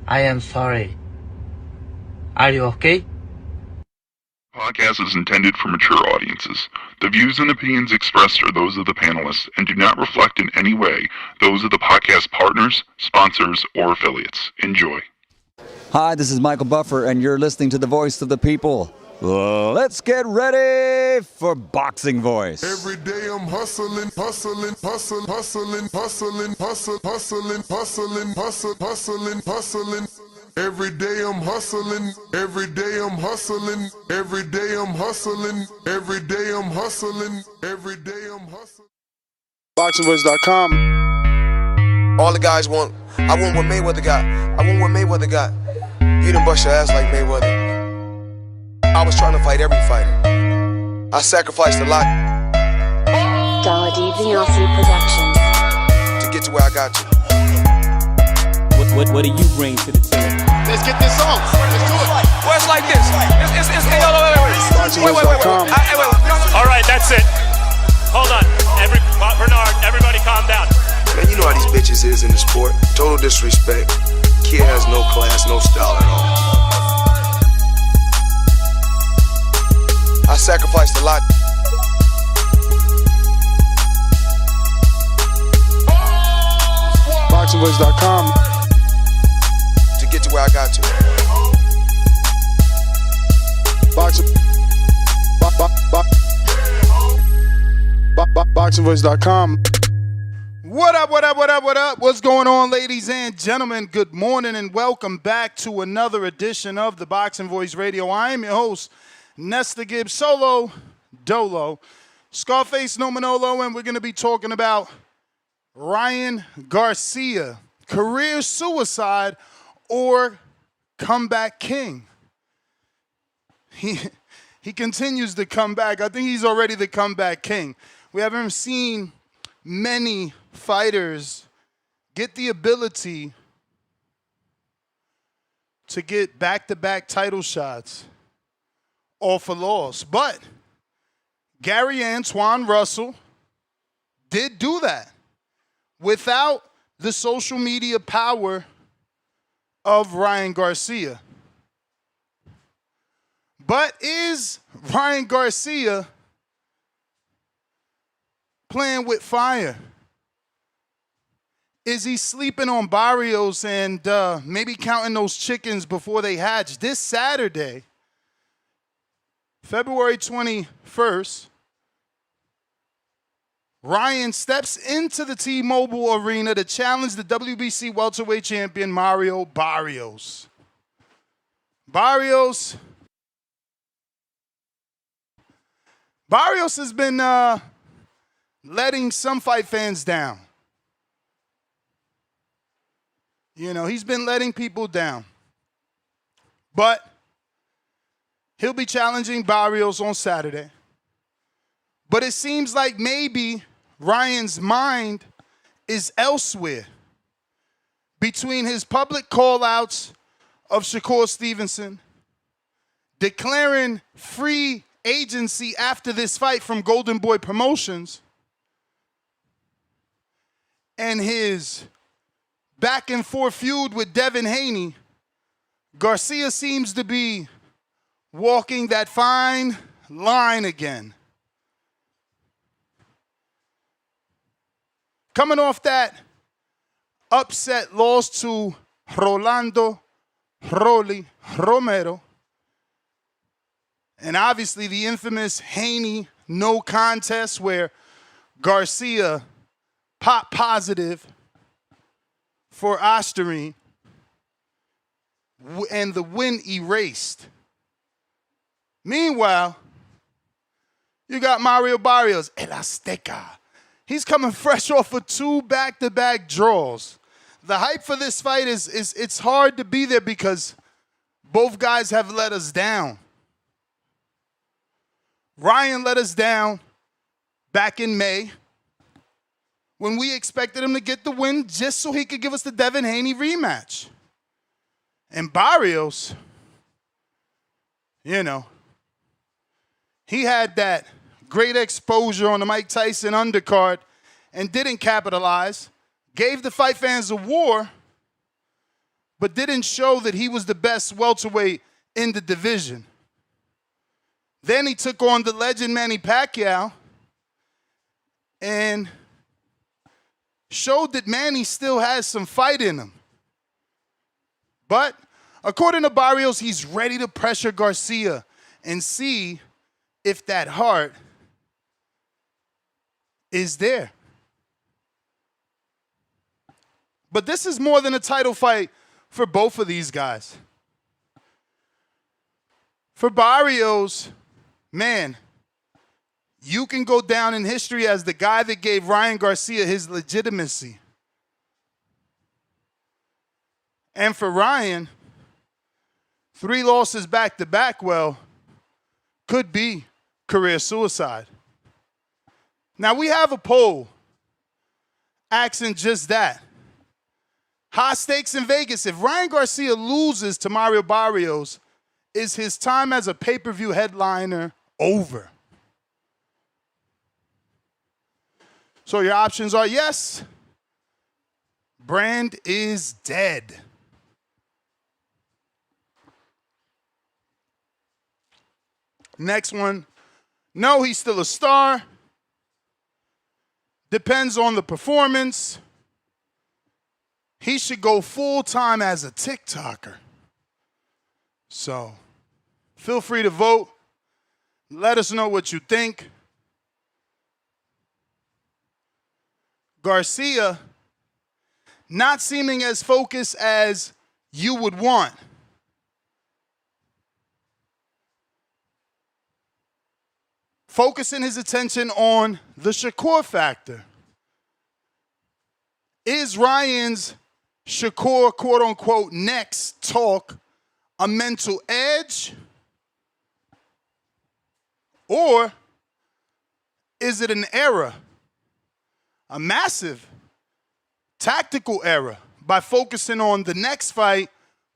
I am sorry. Are you okay? Podcast is intended for mature audiences. The views and opinions expressed are those of the panelists and do not reflect in any way those of the podcast partners, sponsors, or affiliates. Enjoy. Hi, this is Michael Buffer, and you're listening to the voice of the people. Let's get ready for Boxing Voice. Every day I'm hustling, hustling, hustling, hustling, hustling, hustling, hustling, hustling, hustling, hustling, hustling. Every day I'm hustling, every day I'm hustling, every day I'm hustling, every day I'm hustling, every day I'm hustling. BoxingVoice.com. All the guys want, I want what Mayweather got. I want what Mayweather got. You done bust your ass like Mayweather. I was trying to fight every fighter. I sacrificed a lot Dollar DVLC Productions to get to where I got to. What do you bring to the team? Let's get this on. Let's do it. Well, it's like this. It's wait. All right, that's it. Hold on. Bernard, everybody calm down. Man, you know how these bitches is in the sport. Total disrespect. Kid has no class, no style at all. I sacrificed a lot. BoxingVoice.com. To get to where I got to. BoxingVoice.com. What up? What's going on, ladies and gentlemen? Good morning and welcome back to another edition of the Boxing Voice Radio. I am your host, Nestor Gibbs, Solo Dolo, Scarface No Manolo, and we're going to be talking about Ryan Garcia, career suicide or comeback king. He continues to come back. I think he's already the comeback king. We haven't seen many fighters get the ability to get back-to-back title shots off a loss. But Gary Antoine Russell did do that without the social media power of Ryan Garcia. But is Ryan Garcia playing with fire? Is he sleeping on Barrios and maybe counting those chickens before they hatch? This Saturday, February 21st, Ryan steps into the T-Mobile Arena to challenge the WBC welterweight champion Mario Barrios. Barrios has been letting some fight fans down. You know, he's been letting people down. But he'll be challenging Barrios on Saturday. But it seems like maybe Ryan's mind is elsewhere between his public call-outs of Shakur Stevenson, declaring free agency after this fight from Golden Boy Promotions, and his back and forth feud with Devin Haney. Garcia seems to be walking that fine line again. Coming off that upset loss to Rolando Romero, and obviously the infamous Haney no contest where Garcia popped positive for Osterine and the win erased. Meanwhile, you got Mario Barrios, El Azteca. He's coming fresh off of 2 back-to-back draws. The hype for this fight is it's hard to be there because both guys have let us down. Ryan let us down back in May when we expected him to get the win just so he could give us the Devin Haney rematch. And Barrios, you know, he had that great exposure on the Mike Tyson undercard and didn't capitalize, gave the fight fans a war, but didn't show that he was the best welterweight in the division. Then he took on the legend Manny Pacquiao and showed that Manny still has some fight in him. But according to Barrios, he's ready to pressure Garcia and see if that heart is there. But this is more than a title fight for both of these guys. For Barrios, man, you can go down in history as the guy that gave Ryan Garcia his legitimacy. And for Ryan, 3 losses back-to-back, well, could be career suicide. Now, we have a poll asking just that. High stakes in Vegas. If Ryan Garcia loses to Mario Barrios, is his time as a pay-per-view headliner over? So your options are yes, Brand is dead. Next one, no, he's still a star. Depends on the performance. He should go full-time as a TikToker. So feel free to vote. Let us know what you think. Garcia, not seeming as focused as you would want. Focusing his attention on the Shakur factor. Is Ryan's Shakur, quote-unquote, next talk a mental edge? Or is it an error? A massive tactical error by focusing on the next fight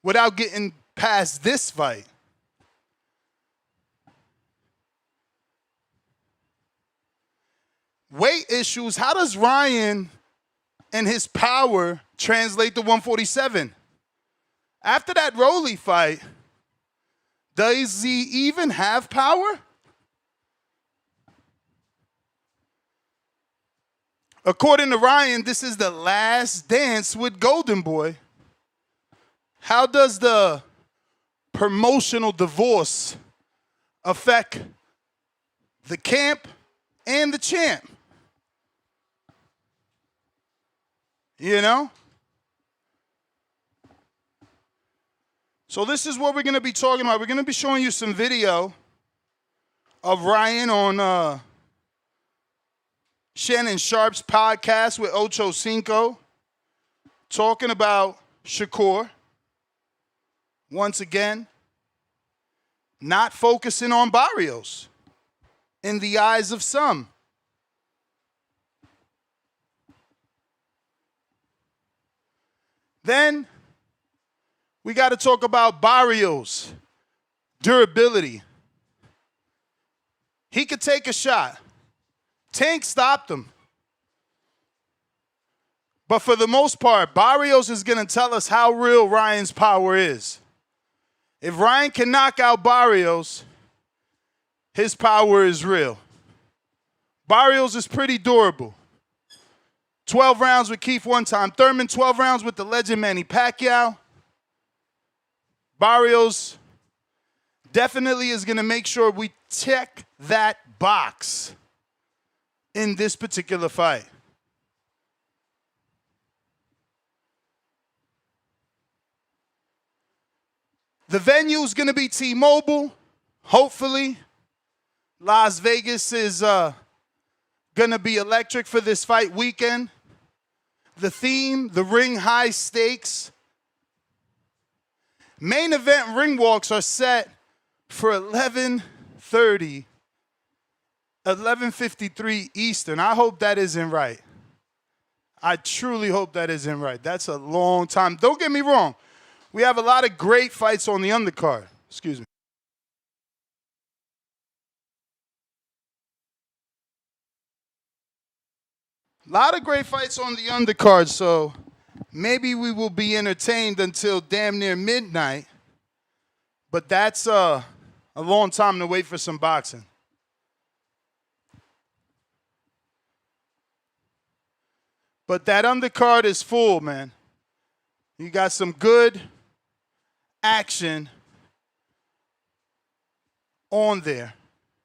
without getting past this fight? Weight issues, how does Ryan and his power translate to 147? After that Rolly fight, does he even have power? According to Ryan, this is the last dance with Golden Boy. How does the promotional divorce affect the camp and the champ? You know? So this is what we're going to be talking about. We're going to be showing you some video of Ryan on Shannon Sharpe's podcast with Ocho Cinco, talking about Shakur. Once again, not focusing on Barrios in the eyes of some. Then we got to talk about Barrios' durability. He could take a shot. Tank stopped him. But for the most part, Barrios is going to tell us how real Ryan's power is. If Ryan can knock out Barrios, his power is real. Barrios is pretty durable. 12 rounds with Keith one time. Thurman, 12 rounds with the legend Manny Pacquiao. Barrios definitely is going to make sure we check that box in this particular fight. The venue is going to be T-Mobile, hopefully. Las Vegas is going to be electric for this fight weekend. The theme, the ring high stakes. Main event ring walks are set for 11:30, 11:53 Eastern. I hope that isn't right. I truly hope that isn't right. That's a long time. Don't get me wrong. We have a lot of great fights on the undercard. Excuse me. A lot of great fights on the undercard, so maybe we will be entertained until damn near midnight, but that's a long time to wait for some boxing. But that undercard is full, man. You got some good action on there.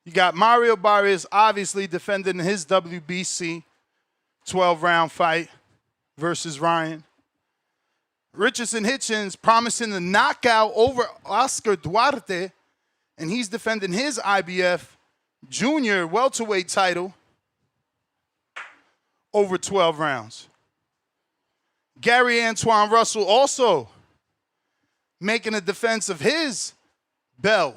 You got Mario Barrios obviously defending his WBC 12-round fight versus Ryan. Richardson Hitchens promising the knockout over Oscar Duarte, and he's defending his IBF junior welterweight title over 12 rounds. Gary Antoine Russell also making a defense of his belt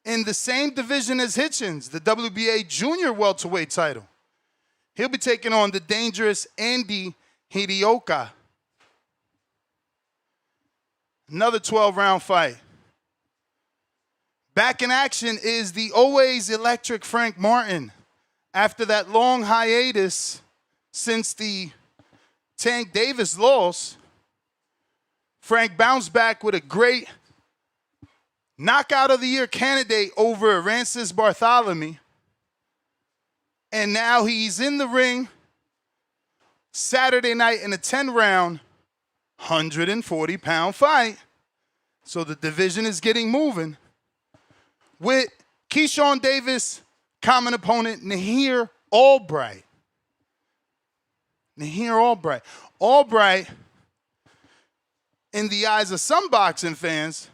in the same division as Hitchens, the WBA junior welterweight title. He'll be taking on the dangerous Andy Hidioka. Another 12-round fight. Back in action is the always electric Frank Martin. After that long hiatus since the Tank Davis loss, Frank bounced back with a great knockout of the year candidate over Rancis Bartholomew. And now he's in the ring Saturday night in a 10-round, 140-pound fight. So the division is getting moving with Keyshawn Davis, common opponent Nahir Albright. Albright, in the eyes of some boxing fans,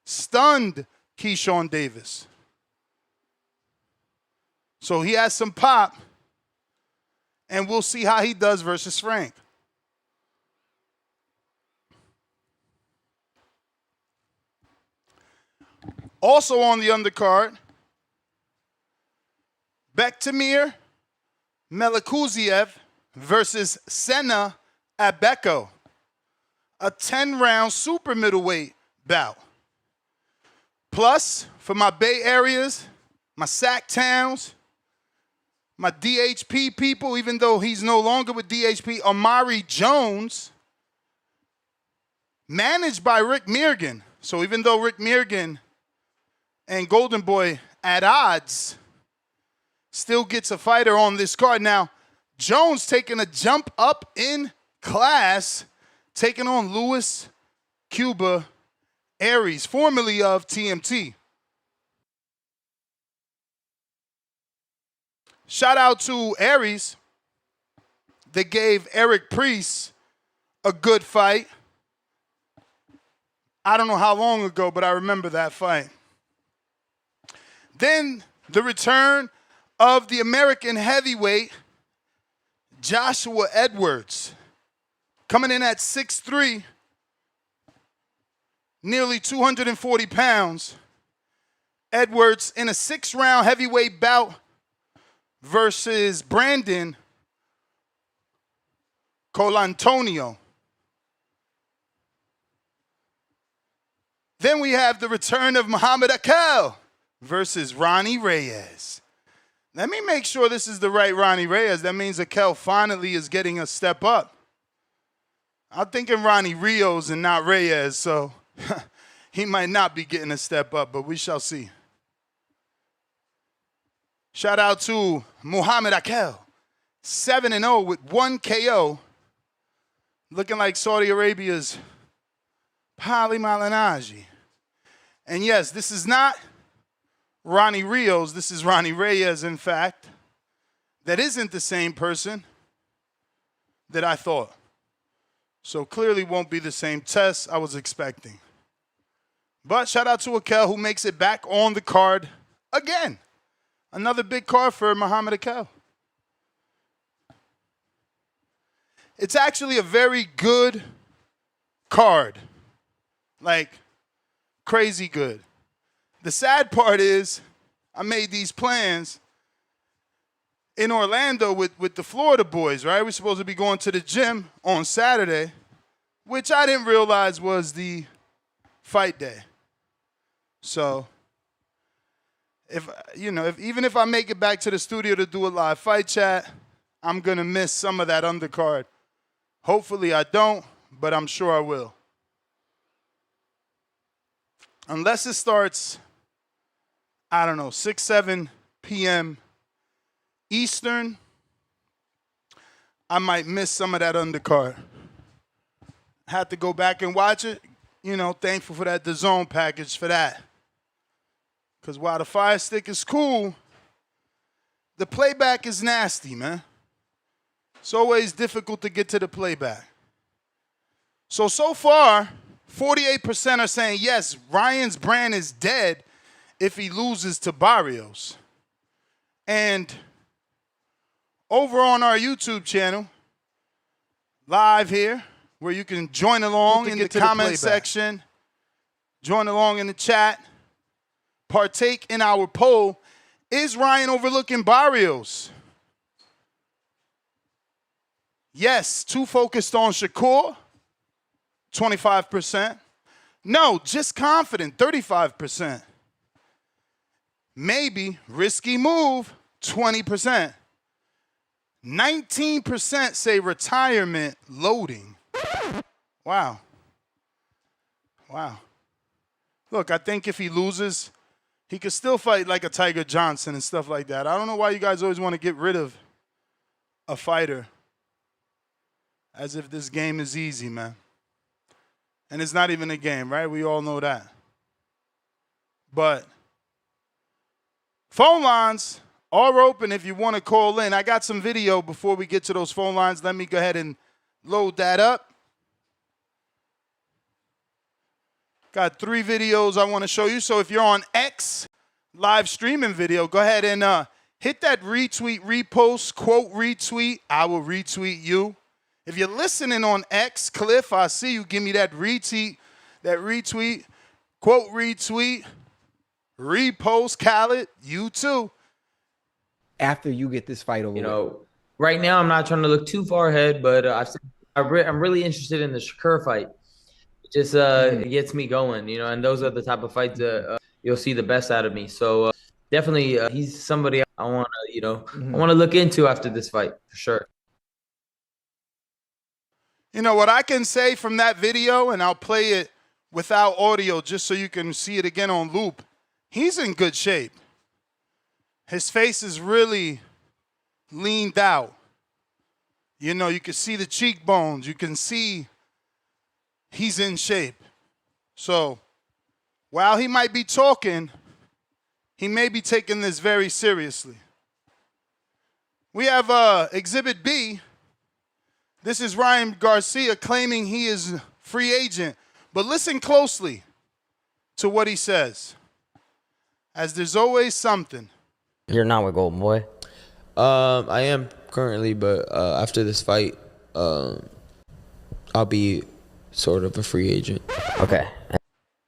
stunned Keyshawn Davis. So he has some pop, and we'll see how he does versus Frank. Also on the undercard, Bektemir Melikuziev versus Sena Abeko, a 10-round super middleweight bout. Plus, for my Bay Areas, my Sac Towns, my DHP people, even though he's no longer with DHP, Amari Jones, managed by Rick Mirgan. So even though Rick Mirgan and Golden Boy at odds, still gets a fighter on this card. Now, Jones taking a jump up in class, taking on Luis Cuba Aries, formerly of TMT. Shout out to Aries. They gave Eric Priest a good fight. I don't know how long ago, but I remember that fight. Then the return of the American heavyweight, Joshua Edwards, coming in at 6'3", nearly 240 pounds. Edwards in a 6-round heavyweight bout versus Brandon Colantonio. Then we have the return of Muhammad Akel versus Ronnie Reyes. Let me make sure this is the right Ronnie Reyes. That means Akel finally is getting a step up. I'm thinking Ronnie Rios and not Reyes, so he might not be getting a step up, but we shall see. Shout out to Muhammad Akel, 7-0 with 1 KO, looking like Saudi Arabia's Pali Malignaggi. And yes, this is not Ronnie Rios, this is Ronnie Reyes, in fact. That isn't the same person that I thought. So clearly won't be the same test I was expecting. But shout out to Akel, who makes it back on the card again. Another big card for Muhammad Akel. It's actually a very good card. Like, crazy good. The sad part is I made these plans in Orlando with the Florida boys, right? We're supposed to be going to the gym on Saturday, which I didn't realize was the fight day. So, even if I make it back to the studio to do a live fight chat, I'm going to miss some of that undercard Hopefully I don't, but I'm sure I will. Unless it starts, I don't know, 6, 7 p.m. Eastern, I might miss some of that undercard. Had to go back and watch it. You know, thankful for that DAZN package for that. Because while the Fire Stick is cool, the playback is nasty, man. It's always difficult to get to the playback. So far, 48% are saying, yes, Ryan's brand is dead if he loses to Barrios. And over on our YouTube channel, live here, where you can join along in the comment section, join along in the chat, partake in our poll, is Ryan overlooking Barrios? Yes, too focused on Shakur, 25%. No, just confident, 35%. Maybe, risky move, 20%. 19% say retirement loading. Wow. Wow. Look, I think if he loses, he could still fight like a Tiger Johnson and stuff like that. I don't know why you guys always want to get rid of a fighter as if this game is easy, man. And it's not even a game, right? We all know that. But phone lines are open if you want to call in. I got some video before we get to those phone lines. Let me go ahead and load that up. Got 3 videos I want to show you. So if you're on X live streaming video, go ahead and hit that retweet, repost, quote retweet. I will retweet you. If you're listening on X, Cliff, I see you. Give me that retweet, quote retweet, repost, Khaled, you too. After you get this fight over, you know, right now I'm not trying to look too far ahead, but I'm really interested in the Shakur fight. It just it gets me going, you know, and those are the type of fights that you'll see the best out of me. So definitely, he's somebody I want to, you know, I want to look into after this fight for sure. You know what I can say from that video, and I'll play it without audio just so you can see it again on loop. He's in good shape. His face is really leaned out. You know, you can see the cheekbones. You can see he's in shape. So while he might be talking, he may be taking this very seriously. We have Exhibit B. This is Ryan Garcia claiming he is free agent. But listen closely to what he says, as there's always something. You're not with Golden Boy? I am currently, but after this fight, I'll be sort of a free agent. Okay.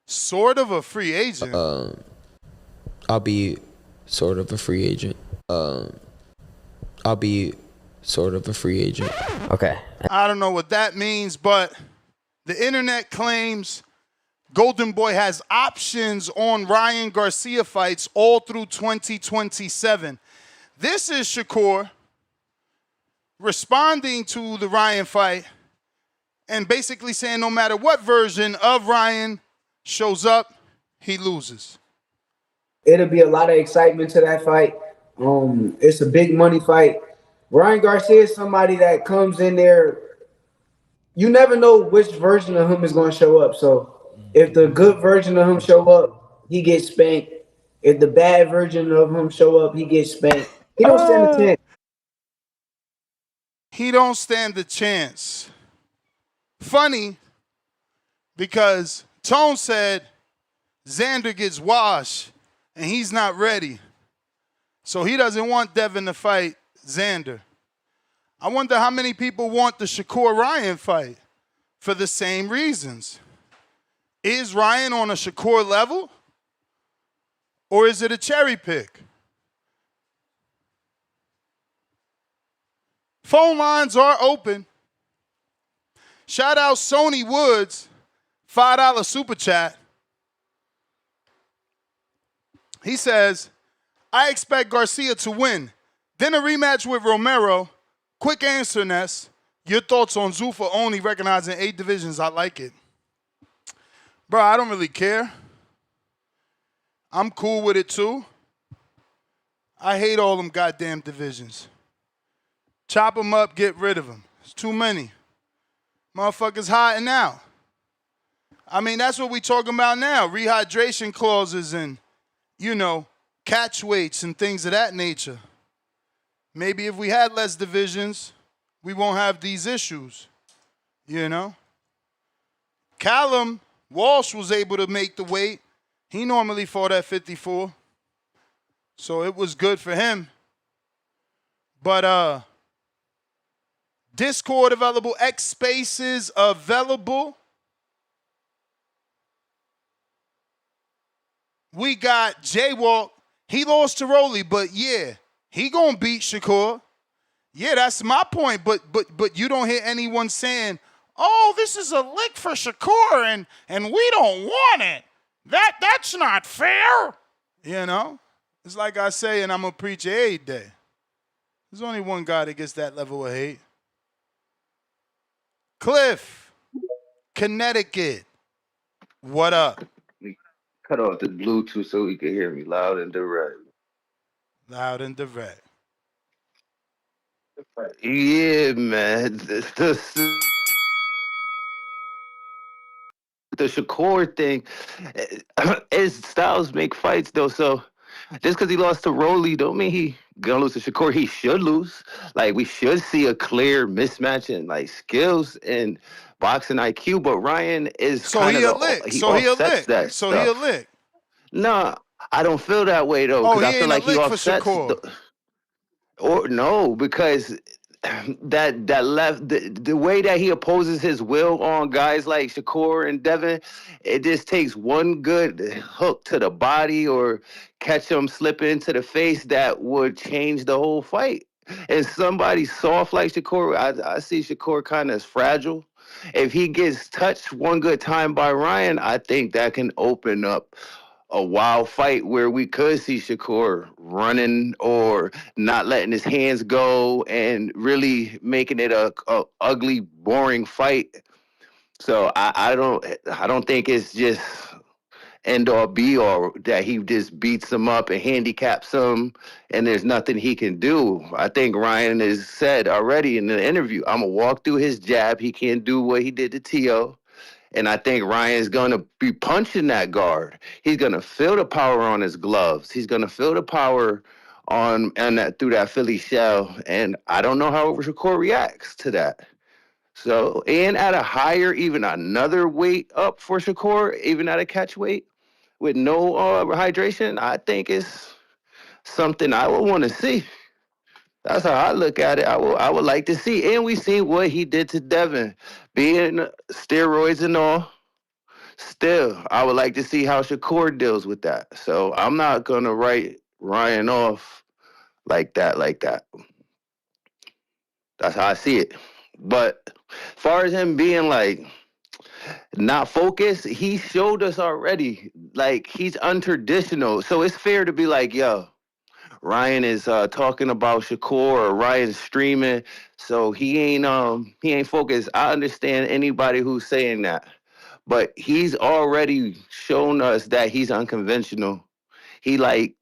Sort of a free agent? I'll be sort of a free agent. I'll be sort of a free agent. Okay. I don't know what that means, but the internet claims Golden Boy has options on Ryan Garcia fights all through 2027. This is Shakur responding to the Ryan fight and basically saying no matter what version of Ryan shows up, he loses. It'll be a lot of excitement to that fight. It's a big money fight. Ryan Garcia is somebody that comes in there. You never know which version of him is going to show up. So if the good version of him show up, he gets spanked. If the bad version of him show up, he gets spanked. He don't stand a chance. He don't stand a chance. Funny, because Tone said Xander gets washed and he's not ready. So he doesn't want Devin to fight Xander. I wonder how many people want the Shakur Ryan fight for the same reasons. Is Ryan on a Shakur level? Or is it a cherry pick? Phone lines are open. Shout out Sony Woods, $5 super chat. He says, I expect Garcia to win. Then a rematch with Romero. Quick answer, Ness. Your thoughts on Zuffa only recognizing 8 divisions. I like it. Bro, I don't really care. I'm cool with it too. I hate all them goddamn divisions. Chop them up, get rid of them. It's too many. Motherfuckers hiding out. I mean, that's what we talking about now. Rehydration clauses and, you know, catch weights and things of that nature. Maybe if we had less divisions, we won't have these issues, you know? Callum Walsh was able to make the weight. He normally fought at 54, so it was good for him. But Discord available, X Spaces available. We got Jaywalk. He lost to Rolly, but yeah, he gonna beat Shakur. Yeah, that's my point. But you don't hear anyone saying, "Oh, this is a lick for Shakur, and we don't want it. That's not fair." You know, it's like I say, and I'm gonna preach it every day. There's only one guy that gets that level of hate. Cliff, Connecticut. What up? Cut off the Bluetooth so he can hear me loud and direct. Loud and direct. Yeah, man. The Shakur thing, his styles make fights though. So just because he lost to Rolly, don't mean he gonna lose to Shakur. He should lose. Like we should see a clear mismatch in like skills and boxing IQ. But Ryan is So kind he of a lick. he So he a offsets lick. that So stuff. he a lick. No, I don't feel that way though, Oh, because he I feel ain't like a he lick for offsets Shakur. or no, because that left the way that he opposes his will on guys like Shakur and Devin, it just takes one good hook to the body or catch him slipping into the face that would change the whole fight. And somebody soft like Shakur, I see Shakur kind of as fragile. If he gets touched one good time by Ryan, I think that can open up a wild fight where we could see Shakur running or not letting his hands go and really making it a ugly, boring fight. So I don't think it's just end all be all that he just beats him up and handicaps him and there's nothing he can do. I think Ryan has said already in the interview, I'm gonna walk through his jab. He can't do what he did to T.O. And I think Ryan's going to be punching that guard. He's going to feel the power on his gloves. He's going to feel the power on that through that Philly shell. And I don't know how Shakur reacts to that. So, and at a higher, even another weight up for Shakur, even at a catch weight with no hydration, I think it's something I would want to see. That's how I look at it. I would like to see. And we seen what he did to Devin, being steroids and all. Still, I would like to see how Shakur deals with that. So I'm not gonna write Ryan off like that. That's how I see it. But as far as him being like not focused, he showed us already. Like he's untraditional. So it's fair to be like, yo, Ryan is talking about Shakur or Ryan's streaming, so he ain't focused. I understand anybody who's saying that. But he's already shown us that he's unconventional. He like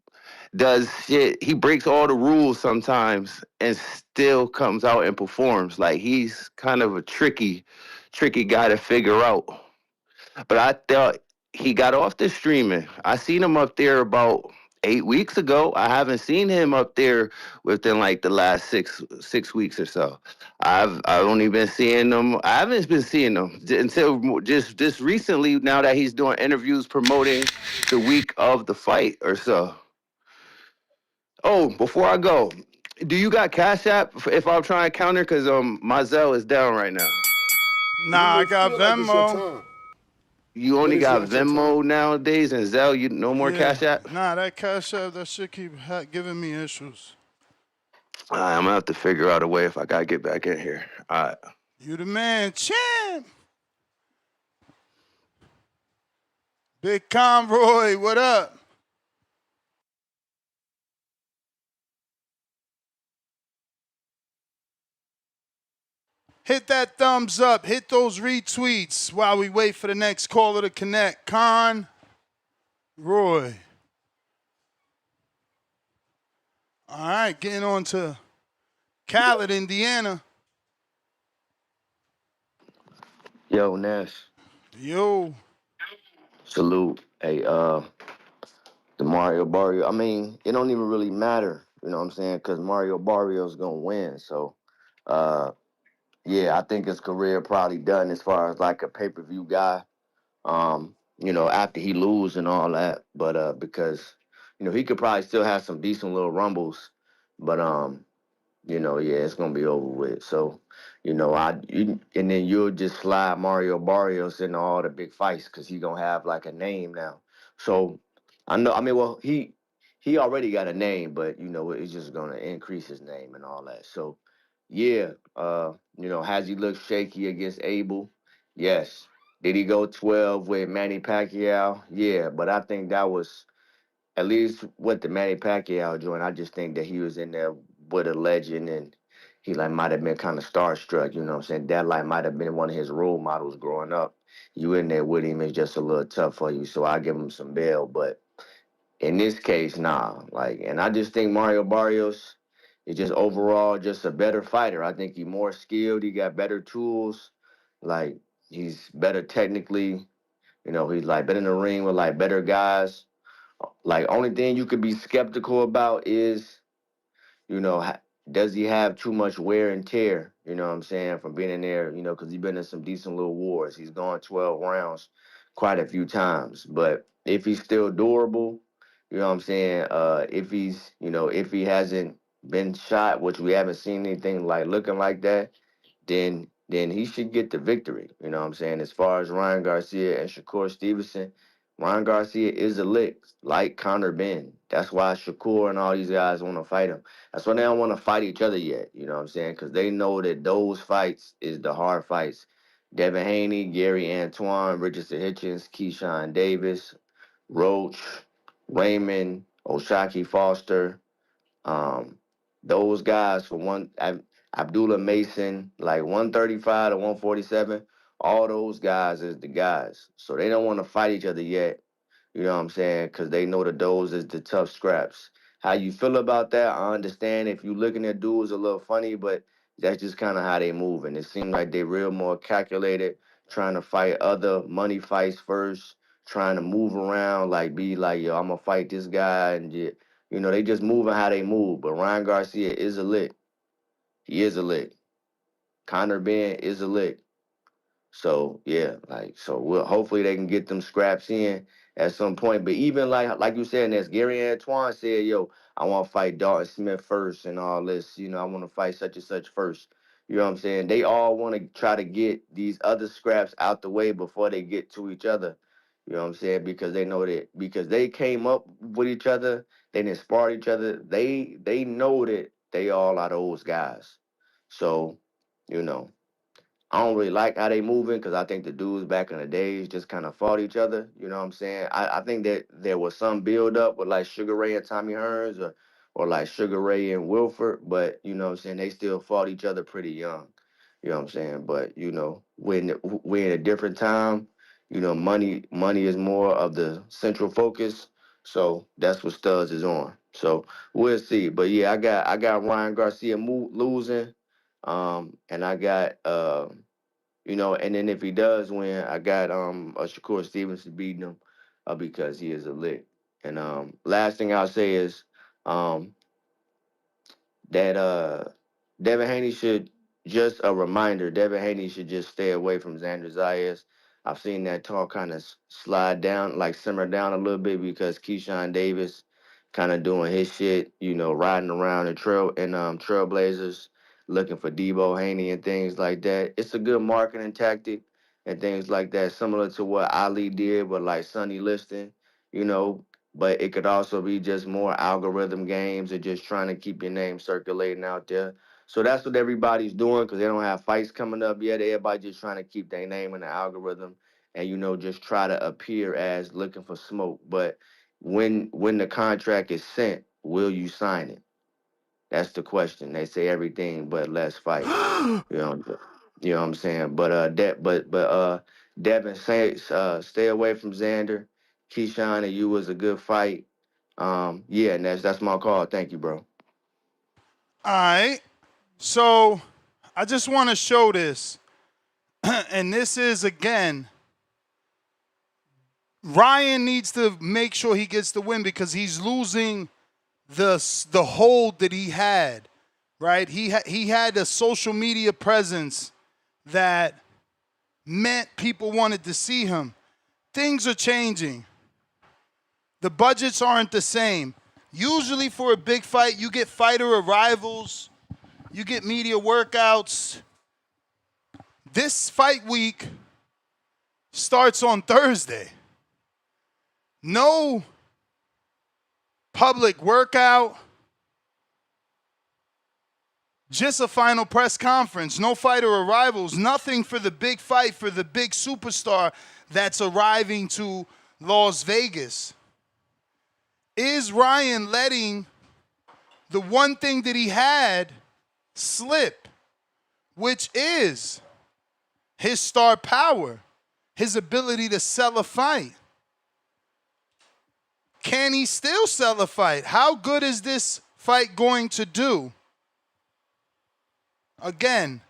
does shit. He breaks all the rules sometimes and still comes out and performs. Like he's kind of a tricky guy to figure out. But I thought he got off the streaming. I seen him up there about 8 weeks ago. I haven't seen him up there within like the last six weeks or so. I've only been seeing him. I haven't been seeing him until just recently. Now that he's doing interviews promoting the week of the fight or so. Oh, before I go, do you got Cash App if I'm trying to counter? Because my Zelle is down right now. Nah, I got Venmo. You only got Venmo nowadays and Zelle. You no more Cash App. Nah, that Cash App, that shit keep giving me issues. All right, I'm gonna have to figure out a way if I gotta get back in here. All right. You the man, champ. Big Conroy, what up? Hit that thumbs up. Hit those retweets while we wait for the next caller to connect. Con, Roy. All right, getting on to Khaled, Indiana. Yo, Nash. Yo. Salute. Hey, the Mario Barrios. I mean, it don't even really matter, you know what I'm saying? Because Mario Barrios gonna win. So, yeah, I think his career probably done as far as like a pay-per-view guy. After he lose and all that, but because he could probably still have some decent little rumbles, but yeah, it's gonna be over with. So, and then you'll just slide Mario Barrios into all the big fights because he gonna have like a name now. So I know. I mean, well, he already got a name, but it's just gonna increase his name and all that. So, yeah, has he looked shaky against Abel? Yes. Did he go 12 with Manny Pacquiao? Yeah, but I think that was at least with the Manny Pacquiao joint. I just think that he was in there with a legend, and he like might have been kind of starstruck. You know what I'm saying? That like might have been one of his role models growing up. You in there with him is just a little tough for you, so I give him some bail. But in this case, nah. Like, and I just think Mario Barrios is just overall just a better fighter. I think he's more skilled. He got better tools. Like, he's better technically. He's like better in the ring with like better guys. Like, only thing you could be skeptical about is, does he have too much wear and tear? You know what I'm saying? From being in there, because he's been in some decent little wars. He's gone 12 rounds quite a few times. But if he's still durable, you know what I'm saying? If he hasn't been shot, which we haven't seen anything like looking like that, then he should get the victory. You know what I'm saying? As far as Ryan Garcia and Shakur Stevenson, Ryan Garcia is a lick, like Conor Ben. That's why Shakur and all these guys want to fight him. That's why they don't want to fight each other yet. You know what I'm saying? Because they know that those fights is the hard fights. Devin Haney, Gary Antoine, Richardson Hitchens, Keyshawn Davis, Roach, Raymond, Oshaki Foster, those guys for Abdullah Mason, like 135 to 147, all those guys is the guys. So they don't want to fight each other yet. You know what I'm saying? Because they know that those is the tough scraps. How you feel about that, I understand. If you looking at dudes a little funny, but that's just kind of how they move. And it seems like they real more calculated, trying to fight other money fights first, trying to move around, like be like, yo, I'm going to fight this guy. And they just moving how they move. But Ryan Garcia is a lick. He is a lick. Conor Ben is a lick. So yeah, hopefully they can get them scraps in at some point. But even like you said, as Gary Antoine said, yo, I want to fight Dalton Smith first and all this. I want to fight such and such first. You know what I'm saying? They all want to try to get these other scraps out the way before they get to each other. You know what I'm saying? Because they know that because they came up with each other, they didn't spar each other. They know that they all are those guys. So, you know. I don't really like how they moving because I think the dudes back in the days just kind of fought each other. You know what I'm saying? I think that there was some build up with like Sugar Ray and Tommy Hearns or like Sugar Ray and Wilford, but you know what I'm saying? They still fought each other pretty young. You know what I'm saying? But when we're in a different time, money is more of the central focus. So that's what Studs is on. So we'll see. But yeah, I got Ryan Garcia losing. And I got and then if he does win, I got a Shakur Stevenson beating him because he is a lick. And last thing I'll say is um that Devin Haney should just a reminder, Devin Haney should just stay away from Xander Zayas. I've seen that talk kind of slide down, like simmer down a little bit because Keyshawn Davis kind of doing his shit, riding around in Trailblazers, looking for Debo Haney and things like that. It's a good marketing tactic and things like that, similar to what Ali did with like Sonny Liston, you know, but it could also be just more algorithm games and just trying to keep your name circulating out there. So that's what everybody's doing because they don't have fights coming up yet. Everybody just trying to keep their name in the algorithm and, just try to appear as looking for smoke. But when the contract is sent, will you sign it? That's the question. They say everything but let's fight. You know what I'm saying? But Devin, stay away from Xander. Keyshawn and you was a good fight. Yeah, and that's my call. Thank you, bro. All right. So I just want to show this. And this is, again, Ryan needs to make sure he gets the win because he's losing the hold that he had, right? He had a social media presence that meant people wanted to see him. Things are changing. The budgets aren't the same. Usually for a big fight, you get fighter arrivals, you get media workouts. This fight week starts on Thursday. No public workout, just a final press conference. No fighter arrivals, nothing for the big fight, for the big superstar that's arriving to Las Vegas. Is Ryan letting the one thing that he had slip, which is his star power, his ability to sell a fight? Can he still sell a fight? How good is this fight going to do? Again,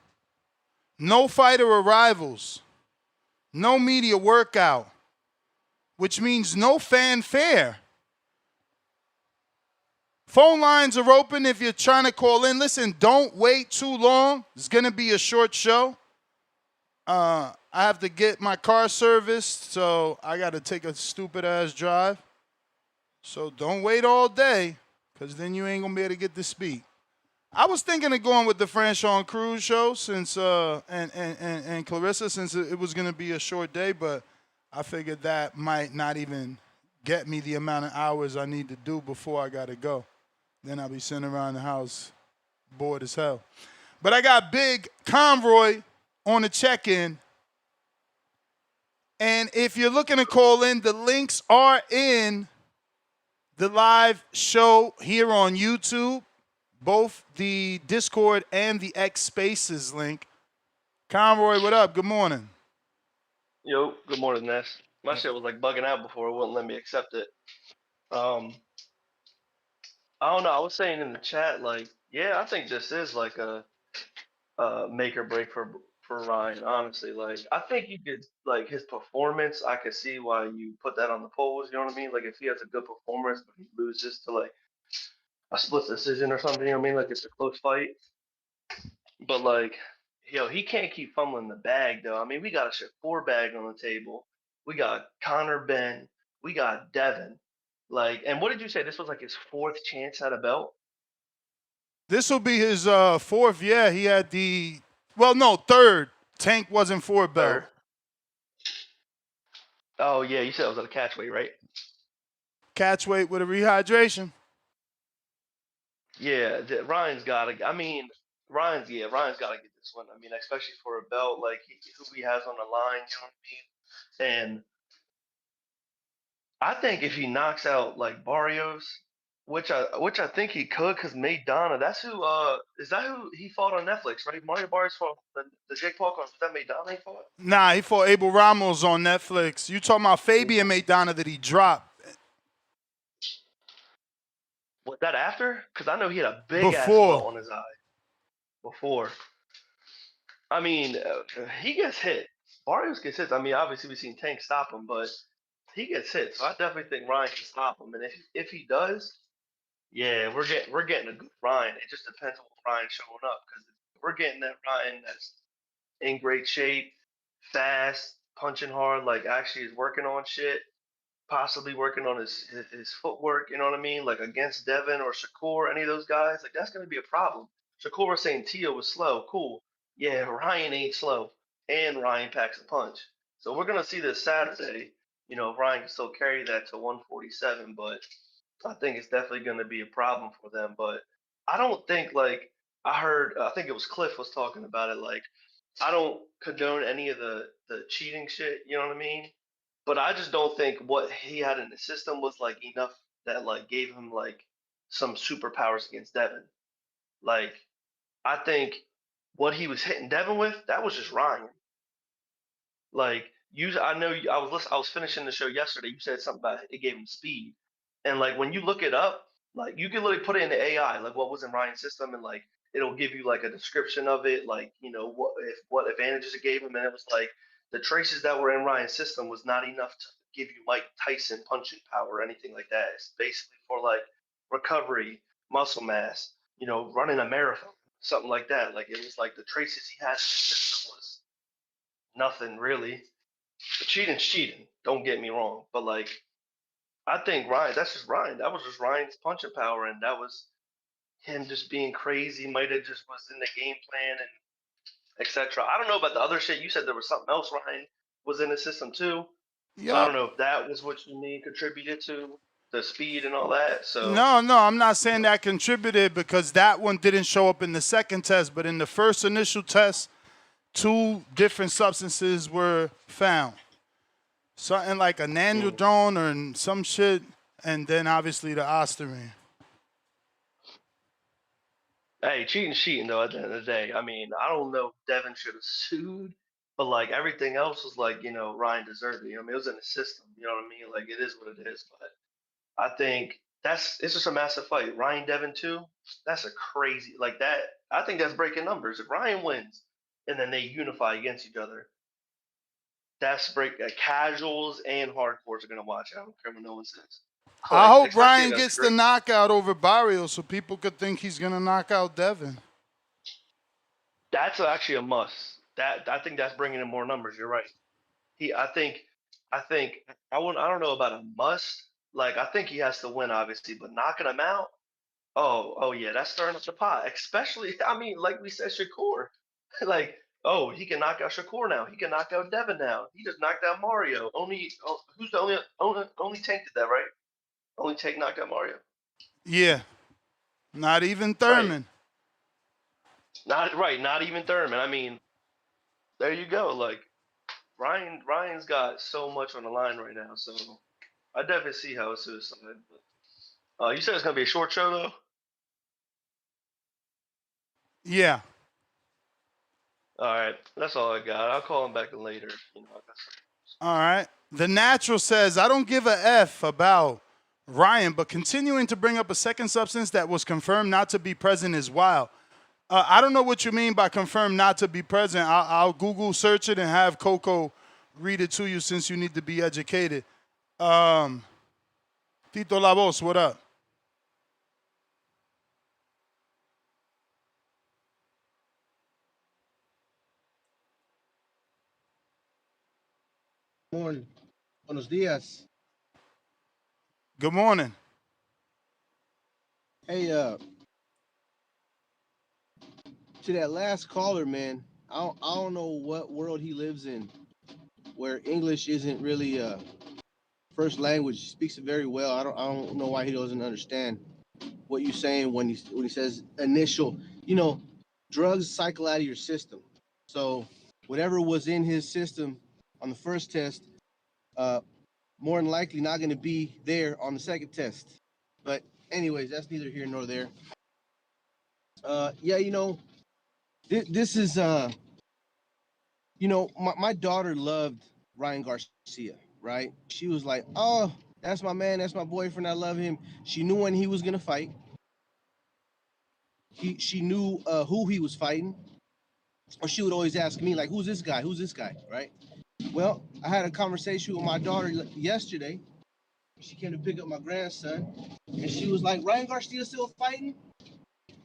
no fighter arrivals, no media workout, which means no fanfare. Phone lines are open if you're trying to call in. Listen, don't wait too long. It's going to be a short show. I have to get my car serviced, so I got to take a stupid-ass drive. So don't wait all day, because then you ain't going to be able to get to speak. I was thinking of going with the Franchon Cruz show since and Clarissa, since it was going to be a short day, but I figured that might not even get me the amount of hours I need to do before I got to go. Then I'll be sitting around the house bored as hell. But I got Big Conroy on the check-in. And if you're looking to call in, the links are in the live show here on YouTube, both the Discord and the X Spaces link. Conroy, what up? Good morning. Yo, good morning, Ness. My shit was like bugging out before. It wouldn't let me accept it. I don't know. I was saying in the chat, like, yeah, I think this is like a make or break for Ryan. Honestly, like, I think you could like his performance. I could see why you put that on the polls. You know what I mean? Like, if he has a good performance, but he loses to like a split decision or something. You know what I mean? Like, it's a close fight. But like, yo, he can't keep fumbling the bag though. I mean, we got a Shakur bag on the table. We got Connor Ben. We got Devin. Like, and what did you say? This was like his fourth chance at a belt. This will be his fourth. Yeah, he had third. Tank wasn't for a belt. Third. Oh yeah, you said it was at a catch weight, right? Catch weight with a rehydration. Yeah, Ryan's got to. I mean, Ryan's got to get this one. I mean, especially for a belt like who he has on the line. You know what I mean? And I think if he knocks out like Barrios, which I think he could, because Maidana, that's who is that who he fought on Netflix, right? Mario Barrios fought the Jake Paul card. Was that Maidana he fought? Nah, he fought Abel Ramos on Netflix. You talking about Fabian Maidana that he dropped? Was that after? Because I know he had a big ass welt on his eye. Before. I mean, he gets hit. Barrios gets hit. I mean, obviously we've seen Tank stop him, but he gets hit. So I definitely think Ryan can stop him. And if he does, yeah, we're getting a good Ryan. It just depends on Ryan showing up, because we're getting that Ryan that's in great shape, fast, punching hard, like actually is working on shit, possibly working on his footwork. You know what I mean? Like against Devin or Shakur, any of those guys, like that's gonna be a problem. Shakur was saying Tio was slow. Cool. Yeah, Ryan ain't slow, and Ryan packs a punch. So we're gonna see this Saturday. You know, if Ryan can still carry that to 147, but I think it's definitely going to be a problem for them. But I don't think, like, I think it was Cliff was talking about it. Like, I don't condone any of the cheating shit. You know what I mean? But I just don't think what he had in the system was like enough that like gave him like some superpowers against Devin. Like, I think what he was hitting Devin with, that was just Ryan. Like I know I was finishing the show yesterday. You said something about it gave him speed, and like when you look it up, like you can literally put it in the AI, like what was in Ryan's system, and like it'll give you like a description of it, like what advantages it gave him, and it was like the traces that were in Ryan's system was not enough to give you Mike Tyson punching power or anything like that. It's basically for like recovery, muscle mass, running a marathon, something like that. Like it was like the traces he had in his system was nothing really. Cheating's cheating. Don't get me wrong, but like I think Ryan, that's just Ryan. That was just Ryan's punching power, and that was him just being crazy. Might have just was in the game plan and etc. I don't know about the other shit. You said there was something else Ryan was in the system too. Yeah. So I don't know if that was what you mean contributed to the speed and all that. So No, I'm not saying that contributed because that one didn't show up in the second test, but in the first initial test, 2 different substances were found. Something like a nanodrone or some shit, and then obviously the ostarine. hey, cheating though. At the end of the day, I mean, I don't know if Devin should have sued, but like everything else was like Ryan deserved it. I mean, it was in the system. You know what I mean? Like it is what it is. But I think it's just a massive fight. Ryan Devin too. That's a crazy like that. I think that's breaking numbers. If Ryan wins and then they unify against each other, that's casuals and hardcores are gonna watch. I don't care what no one says. I hope Ryan gets the knockout over Barrios so people could think he's gonna knock out Devin. That's actually a must. I think that's bringing in more numbers. You're right. I don't know about a must. Like I think he has to win, obviously, but knocking him out. Oh yeah, that's stirring up the pot. Especially, I mean, like we said, Shakur. Like, oh, he can knock out Shakur now. He can knock out Devin now. He just knocked out Mario. Who's the only Tank did that, right? Only Tank knocked out Mario. Yeah, not even Thurman. Not even Thurman. I mean, there you go. Like Ryan's got so much on the line right now, so I definitely see how it's suicide. But you said it's gonna be a short show though. Yeah. All right, that's all I got. I'll call him back later. All right. The Natural says, I don't give a F about Ryan, but continuing to bring up a second substance that was confirmed not to be present is wild. I don't know what you mean by confirmed not to be present. I'll Google search it and have Coco read it to you since you need to be educated. Tito La Voz, what up? Morning. Buenos dias. Good morning. Hey, to that last caller, man, I don't know what world he lives in where English isn't really first language. He speaks it very well. I don't know why he doesn't understand what you're saying when he says initial. Drugs cycle out of your system. So whatever was in his system on the first test, more than likely not going to be there on the second test. But anyways, that's neither here nor there. This is my daughter loved Ryan Garcia, right? She was like, oh, that's my man, that's my boyfriend, I love him. She knew when he was gonna fight. She knew who he was fighting. Or she would always ask me, like, who's this guy, right? Well, I had a conversation with my daughter yesterday. She came to pick up my grandson, and she was like, Ryan Garcia still fighting?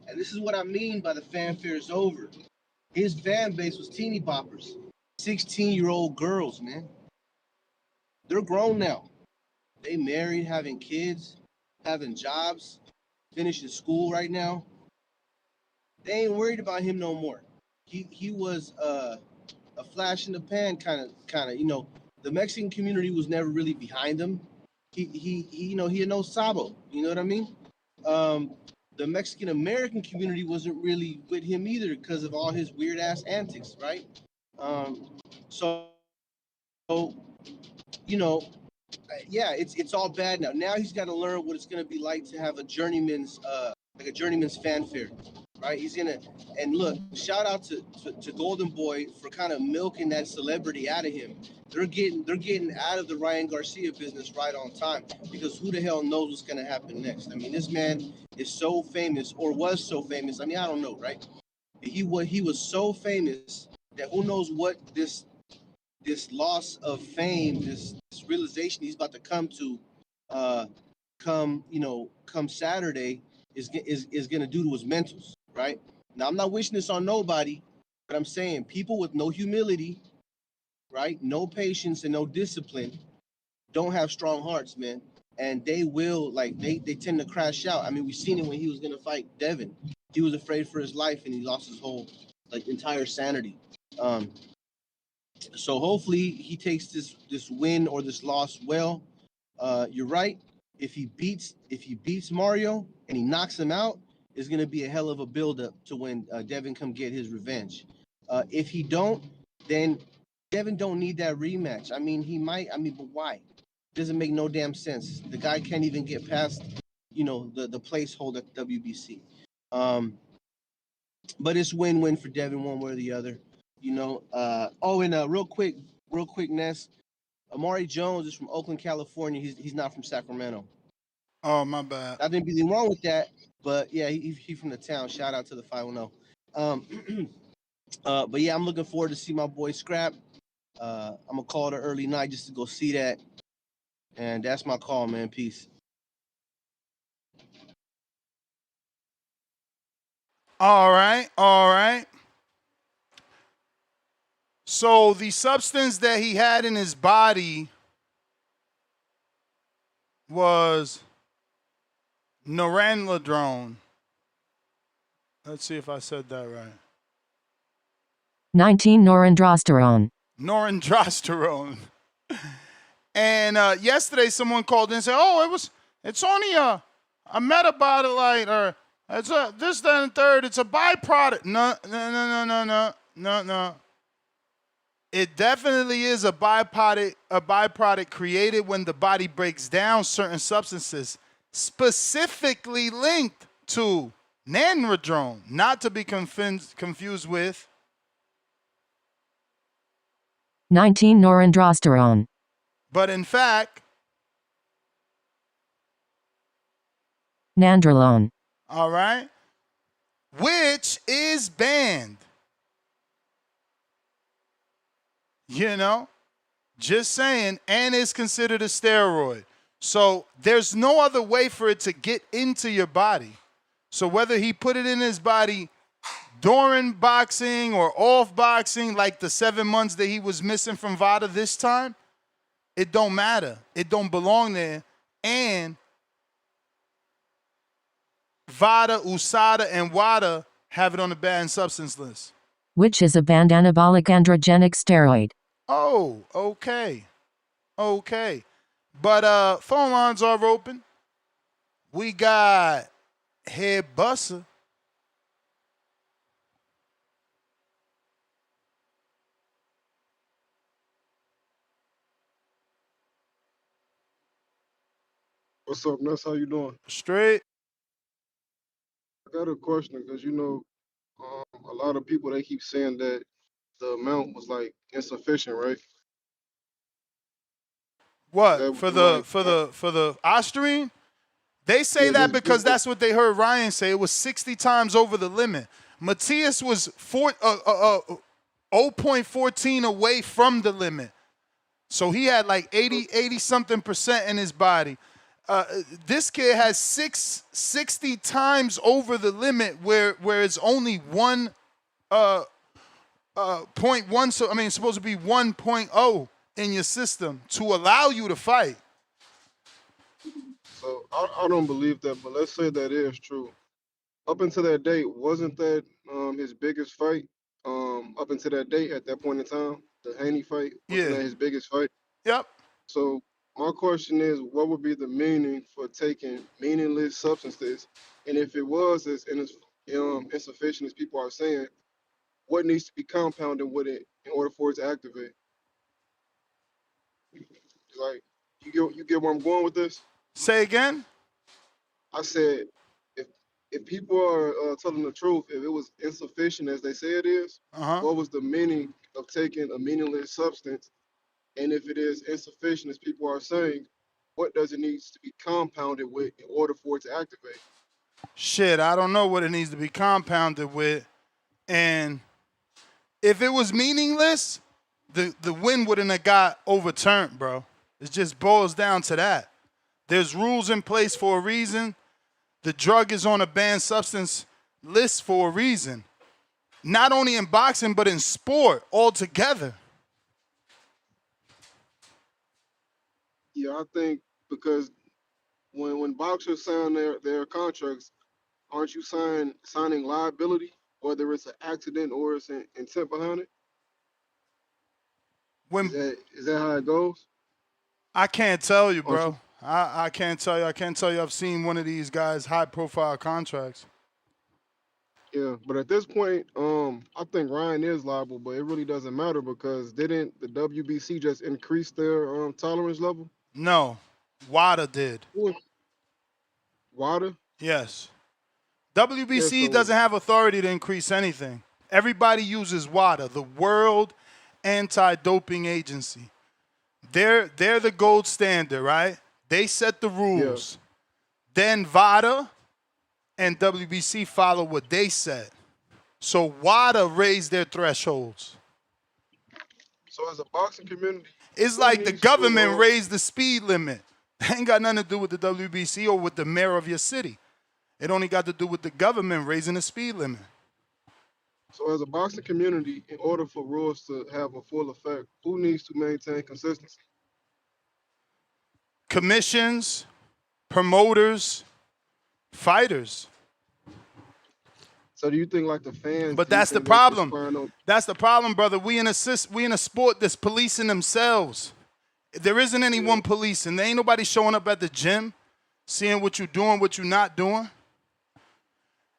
And this is what I mean by the fanfare is over. His fan base was teeny boppers, 16-year-old girls, man. They're grown now. They married, having kids, having jobs, finishing school right now. They ain't worried about him no more. He was a flash in the pan kind of. The Mexican community was never really behind him. He had no sabo. You know what I mean? The Mexican American community wasn't really with him either because of all his weird ass antics, right? Yeah, it's all bad now. Now he's got to learn what it's going to be like to have a journeyman's fanfare. right? He's gonna, and look, shout out to Golden Boy for kind of milking that celebrity out of him. They're getting out of the Ryan Garcia business right on time, because who the hell knows what's gonna happen next? I mean, this man is so famous, or was so famous. I mean, I don't know, right? He was so famous that who knows what this loss of fame, this realization he's about to come to, come Saturday is gonna do to his mentals, right? Now, I'm not wishing this on nobody, but I'm saying people with no humility, right, no patience and no discipline, don't have strong hearts, man. And they will, like, they tend to crash out. I mean, we've seen it when he was gonna fight Devin. He was afraid for his life and he lost his whole, like, entire sanity. So hopefully he takes this win or this loss well. You're right. If he beats Mario and he knocks him out, it's gonna be a hell of a buildup to when Devin come get his revenge. If he don't, then Devin don't need that rematch. I mean, he might. I mean, but why? Doesn't make no damn sense. The guy can't even get past, the placeholder at WBC. But it's win-win for Devin one way or the other. Real quick, Ness. Amari Jones is from Oakland, California. He's not from Sacramento. Oh, my bad. I didn't be wrong with that, but yeah, he's from the town. Shout out to the 510. But yeah, I'm looking forward to see my boy Scrap. I'm gonna call it an early night just to go see that, and that's my call, man. Peace. All right. So the substance that he had in his body was noradrenaline. Let's see if I said that right. 19 norandrosterone. Norandrosterone. And yesterday someone called in and said, "Oh, it's only a metabolite, or it's a this, that, and third. It's a byproduct." No. It definitely is a byproduct created when the body breaks down certain substances, specifically linked to nandrolone, not to be confused with 19 norandrosterone. But in fact, nandrolone. All right, which is banned. Just saying, and is considered a steroid. So there's no other way for it to get into your body. So whether he put it in his body during boxing or off boxing, like the 7 months that he was missing from VADA this time, it don't matter. It don't belong there. And VADA, USADA, and WADA have it on the banned substance list. Which is a banned anabolic androgenic steroid. Oh, okay. But phone lines are open. We got Head Busser. What's up, Ness? How you doing? Straight. I got a question because a lot of people, they keep saying that the amount was like insufficient, right? What for the Osterine? They say that because that's what they heard Ryan say. It was 60 times over the limit. Matias was 0.14 away from the limit. So he had like 80 something percent in his body. This kid has 60 times over the limit where it's only 0.1. So I mean, it's supposed to be 1.0 in your system to allow you to fight. So I don't believe that, but let's say that is true. Up until that date, wasn't that his biggest fight? Up until that date, at that point in time, the Haney fight, wasn't that his biggest fight? Yep. So my question is, what would be the meaning for taking meaningless substances? And if it was as insufficient as people are saying, what needs to be compounded with it in order for it to activate? Like, you get where I'm going with this? Say again? I said, if people are telling the truth, if it was insufficient as they say it is, what was the meaning of taking a meaningless substance? And if it is insufficient as people are saying, what does it need to be compounded with in order for it to activate? Shit, I don't know what it needs to be compounded with. And if it was meaningless, the win wouldn't have got overturned, bro. It just boils down to that. There's rules in place for a reason. The drug is on a banned substance list for a reason. Not only in boxing, but in sport altogether. Yeah, I think because when boxers sign their contracts, aren't you signing liability, whether it's an accident or it's an intent behind it? Is that how it goes? I can't tell you, bro. I can't tell you. I can't tell you I've seen one of these guys' high-profile contracts. Yeah, but at this point, I think Ryan is liable, but it really doesn't matter because didn't the WBC just increase their tolerance level? No, WADA did. WADA? Yes. WBC doesn't have authority to increase anything. Everybody uses WADA, the World Anti-Doping Agency. They're the gold standard, right? They set the rules. Yeah. Then VADA and WBC follow what they said. So WADA raised their thresholds. So as a boxing community, it's like the government raised the speed limit. That ain't got nothing to do with the WBC or with the mayor of your city. It only got to do with the government raising the speed limit. So as a boxing community, in order for rules to have a full effect, who needs to maintain consistency? Commissions, promoters, fighters. So do you think like the fans? But that's the problem. That's the problem, brother. We in a sport that's policing themselves. There isn't anyone policing. There ain't nobody showing up at the gym, seeing what you're doing, what you're not doing.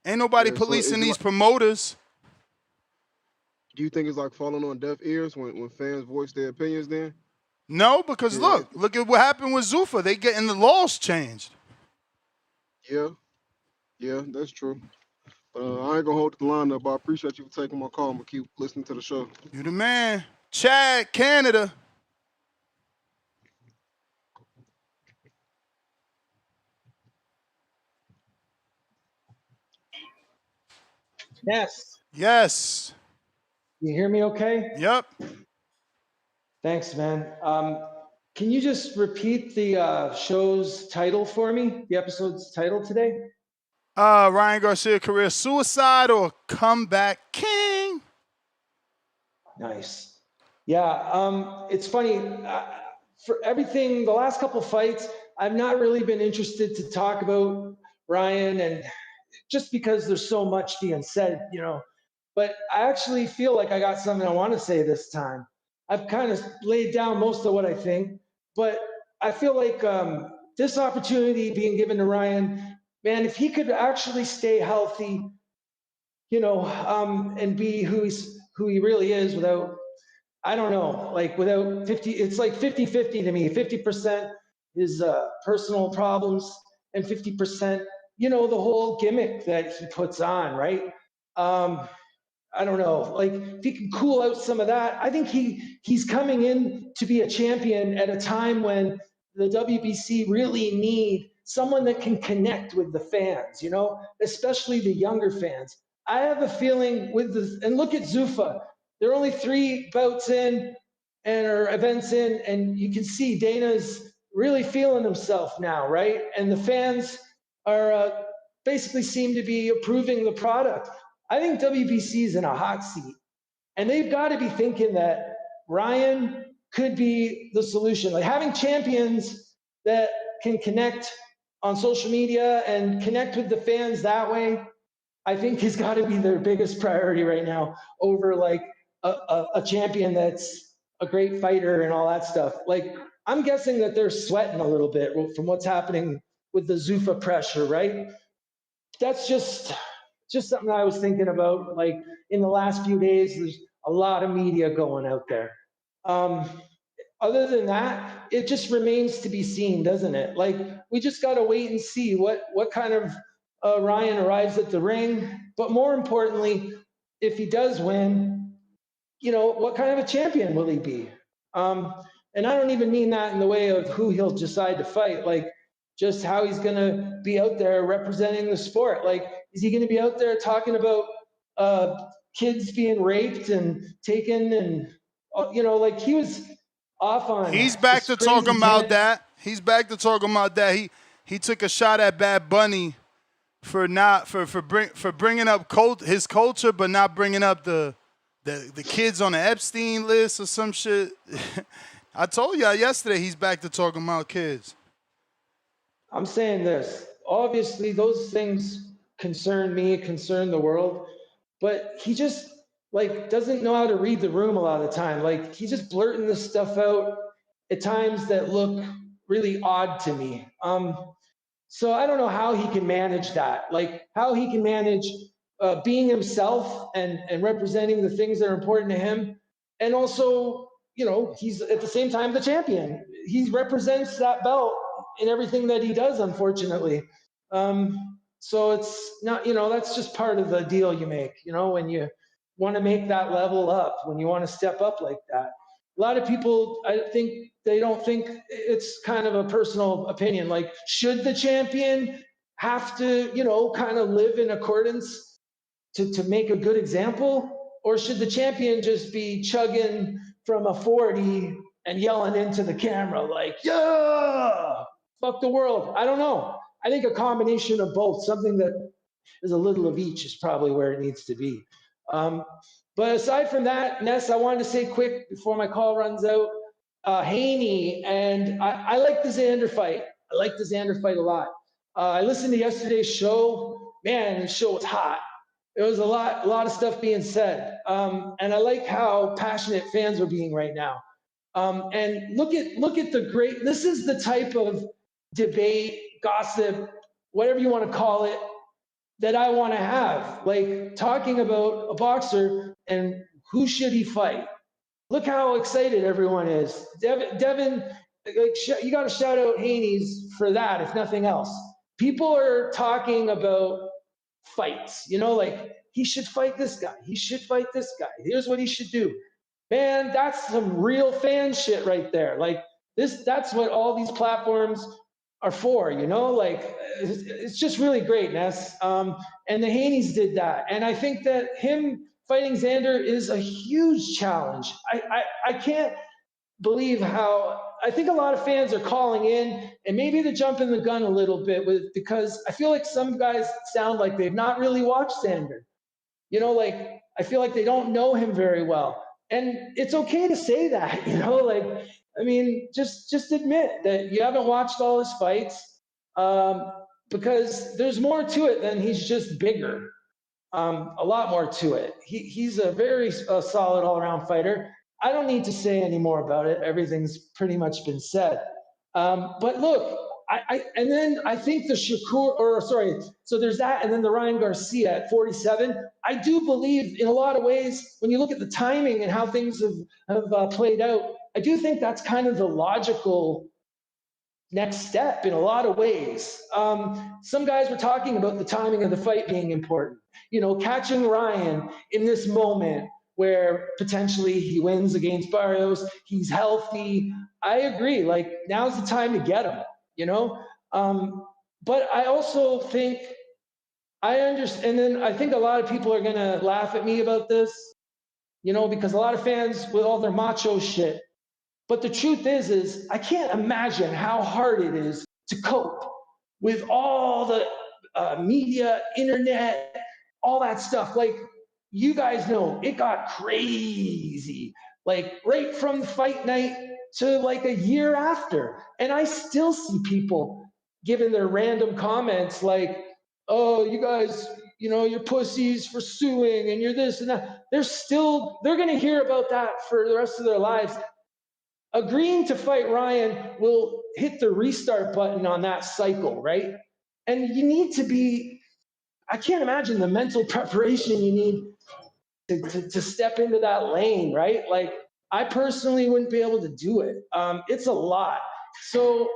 Ain't nobody policing these promoters. Do you think it's like falling on deaf ears when fans voice their opinions then? No, because look at what happened with Zuffa. They getting the laws changed. Yeah, that's true. I ain't gonna hold the line up, but I appreciate you for taking my call. I'm gonna keep listening to the show. You the man. Chad, Canada. Yes. Yes. You hear me okay? Yep. Thanks, man. Can you just repeat the show's title for me? The episode's title today? Ryan Garcia career suicide or comeback king? Nice. Yeah, it's funny. For everything, the last couple fights, I've not really been interested to talk about Ryan, and just because there's so much being said, you know. But I actually feel like I got something I want to say this time. I've kind of laid down most of what I think, but I feel like this opportunity being given to Ryan, man, if he could actually stay healthy, you know, and be who he really is without, I don't know, like without 50, it's like 50-50 to me. 50% is personal problems and 50%, you know, the whole gimmick that he puts on, right? I don't know, like if he can cool out some of that, I think he's coming in to be a champion at a time when the WBC really need someone that can connect with the fans, you know, especially the younger fans. I have a feeling and look at Zuffa, they're only 3 bouts in or events in, and you can see Dana's really feeling himself now, right? And the fans are basically seem to be approving the product. I think WBC is in a hot seat, and they've got to be thinking that Ryan could be the solution. Like having champions that can connect on social media and connect with the fans that way, I think has got to be their biggest priority right now over like a champion that's a great fighter and all that stuff. Like I'm guessing that they're sweating a little bit from what's happening with the Zuffa pressure, right? That's just something I was thinking about. Like in the last few days, there's a lot of media going out there. Other than that, it just remains to be seen, doesn't it? Like we just got to wait and see what kind of Ryan arrives at the ring, but more importantly, if he does win, what kind of a champion will he be? And I don't even mean that in the way of who he'll decide to fight, like just how he's going to be out there representing the sport. Like, is he going to be out there talking about kids being raped and taken and, like he was off on. He's back to talking about that. He's back to talking about that. He took a shot at Bad Bunny for bringing up his culture, but not bringing up the kids on the Epstein list or some shit. I told y'all yesterday he's back to talking about kids. I'm saying this. Obviously, those things concern me, concern the world, but he just doesn't know how to read the room a lot of the time. Like, he's just blurting this stuff out at times that look really odd to me. So I don't know how he can manage that, like how he can manage being himself and representing the things that are important to him. And also, he's at the same time the champion. He represents that belt in everything that he does, unfortunately. So it's not, that's just part of the deal you make, when you want to make that level up, when you want to step up like that. A lot of people, I think, they don't think it's kind of a personal opinion. Like, should the champion have to, kind of live in accordance to make a good example? Or should the champion just be chugging from a 40 and yelling into the camera like, yeah, fuck the world? I don't know. I think a combination of both, something that is a little of each, is probably where it needs to be. But aside from that, Ness, I wanted to say quick before my call runs out, Haney, and I like the Xander fight. I like the Xander fight a lot. I listened to yesterday's show. Man, the show was hot. There was a lot of stuff being said. And I like how passionate fans are being right now. And look at the great, this is the type of debate, gossip, whatever you want to call it, that I want to have, like talking about a boxer and who should he fight. Look how excited everyone is. Devin, you got to shout out Haney's for that, if nothing else. People are talking about fights, like he should fight this guy. He should fight this guy. Here's what he should do. Man, that's some real fan shit right there. Like that's what all these platforms are for, like it's just really great, Ness. And the Haneys did that. And I think that him fighting Xander is a huge challenge. I can't believe how, I think a lot of fans are calling in, and maybe they're jumping the gun a little bit because I feel like some guys sound like they've not really watched Xander. Like I feel like they don't know him very well. And it's okay to say that, I mean, just admit that you haven't watched all his fights, because there's more to it than he's just bigger. A lot more to it. He's a very solid all-around fighter. I don't need to say any more about it. Everything's pretty much been said. But look, and then I think the so there's that, and then the Ryan Garcia at 47. I do believe in a lot of ways, when you look at the timing and how things have played out, I do think that's kind of the logical next step in a lot of ways. Some guys were talking about the timing of the fight being important. Catching Ryan in this moment where potentially he wins against Barrios, he's healthy. I agree, like now's the time to get him, but I also think I understand, and then I think a lot of people are gonna laugh at me about this, because a lot of fans with all their macho shit. But the truth is I can't imagine how hard it is to cope with all the media, internet, all that stuff. Like, you guys know, it got crazy, like right from fight night to like a year after. And I still see people giving their random comments like, oh, you guys, you're pussies for suing and you're this and that. They're going to hear about that for the rest of their lives. Agreeing to fight Ryan will hit the restart button on that cycle, right? And you need to be, I can't imagine the mental preparation you need to step into that lane, right? Like, I personally wouldn't be able to do it. It's a lot. So,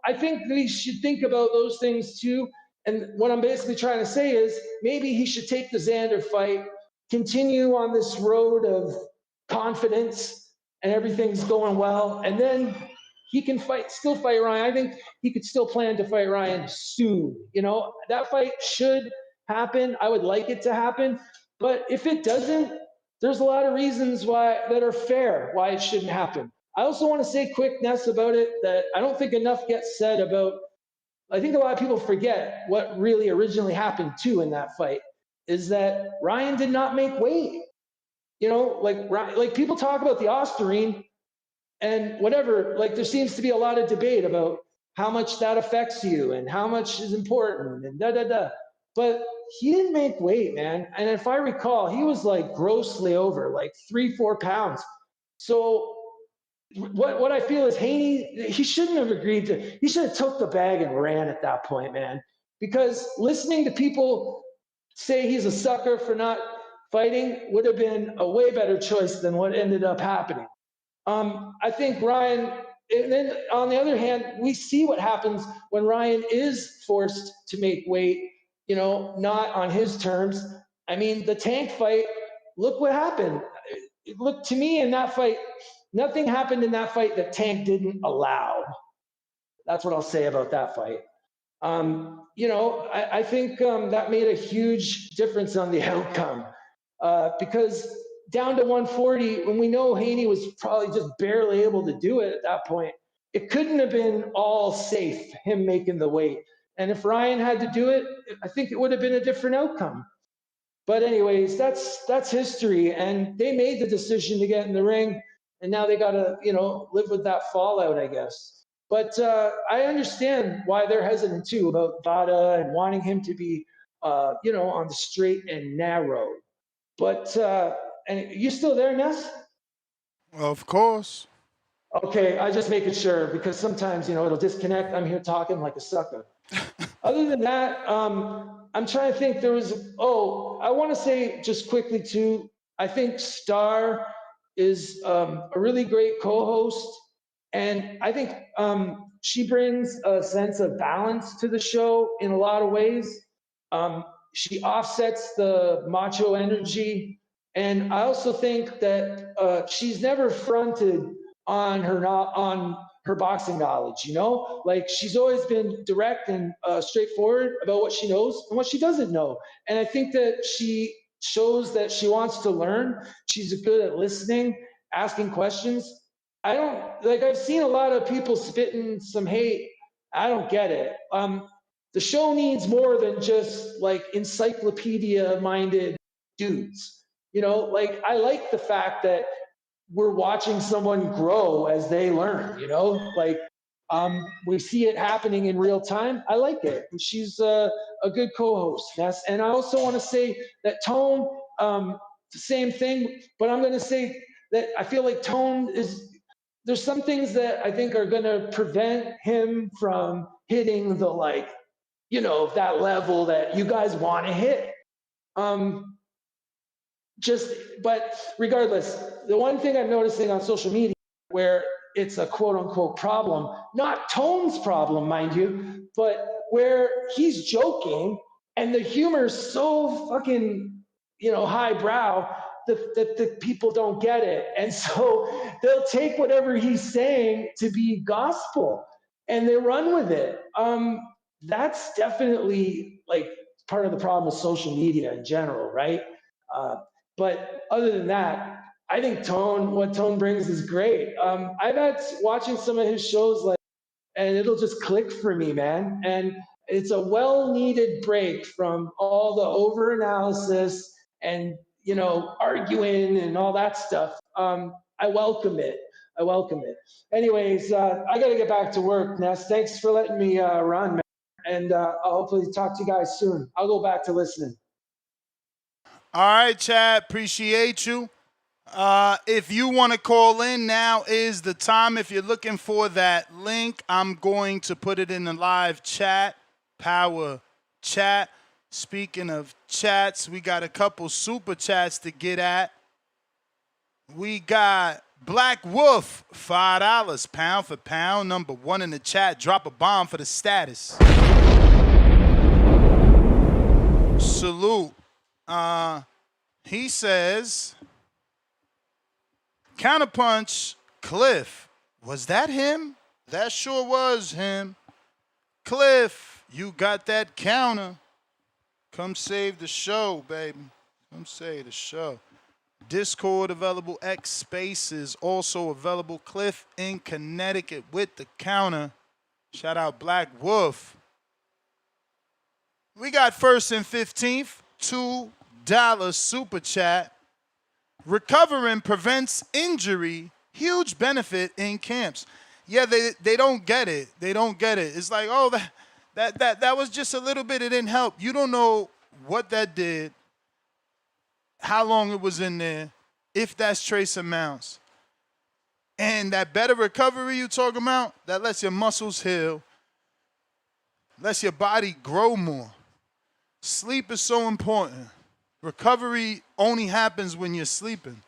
I think we should think about those things too. And what I'm basically trying to say is maybe he should take the Xander fight, continue on this road of confidence, and everything's going well, and then he can still fight Ryan. I think he could still plan to fight Ryan soon. You know, that fight should happen. I would like it to happen. But if it doesn't, there's a lot of reasons that are fair why it shouldn't happen. I also want to say quick, Ness, about it, that I don't think enough gets said about, I think a lot of people forget what really originally happened too in that fight, is that Ryan did not make weight. You know, like people talk about the Osterine and whatever, like there seems to be a lot of debate about how much that affects you and how much is important and da-da-da. But he didn't make weight, man. And if I recall, he was like grossly over, like 3-4 pounds. So what I feel is Haney, he shouldn't have agreed to, he should have took the bag and ran at that point, man. Because listening to people say he's a sucker for not fighting would have been a way better choice than what ended up happening. I think Ryan, and then on the other hand, we see what happens when Ryan is forced to make weight, you know, not on his terms. I mean, the Tank fight, look what happened. Look, to me in that fight, nothing happened in that fight that Tank didn't allow. That's what I'll say about that fight. You know, I think that made a huge difference on the outcome because down to 140, when we know Haney was probably just barely able to do it at that point, it couldn't have been all safe, him making the weight. And if Ryan had to do it, I think it would have been a different outcome. But anyways, that's history. And they made the decision to get in the ring. And now they got to, you know, live with that fallout, I guess. But I understand why they're hesitant too about Vada and wanting him to be, you know, on the straight and narrow. But, and you still there, Ness? Of course. Okay, I just making sure because sometimes, you know, it'll disconnect. I'm here talking like a sucker. Other than that, I'm trying to think. There was, I want to say just quickly too, I think Star is a really great co-host. And I think she brings a sense of balance to the show in a lot of ways. She offsets the macho energy. And I also think that she's never fronted on her boxing knowledge, you know? Like she's always been direct and straightforward about what she knows and what she doesn't know. And I think that she shows that she wants to learn. She's good at listening, asking questions. I've seen a lot of people spitting some hate. I don't get it. The show needs more than just like encyclopedia-minded dudes. You know, like I like the fact that we're watching someone grow as they learn, you know, like we see it happening in real time. I like it. And she's a good co-host. And I also want to say that Tone, the same thing, but I'm going to say that I feel like Tone there's some things that I think are going to prevent him from hitting the, like, you know, that level that you guys want to hit. But regardless, the one thing I'm noticing on social media where it's a quote unquote problem, not Tone's problem, mind you, but where he's joking and the humor is so fucking, you know, highbrow that the people don't get it. And so they'll take whatever he's saying to be gospel and they run with it. That's definitely like part of the problem with social media in general, right? But other than that, I think what Tone brings is great. I've had watching some of his shows, and it'll just click for me, man. And it's a well-needed break from all the over-analysis and, you know, arguing and all that stuff. I welcome it. Anyways, I got to get back to work, Ness. Thanks for letting me run, man. And I'll hopefully talk to you guys soon. I'll go back to listening. All right, Chad, appreciate you. If you want to call in, now is the time. If you're looking for that link, I'm going to put it in the live chat, Power Chat. Speaking of chats, we got a couple super chats to get at. We got Black Wolf, $5, pound for pound, #1 in the chat. Drop a bomb for the status. Salute. He says, counterpunch, Cliff. Was that him? That sure was him. Cliff, you got that counter. Come save the show, baby. Come save the show. Discord available, X Spaces also available. Cliff in Connecticut with the counter. Shout out Black Wolf. We got first and 15th, $2 super chat. Recovering prevents injury. Huge benefit in camps. Yeah, they don't get it. They don't get it. It's like, oh, that was just a little bit. It didn't help. You don't know what that did, how long it was in there, if that's trace amounts. And that better recovery you talking about, that lets your muscles heal, lets your body grow more. Sleep is so important. Recovery only happens when you're sleeping.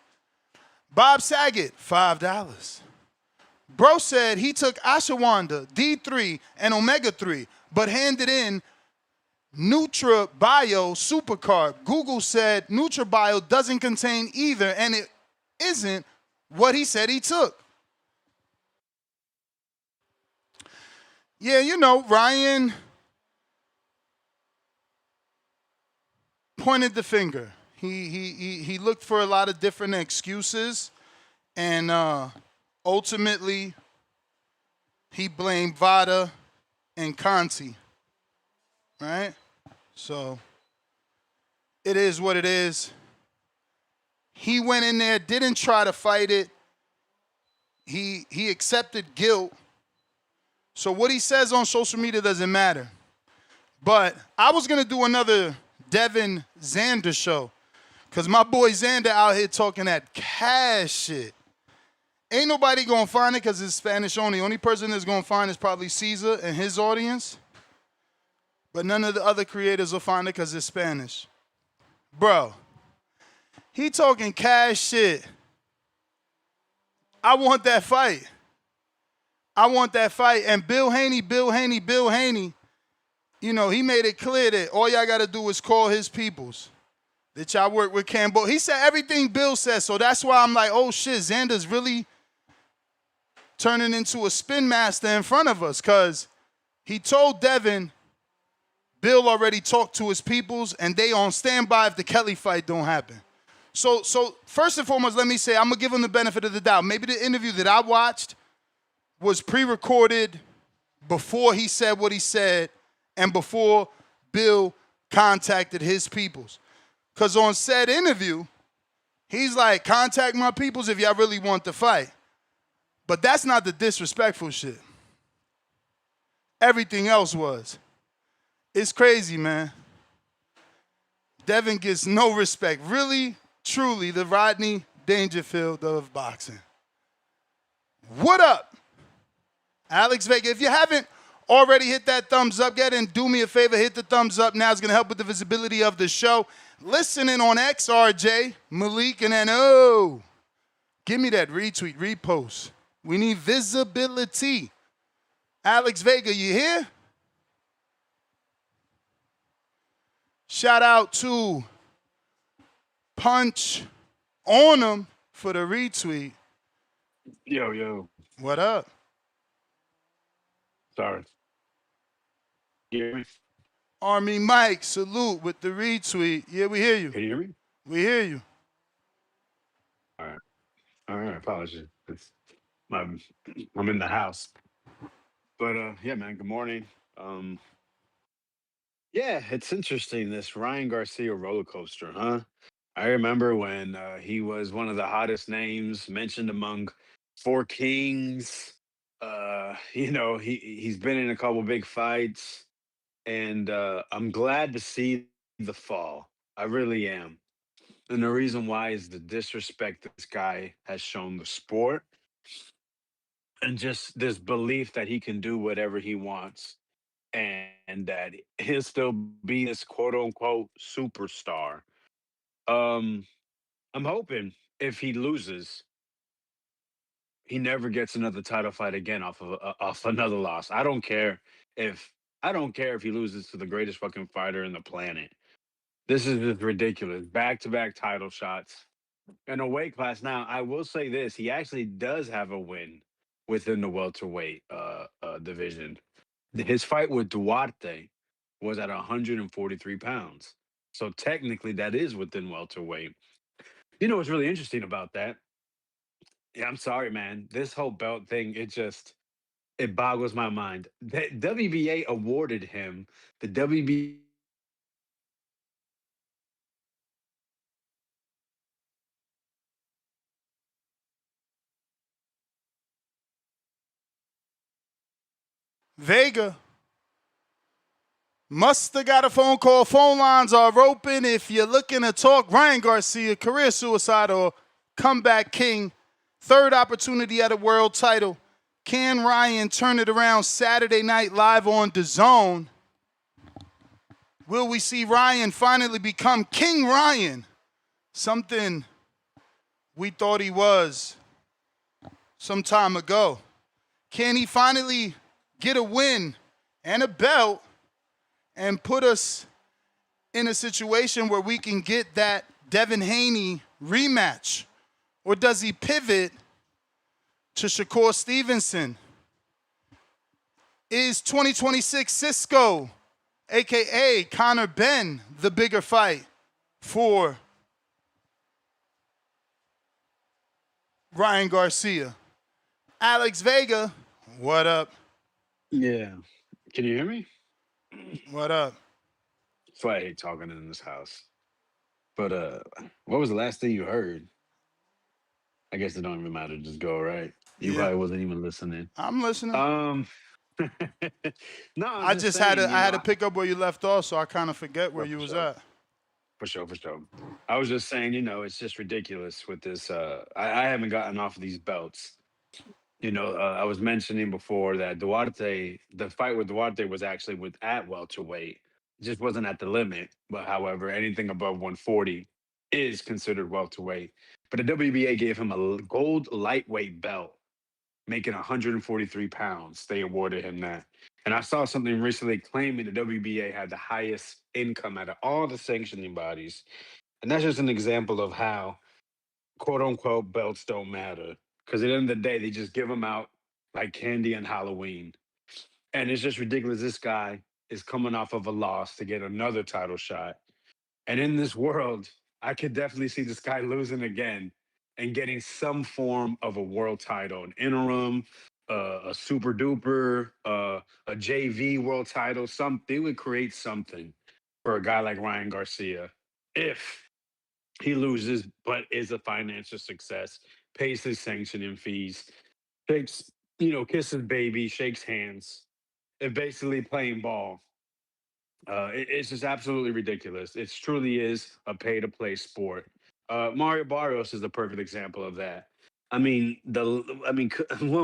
Bob Saget, $5. Bro said he took ashwagandha, D3, and omega-3, but handed in NutraBio Supercarb. Google said NutraBio doesn't contain either, and it isn't what he said he took. Yeah, you know, Ryan pointed the finger. He looked for a lot of different excuses, and ultimately he blamed Vada and Conti, right? So it is what it is. He went in there, didn't try to fight it. He accepted guilt. So what he says on social media doesn't matter. But I was going to do another Devin Xander show because my boy Xander out here talking that cash shit. Ain't nobody going to find it because it's Spanish only. Only person that's going to find is probably Caesar and his audience. But none of the other creators will find it because it's Spanish. Bro, he talking cash shit. I want that fight. I want that fight. And Bill Haney, you know, he made it clear that all y'all got to do is call his peoples. That y'all work with Cambo. He said everything Bill says, so that's why I'm like, oh shit, Xander's really turning into a spin master in front of us because he told Devin Bill already talked to his peoples and they on standby if the Kelly fight don't happen. So first and foremost, let me say, I'm going to give him the benefit of the doubt. Maybe the interview that I watched was pre-recorded before he said what he said and before Bill contacted his peoples. Because on said interview, he's like, contact my peoples if y'all really want to fight. But that's not the disrespectful shit. Everything else was. It's crazy, man. Devin gets no respect. Really, truly, the Rodney Dangerfield of boxing. What up? Alex Vega, if you haven't already hit that thumbs up yet, and do me a favor, hit the thumbs up now. It's going to help with the visibility of the show. Listening on XRJ, Malik, and NO. Give me that retweet, repost. We need visibility. Alex Vega, you here? Shout out to Punch on him for the retweet. Yo. What up? Sorry. You hear me? Army Mike, salute with the retweet. Yeah, we hear you. Can you hear me? We hear you. All right. Apologies. I'm in the house. But yeah, man. Good morning. Yeah, it's interesting, this Ryan Garcia roller coaster, huh? I remember when he was one of the hottest names mentioned among four kings. You know, he's been in a couple big fights, and I'm glad to see the fall. I really am. And the reason why is the disrespect this guy has shown the sport and just this belief that he can do whatever he wants and that he'll still be this quote unquote superstar. Um, I'm hoping if he loses, he never gets another title fight again off another loss. I don't care if he loses to the greatest fucking fighter in the planet. This is just ridiculous. Back to back title shots in a weight class. Now, I will say this: he actually does have a win within the welterweight division. His fight with Duarte was at 143 pounds. So technically, that is within welterweight. You know what's really interesting about that? Yeah, I'm sorry, man. This whole belt thing, it boggles my mind. The WBA awarded him the WBA Vega must have got a phone call. Phone lines are open. If you're looking to talk Ryan Garcia, career suicide or comeback king, third opportunity at a world title. Can Ryan turn it around Saturday night live on DAZN? Will we see Ryan finally become King Ryan? Something we thought he was some time ago. Can he finally get a win and a belt and put us in a situation where we can get that Devin Haney rematch? Or does he pivot to Shakur Stevenson? Is 2026 Cisco, a.k.a. Conor Benn, the bigger fight for Ryan Garcia? Alex Vega, what up? Yeah. Can you hear me? What up? That's why I hate talking in this house. But what was the last thing you heard? I guess it don't even matter. Just go, right? You Yeah, probably wasn't even listening. I'm listening. Um, no, I'm I just just had to saying. I had to pick up where you left off, so I kind of forget where Oh, you for was sure, at. for sure, for sure. I was just saying, it's just ridiculous with this. I haven't gotten off of these belts. I was mentioning before that Duarte, the fight with Duarte was actually at welterweight. It just wasn't at the limit. But however, anything above 140 is considered welterweight. But the WBA gave him a gold lightweight belt, making 143 pounds. They awarded him that. And I saw something recently claiming the WBA had the highest income out of all the sanctioning bodies. And that's just an example of how quote unquote belts don't matter. Because at the end of the day, they just give them out like candy on Halloween. And it's just ridiculous. This guy is coming off of a loss to get another title shot. And in this world, I could definitely see this guy losing again and getting some form of a world title, an interim, a super duper, a JV world title. They would create something for a guy like Ryan Garcia if he loses, but is a financial success, pays his sanctioning fees, shakes, kisses baby, shakes hands, and basically playing ball. It's just absolutely ridiculous. It truly is a pay to play sport. Mario Barrios is the perfect example of that. When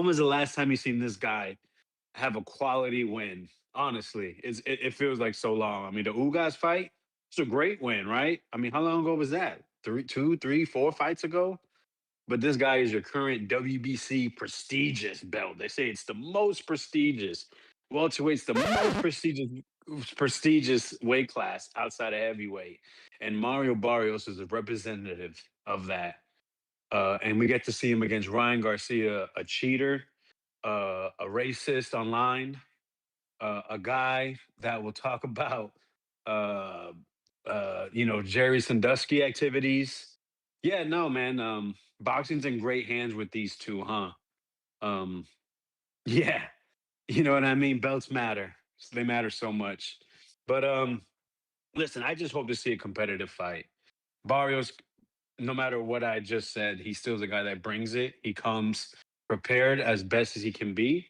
was the last time you seen this guy have a quality win? Honestly, it feels like so long. I mean, the Ugas fight, it's a great win, right? I mean, how long ago was that? 4 fights ago? But this guy is your current WBC prestigious belt. They say it's the most prestigious. Welterweight's the most prestigious weight class outside of heavyweight. And Mario Barrios is a representative of that. And we get to see him against Ryan Garcia, a cheater, a racist online, a guy that will talk about, uh, Jerry Sandusky activities. Yeah, no, man. Boxing's in great hands with these two, huh? Um, yeah, you know what I mean. Belts matter. They matter so much. But listen, I just hope to see a competitive fight. Barrios, no matter what I just said, he's still the guy that brings it. He comes prepared as best as he can be,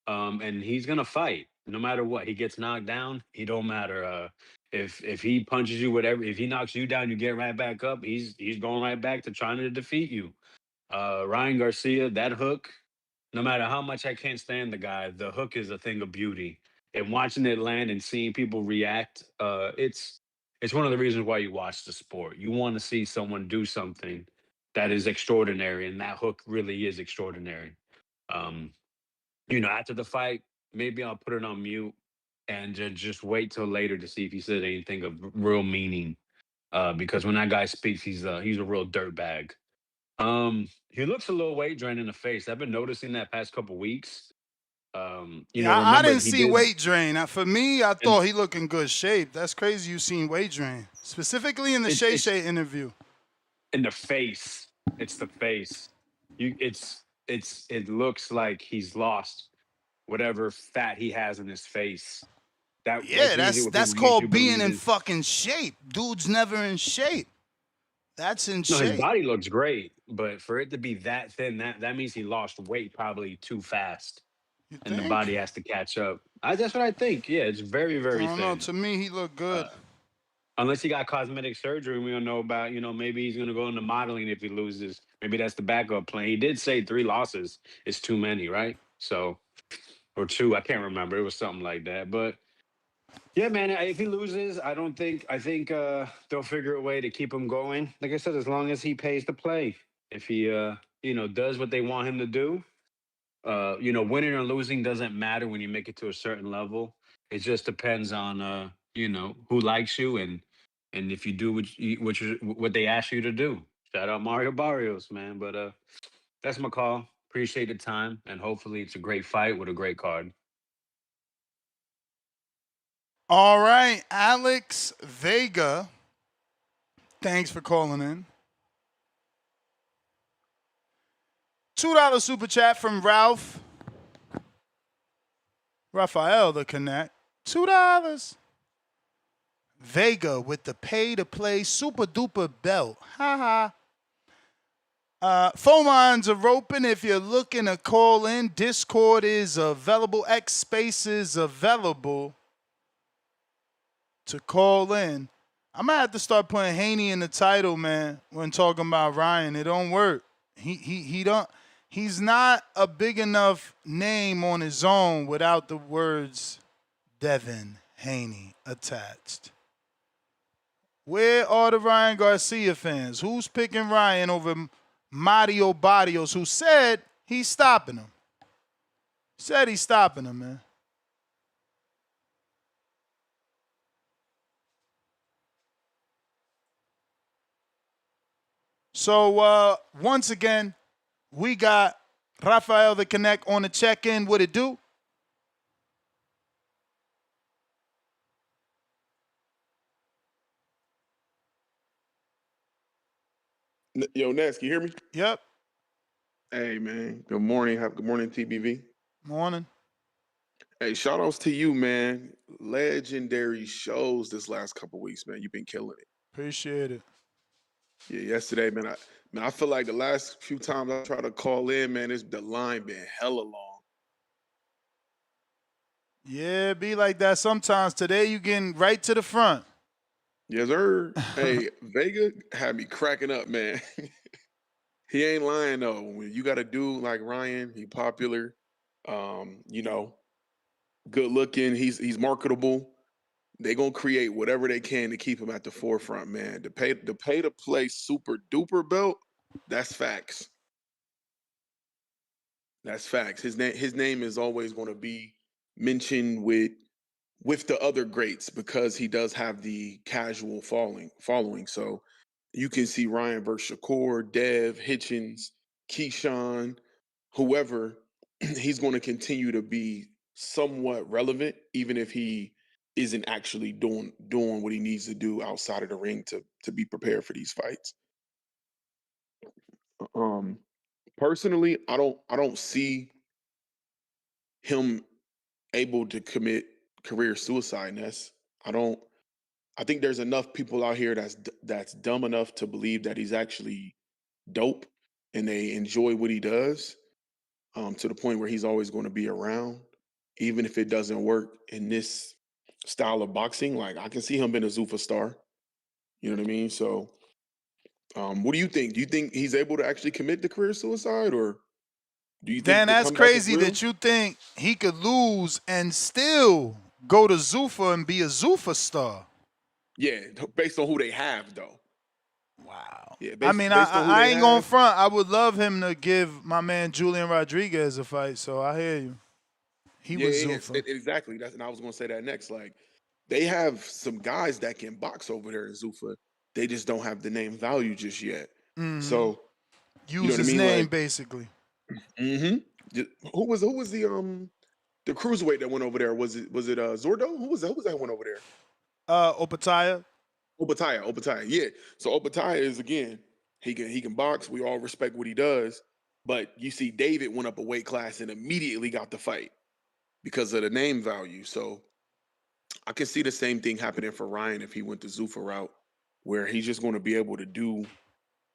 and he's gonna fight no matter what. He gets knocked down, he don't matter. If he punches you, whatever, if he knocks you down, you get right back up. He's going right back to trying to defeat you. Ryan Garcia, that hook, no matter how much I can't stand the guy, the hook is a thing of beauty. And watching it land and seeing people react, it's one of the reasons why you watch the sport. You want to see someone do something that is extraordinary, and that hook really is extraordinary. Um, after the fight, maybe I'll put it on mute and just wait till later to see if he said anything of real meaning. because when that guy speaks, he's a real dirtbag. He looks a little weight drained in the face. I've been noticing that past couple weeks. Yeah, I Remember didn't he see did weight drain. For me, I and thought he looked in good shape. That's crazy you seen weight drain. Specifically in the Shay it's Shay interview. in the face. It's the face. It looks like he's lost whatever fat he has in his face. Yeah, That's usually what that's people lead you called being believe in is fucking shape. Dude's never in shape. That's in no, his shape. body looks great, but for it to be that thin, that means he lost weight probably too fast. You And the think? body has to catch up. That's what I think. Yeah, it's very, I very don't know. thin. To me, he looked good. Unless he got cosmetic surgery, we don't know about. Maybe he's gonna go into modeling if he loses. Maybe that's the backup plan. He did say 3 losses is too many, right? So, or 2, I can't remember. It was something like that. But yeah, man, if he loses, I think they'll figure a way to keep him going. Like I said, as long as he pays to play. If he does what they want him to do, winning or losing doesn't matter when you make it to a certain level. It just depends on who likes you and if you do what they ask you to do. Shout out Mario Barrios, man. But that's my call. Appreciate the time, and hopefully it's a great fight with a great card. All right, Alex Vega. Thanks for calling in. $2 super chat from Ralph. Rafael the Connect. $2. Vega with the pay-to-play super duper belt. Ha ha. Phone lines are open if you're looking to call in. Discord is available. X Space is available to call in. I'm gonna have to start putting Haney in the title, man, when talking about Ryan. It don't work. He's not a big enough name on his own without the words Devin Haney attached. Where are the Ryan Garcia fans? Who's picking Ryan over Mario Barrios, who said he's stopping him? Said he's stopping him, man. So, once again, we got Rafael the Connect on the check-in. What it do? Yo, Ness, can you hear me? Yep. Hey, man. Good morning. Good morning, TBV. Morning. Hey, shout outs to you, man. Legendary shows this last couple weeks, man. You've been killing it. Appreciate it. Yeah, yesterday, man. I feel like the last few times I try to call in, man, the line been hella long. Yeah, it be like that sometimes. Today you getting right to the front. Yes, sir. Hey, Vega had me cracking up, man. He ain't lying though. When you got a dude like Ryan, he popular, good looking. He's marketable. They gonna create whatever they can to keep him at the forefront, man. To pay to play super duper belt, that's facts. That's facts. His name is always going to be mentioned with the other greats because he does have the casual following. So you can see Ryan versus Shakur, Dev, Hitchens, Keyshawn, whoever, he's going to continue to be somewhat relevant, even if he isn't actually doing what he needs to do outside of the ring to be prepared for these fights. Personally, I don't see him able to commit career suicide. I think there's enough people out here that's dumb enough to believe that he's actually dope and they enjoy what he does, to the point where he's always going to be around, even if it doesn't work in this style of boxing. Like I can see him being a Zuffa star. You know what I mean? So, what do you think? Do you think he's able to actually commit the career suicide, or do you think Dan, the that's comeback is crazy real? that you think he could lose and still go to Zuffa and be a Zuffa star. Yeah, based on who they have, though. Wow. Yeah, I mean, I ain't going front. I would love him to give my man Julian Rodriguez a fight, so I hear you. He was Zuffa. Exactly. And I was going to say that next. Like, they have some guys that can box over there in Zuffa. They just don't have the name value just yet. Mm-hmm. So use you know what his I mean? name Like, basically. Mm-hmm. Who was the cruiserweight that went over there? Was it Zordo? Who was that went over there? Opataya. Opataya. Yeah. So Opataya is, again, he can box. We all respect what he does. But you see, David went up a weight class and immediately got the fight because of the name value. So I can see the same thing happening for Ryan if he went the Zuffa route, where he's just going to be able to do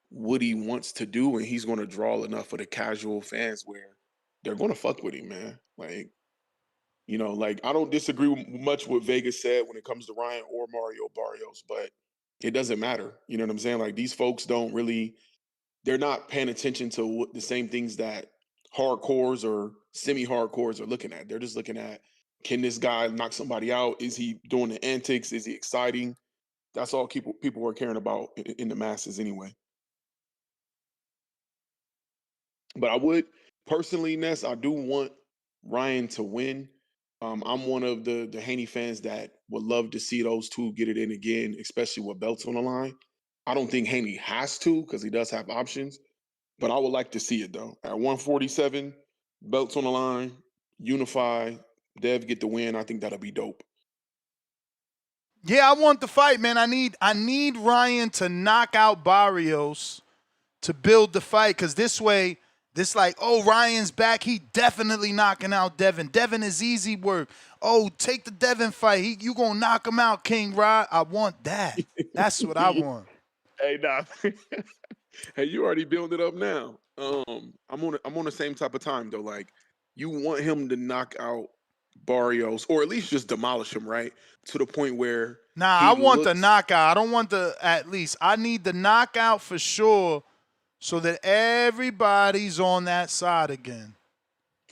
what he wants to do, and he's going to draw enough of the casual fans where they're going to fuck with him, man. Like, you know, like, I don't disagree much with Vegas said when it comes to Ryan or Mario Barrios, but it doesn't matter. You know what I'm saying? Like, these folks they're not paying attention to the same things that hardcores or semi-hardcores are looking at. They're just looking at, can this guy knock somebody out? Is he doing the antics? Is he exciting? That's all people are caring about in the masses anyway. But I would personally, Ness, I do want Ryan to win. I'm one of the Haney fans that would love to see those two get it in again, especially with belts on the line. I don't think Haney has to because he does have options, but I would like to see it though. At 147, belts on the line, unify, Dev get the win. I think that'll be dope. Yeah, I want the fight, man. I need Ryan to knock out Barrios to build the fight, because this way, oh, Ryan's back. He definitely knocking out Devin. Devin is easy work. Oh, take the Devin fight. You gonna knock him out, King Rod. I want that. That's what I want. Hey, nah. Hey, you already build it up now. I'm on the same type of time though. Like, you want him to knock out Barrios, or at least just demolish him, right? To the point where I want the knockout. I don't want the at least. I need the knockout for sure, so that everybody's on that side again.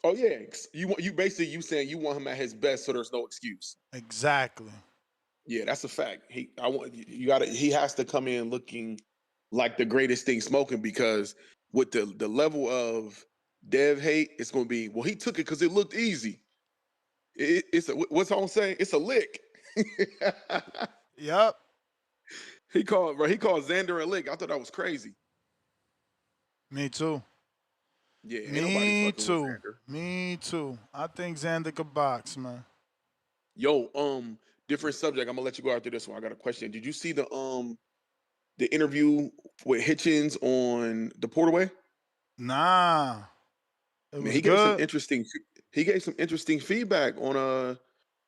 Oh yeah, you basically saying you want him at his best, so there's no excuse. Exactly. Yeah, that's a fact. He has to come in looking like the greatest thing smoking, because with the level of Dev hate, it's going to be, well, he took it because it looked easy. What's on saying? It's a lick. Yep. He called Xander a lick. I thought that was crazy. Me too. Yeah, ain't Me nobody fucking too. with Xander. Me too. I think Xander could box, man. Yo, different subject. I'm gonna let you go after this one. I got a question. Did you see the interview with Hitchens on the Porterway? Nah. Man, he gave some interesting feedback on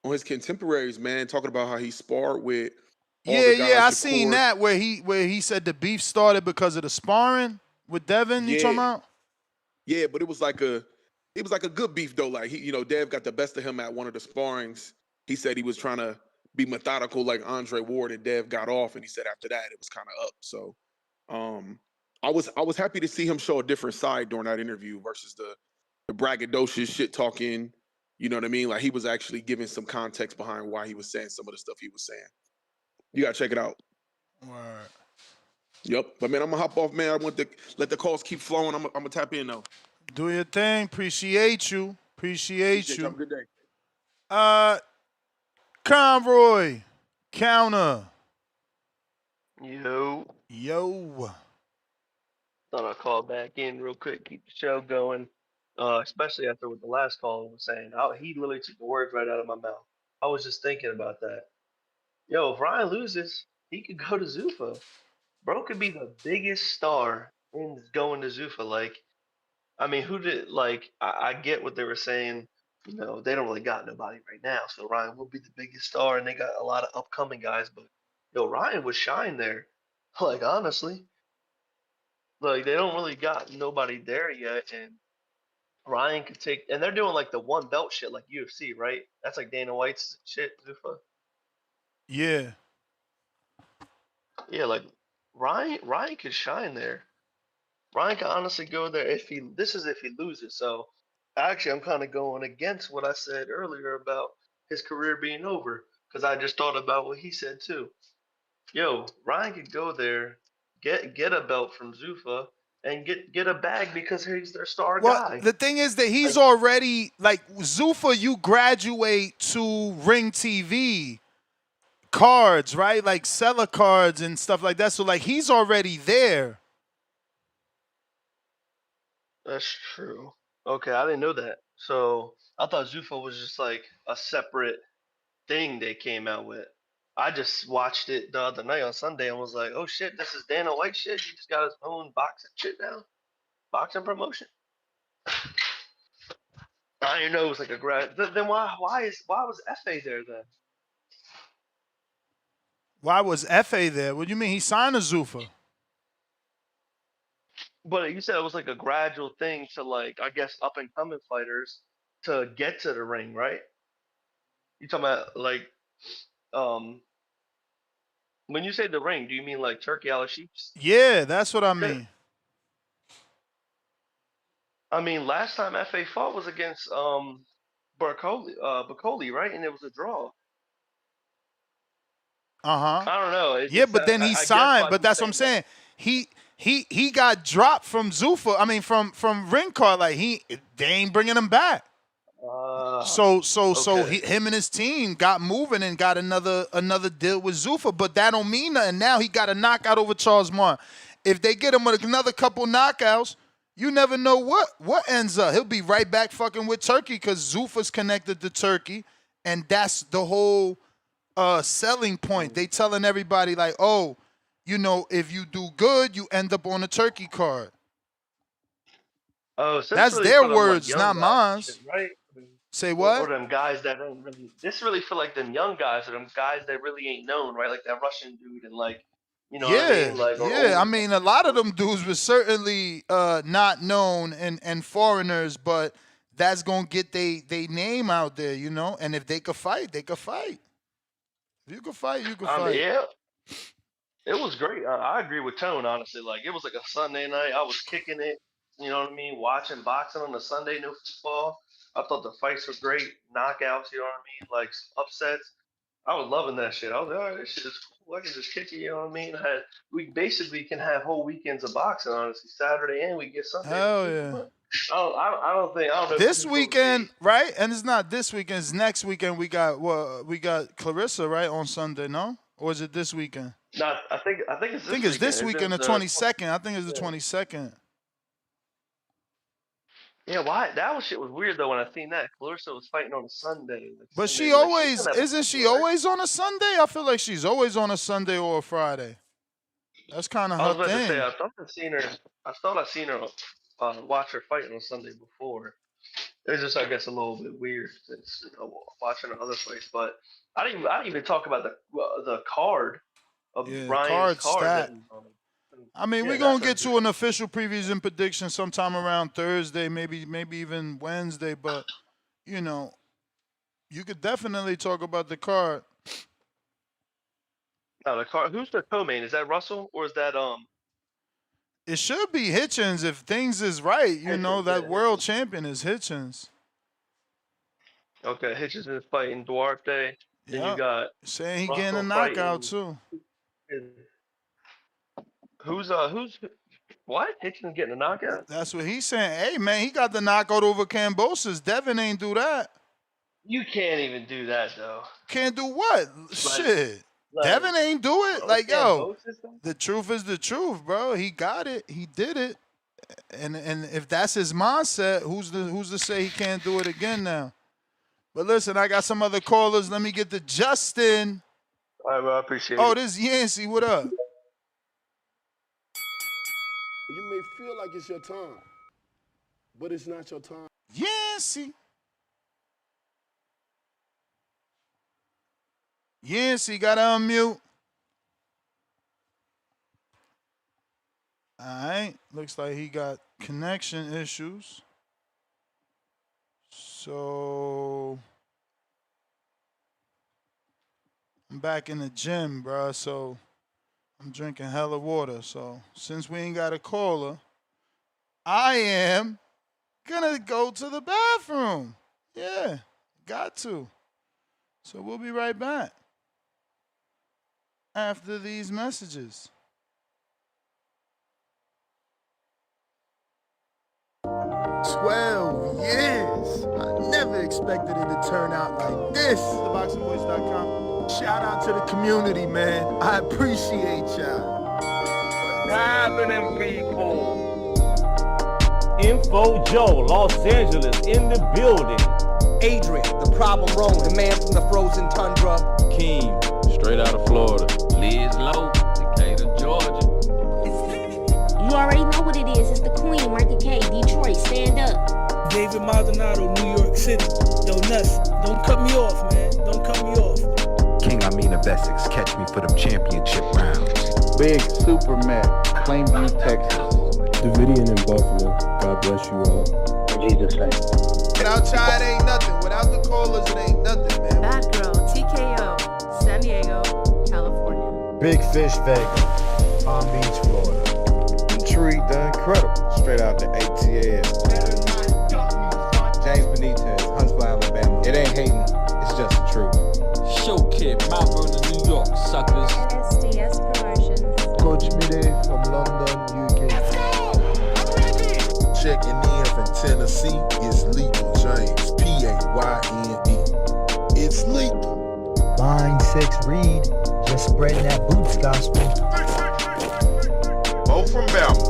his contemporaries, man, talking about how he sparred with all the guys. I seen that where he said the beef started because of the sparring with Devin. You talking about? Yeah, but it was like a good beef though. Like, Dev got the best of him at one of the sparrings. He said he was trying to be methodical like Andre Ward, and Dev got off, and he said after that it was kind of up. So I was happy to see him show a different side during that interview versus the braggadocious shit talking. You know what I mean? Like, he was actually giving some context behind why he was saying some of the stuff he was saying. You gotta check it out. Word. Yep. But man, I'm gonna hop off, man. I want to let the calls keep flowing. I'm gonna tap in though. Do your thing. Appreciate you. Appreciate you. Have a good day. Conroy. Counter. Yo. Thought I'd call back in real quick, keep the show going. Especially after what the last caller was saying. He literally took the words right out of my mouth. I was just thinking about that. Yo, if Ryan loses, he could go to Zuffa. Bro could be the biggest star in going to Zuffa. Like, I mean, I get what they were saying. They don't really got nobody right now. So Ryan will be the biggest star, and they got a lot of upcoming guys. But, yo, Ryan would shine there. Like, honestly. Like, they don't really got nobody there yet. And Ryan could take, and they're doing like the one belt shit like UFC, right? That's like Dana White's shit, Zuffa. Yeah. Yeah, like Ryan could shine there. Ryan could honestly go there if he loses. So actually, I'm kind of going against what I said earlier about his career being over, because I just thought about what he said too. Yo, Ryan could go there, get a belt from Zuffa, and get a bag because he's their star guy. The thing is that he's already, like, Zuffa, you graduate to Ring TV cards, right? Like seller cards and stuff like that. So like he's already there. That's true. Okay, I didn't know that. So I thought Zuffa was just like a separate thing they came out with. I just watched it the other night on Sunday and was like, oh shit, this is Dana White shit. He just got his own boxing shit now. Boxing promotion. I didn't know it was like a grad. Then why was FA there then? Why was FA there? What do you mean? He signed a Zuffa. But you said it was like a gradual thing to like, I guess, up and coming fighters to get to the ring, right? You talking about like, when you say the ring, do you mean like Turkey Al Sheep's? Yeah, that's what I mean. I mean, last time FA fought was against Bacoli, right? And it was a draw. Uh-huh. I don't know. Yeah, but then he signed. But that's what I'm saying. He got dropped from Zuffa. I mean, from ring card. Like they ain't bringing him back. So him and his team got moving and got another deal with Zuffa. But that don't mean nothing. Now he got a knockout over Charles Martin. If they get him with another couple knockouts, you never know what ends up. He'll be right back fucking with Turkey because Zuffa's connected to Turkey, and that's the whole selling point. They telling everybody like, oh, you know, if you do good, you end up on a Turkey card. Oh, so that's really their for words, them, not mine. Right? Say what? Or them guys that don't really. This really feel like them young guys or them guys that really ain't known, right? Like that Russian dude and like, you know what I mean? Like, I mean, a lot of them dudes were certainly not known and foreigners, but that's gonna get they name out there, you know. And if they could fight, they could fight. If you could fight, you could fight. Yeah. It was great. I agree with Tone, honestly. Like, it was like a Sunday night. I was kicking it, you know what I mean? Watching boxing on a Sunday, no football. I thought the fights were great. Knockouts, you know what I mean? Like, upsets. I was loving that shit. I was like, all right, this shit is cool. I can just kick it, you know what I mean? We basically can have whole weekends of boxing, honestly. Saturday and we get Sunday. Hell yeah. I don't know. This weekend, right? And it's not this weekend. It's next weekend. We got Clarissa, right, on Sunday, no? Or is it this weekend? No, I think it's this weekend. I think it's this weekend, the 22nd. I think it's the 22nd. Yeah, why? That shit was weird though when I seen that. Clarissa was fighting on a Sunday. But she always isn't she always on a Sunday? I feel like she's always on a Sunday or a Friday. That's kind of her thing. I was about to say, I thought I seen her watch her fighting on Sunday before. It was just, I guess, a little bit weird since watching her other fights. But I didn't even talk about the card of Ryan's card. I mean, we're going to get to an official previews and predictions sometime around Thursday, maybe even Wednesday. But, you know, you could definitely talk about the card. No, the card. Who's the co-main? Is that Russell or is that It should be Hitchens if things is right. You know, that world champion is Hitchens. Okay, Hitchens is fighting Duarte. Then you got saying he getting a knockout too. Who's what? Hitchens getting a knockout? That's what he's saying. Hey man, he got the knockout over Kambosos. Devin ain't do that. You can't even do that though. Can't do what? Shit. Devin ain't do it. Like, yo, the truth is the truth, bro. He got it. He did it. And if that's his mindset, who's to say he can't do it again now? But listen, I got some other callers. Let me get to Justin. All right, bro, I appreciate it. Oh, this is Yancey. What up? You may feel like it's your time, but it's not your time. Yancey. Yancey, gotta unmute. All right. Looks like he got connection issues. So I'm back in the gym, bro. So I'm drinking hella water. So since we ain't got a caller, I am gonna go to the bathroom. Yeah, got to. So we'll be right back after these messages. 12 years. I never expected it to turn out like this. TheBoxingVoice.com. Shout out to the community, man. I appreciate y'all. What's happening, people? Info Joe, Los Angeles, in the building. Adrian, the problem wrong, the man from the frozen tundra. Keem, straight out of Florida. Liz Lowe, Decatur, Georgia. You already know what it is. It's the Queen, Martha K, Detroit, stand up. David Maldonado, New York City. Yo, Nuts, don't cut me off, man. Don't cut me off. King Amin of Essex, catch me for them championship rounds. Big Super Mac, Plainview, Texas. Davidian in Buffalo. God bless you all. In Jesus' name. Without Chai, it ain't nothing. Without the callers, it ain't nothing, man. Bad Girl, TKO, San Diego, California. Big Fish Vegas, Palm Beach, Florida. Intrigue the Incredible, straight out the ATL. James Benitez, Huntsville, Alabama. It ain't hating, it's just the truth. Show Kid, Mount Vernon, New York, suckers. SDS Promotions. Coach Mide from London, UK. Checking in from Tennessee, it's Lethal James, P-A-Y-N-E. It's lethal. Line 6 Reed, just spreading that boots gospel. Bo from Bama,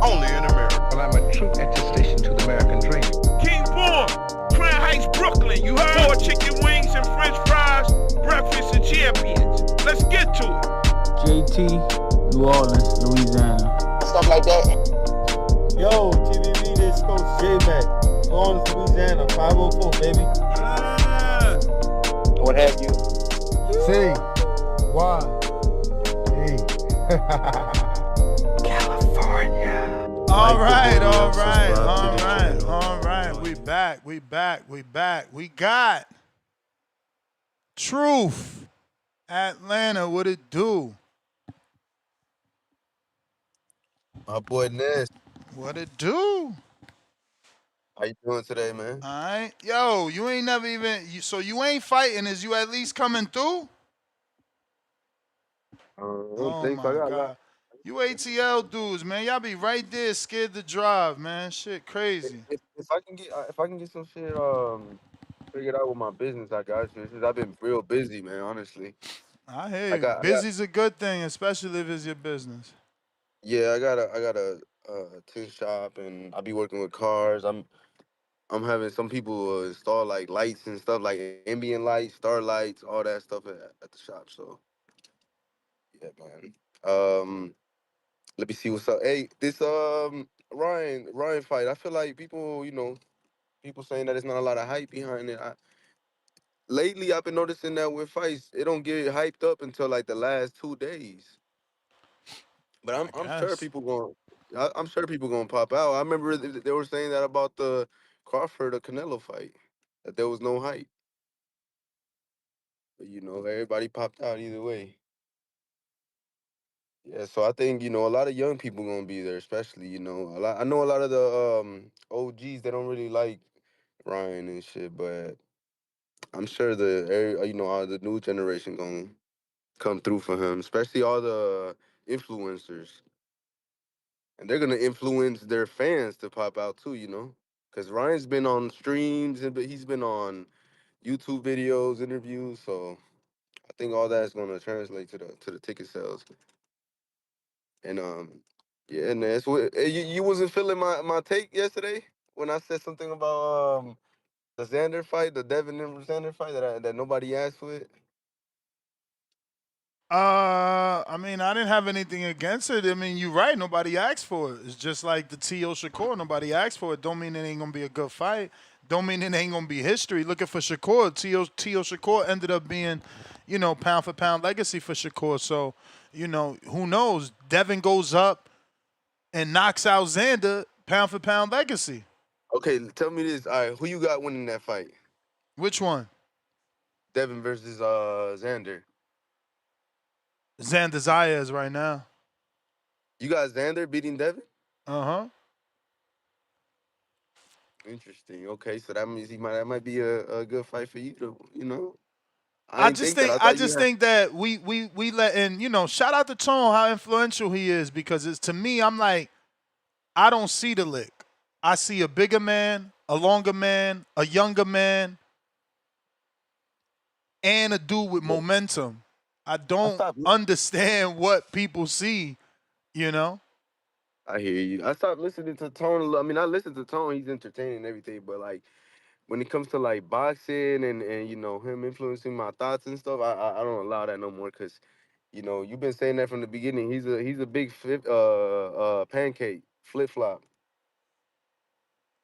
only in America. Well, I'm a true attestation to the American dream. King Born, Crown Heights, Brooklyn. You heard? 4 chicken wings and french fries, breakfast and champions. Let's get to it. JT, New Orleans, Louisiana. Stuff like that. Yo, TVV, this Coach J-Mac. Going to Louisiana, 504, baby. What have you? C. Y. E. California. All right. We back. We got Truth. Atlanta, what it do? My boy Ness. What it do? How you doing today, man? All right. Yo, you ain't never even, so you ain't fighting. Is you at least coming through? I don't think so. I got a lot. You ATL dudes, man. Y'all be right there scared to drive, man. Shit crazy. If I can get some shit figured out with my business, I got you. It's just I've been real busy, man, honestly. I hear you. Busy's a good thing, especially if it's your business. Yeah, I got a tin shop, and I be working with cars. I'm having some people install like lights and stuff, like ambient lights, star lights, all that stuff at the shop. So yeah, man. Let me see what's up. Hey, this Ryan fight. I feel like people saying that there's not a lot of hype behind it. Lately, I've been noticing that with fights, it don't get hyped up until like the last 2 days. But I'm sure I'm sure people gonna pop out. I remember they were saying that about the Crawford or Canelo fight, that there was no hype. But everybody popped out either way. Yeah, so I think a lot of young people gonna be there, especially I know a lot of the OGs, they don't really like Ryan and shit, but I'm sure all the new generation gonna come through for him, especially all the influencers. And they're gonna influence their fans to pop out too, because Ryan's been on streams and he's been on YouTube videos, interviews. So I think all that's gonna translate to the ticket sales. And yeah, and that's what you wasn't feeling my take yesterday when I said something about the Xander fight, the Devin and Xander fight that nobody asked for it. I mean, I didn't have anything against it. I mean, you're right. Nobody asked for it. It's just like the T.O. Shakur. Nobody asked for it. Don't mean it ain't going to be a good fight. Don't mean it ain't going to be history. Looking for Shakur. T.O. Shakur ended up being, pound for pound legacy for Shakur. So, who knows? Devin goes up and knocks out Xander, pound for pound legacy. Okay, tell me this. All right, who you got winning that fight? Which one? Devin versus Xander. Xander Zayas right now. You got Xander beating Devin? Uh-huh. Interesting. Okay, so that means that might be a good fight for you to, I just think that we let, and shout out to Tone, how influential he is, because it's, to me, I'm like, I don't see the lick. I see a bigger man, a longer man, a younger man, and a dude with momentum. I don't stopped. understand what people see, you know? I hear you. I stopped listening to Tone. I mean, I listen to Tone. He's entertaining and everything, but like when it comes to like boxing and him influencing my thoughts and stuff, I don't allow that no more because you've been saying that from the beginning. He's a big pancake flip flop.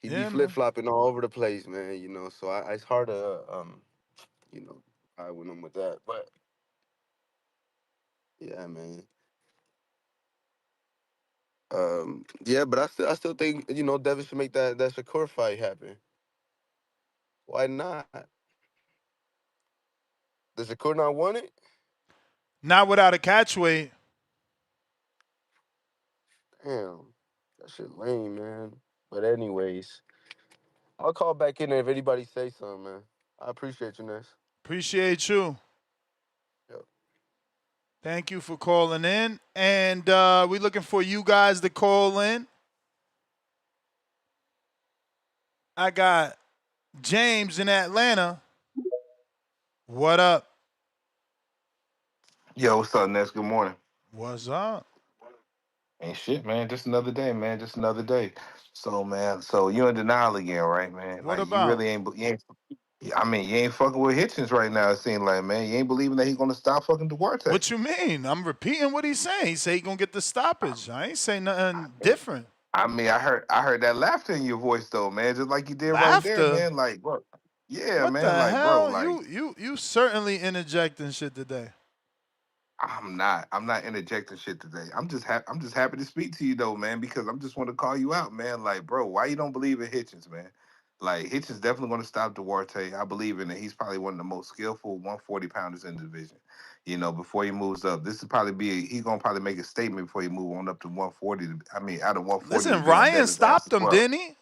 He be Yeah, flip man. flopping all over the place, man. So it's hard to you know I went him with that, but yeah, man. Yeah, but I still think Devin should make that Shakur fight happen. Why not? Does Shakur not want it? Not without a catch weight. Damn, that shit lame, man. But anyways, I'll call back in there if anybody say something, man. I appreciate you, Ness. Appreciate you. Yep. Thank you for calling in. And we're looking for you guys to call in. I got James in Atlanta. What up? Yo, what's up, Ness? Good morning. What's up? Ain't shit, man. Just another day, man. Just another day. So, man, you in denial again, right, man? What Like you about? really ain't. I mean, you ain't fucking with Hitchens right now. It seems like, man, you ain't believing that he's gonna stop fucking Duarte. What you mean? I'm repeating what he's saying. He said he gonna get the stoppage. I ain't saying nothing different. I mean, I heard that laughter in your voice though, man. Just like you did right there, Laughter? man. Like, bro. Yeah, What man. the Like, bro. hell? Like, You certainly interjecting shit today. I'm not. I'm not interjecting shit today. I'm just happy to speak to you though, man, because I'm just want to call you out, man. Like, bro, why you don't believe in Hitchens, man? Like, Hitchens definitely going to stop Duarte. I believe in it. He's probably one of the most skillful 140 pounders in the division. Before he moves up, this is probably he's gonna probably make a statement before he move on up to 140. I mean, out of 140 to Listen, be on Ryan Devin's ass stopped as him, well. didn't he?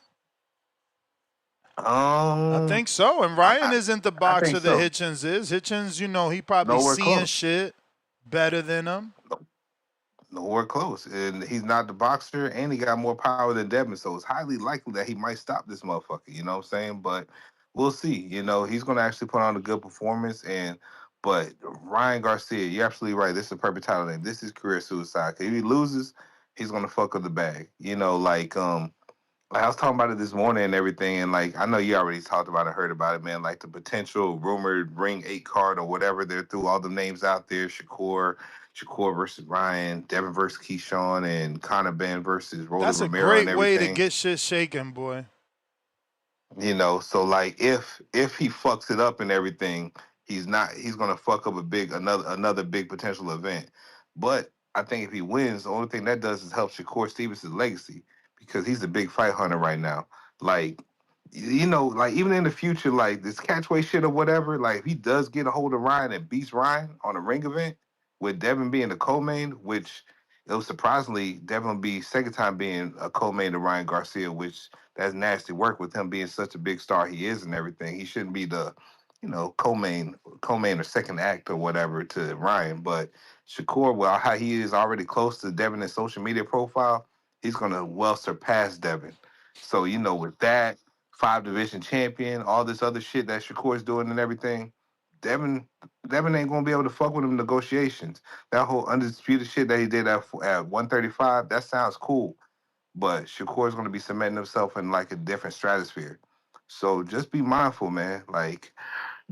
I Um, think so. And Ryan isn't the I think boxer that so. Hitchens is. Hitchens, he probably Nowhere seeing close. shit better than him. Nowhere close. And he's not the boxer, and he got more power than Devin. So it's highly likely that he might stop this motherfucker. You know what I'm saying? But we'll see. He's going to actually put on a good performance. But Ryan Garcia, you're absolutely right. This is a perfect title name. This is career suicide. 'Cause if he loses, he's going to fuck up the bag. Like I was talking about it this morning and everything, and like I know you already talked about it, heard about it, man. Like the potential rumored ring 8 card or whatever. They threw all the names out there: Shakur versus Ryan, Devin versus Keyshawn, and Conor Ben versus Roland That's a Romero and great way to everything. get shit shaken, boy. So like if he fucks it up and everything, he's gonna fuck up another big potential event. But I think if he wins, the only thing that does is help Shakur Stevenson's legacy because he's a big fight hunter right now. Like like even in the future, like this catchweight shit or whatever, like if he does get a hold of Ryan and beats Ryan on a ring event with Devin being the co-main, which it was surprisingly Devin will be second time being a co-main to Ryan Garcia, which that's nasty work with him being such a big star he is and everything. He shouldn't be the, co-main or second act or whatever to Ryan. But Shakur, well, how he is already close to Devin in social media profile, he's gonna well surpass Devin. So, with that, 5 division champion, all this other shit that Shakur's doing and everything, Devin Devin ain't gonna be able to fuck with him in negotiations. That whole undisputed shit that he did at 135, that sounds cool. But Shakur's gonna be cementing himself in like a different stratosphere. So just be mindful, man. Like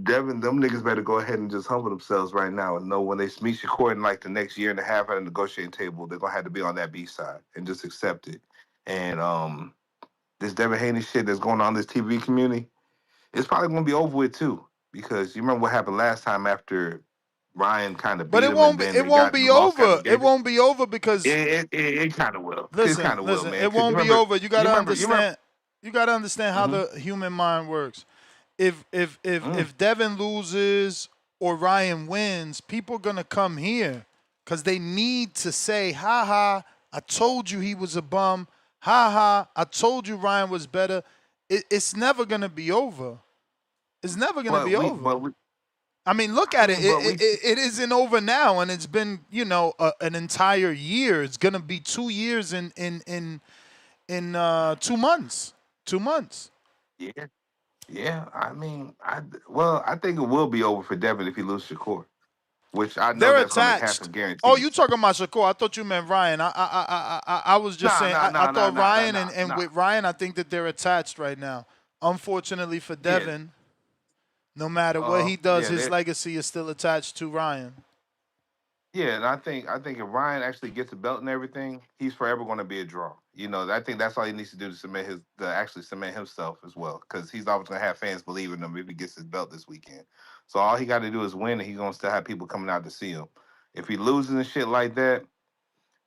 Devin, them niggas better go ahead and just humble themselves right now and know when they meet Shakur in like the next year and a half at a negotiating table, they're gonna have to be on that B side and just accept it. And this Devin Haney shit that's going on in this TV community, it's probably gonna be over with too. Because you remember what happened last time after Ryan kind of But beat it him and won't be. then It they won't got be lost over. It congregation. won't be over because It kind of will. It listen, kind of will, listen. man. It 'Cause won't be over. You gotta understand. You gotta understand how Mhm. the human mind works. If Devin loses or Ryan wins, people gonna come here because they need to say, "Ha ha! I told you he was a bum. Ha ha! I told you Ryan was better." It's never gonna be over. It's never gonna be over. I mean, look at it. It isn't over now, and it's been an entire year. It's gonna be 2 years in 2 months. 2 months. Yeah. Yeah, I mean, I think it will be over for Devin if he loses Shakur, which I know They're that's going to happen attached. Oh, guaranteed. you talking about Shakur? I thought you meant Ryan. I was just Nah, saying. nah, I nah, nah, thought nah, nah, Ryan nah, and nah. with Ryan, I think that they're attached right now. Unfortunately for Yeah, Devin, no matter what he does, yeah, his legacy is still attached to Ryan. yeah, and I think if Ryan actually gets a belt and everything, he's forever going to be a draw. You know, I think that's all he needs to do to actually cement himself as well, because he's always going to have fans believe in him if he gets his belt this weekend. So all he got to do is win, and he's going to still have people coming out to see him. If he loses and shit like that,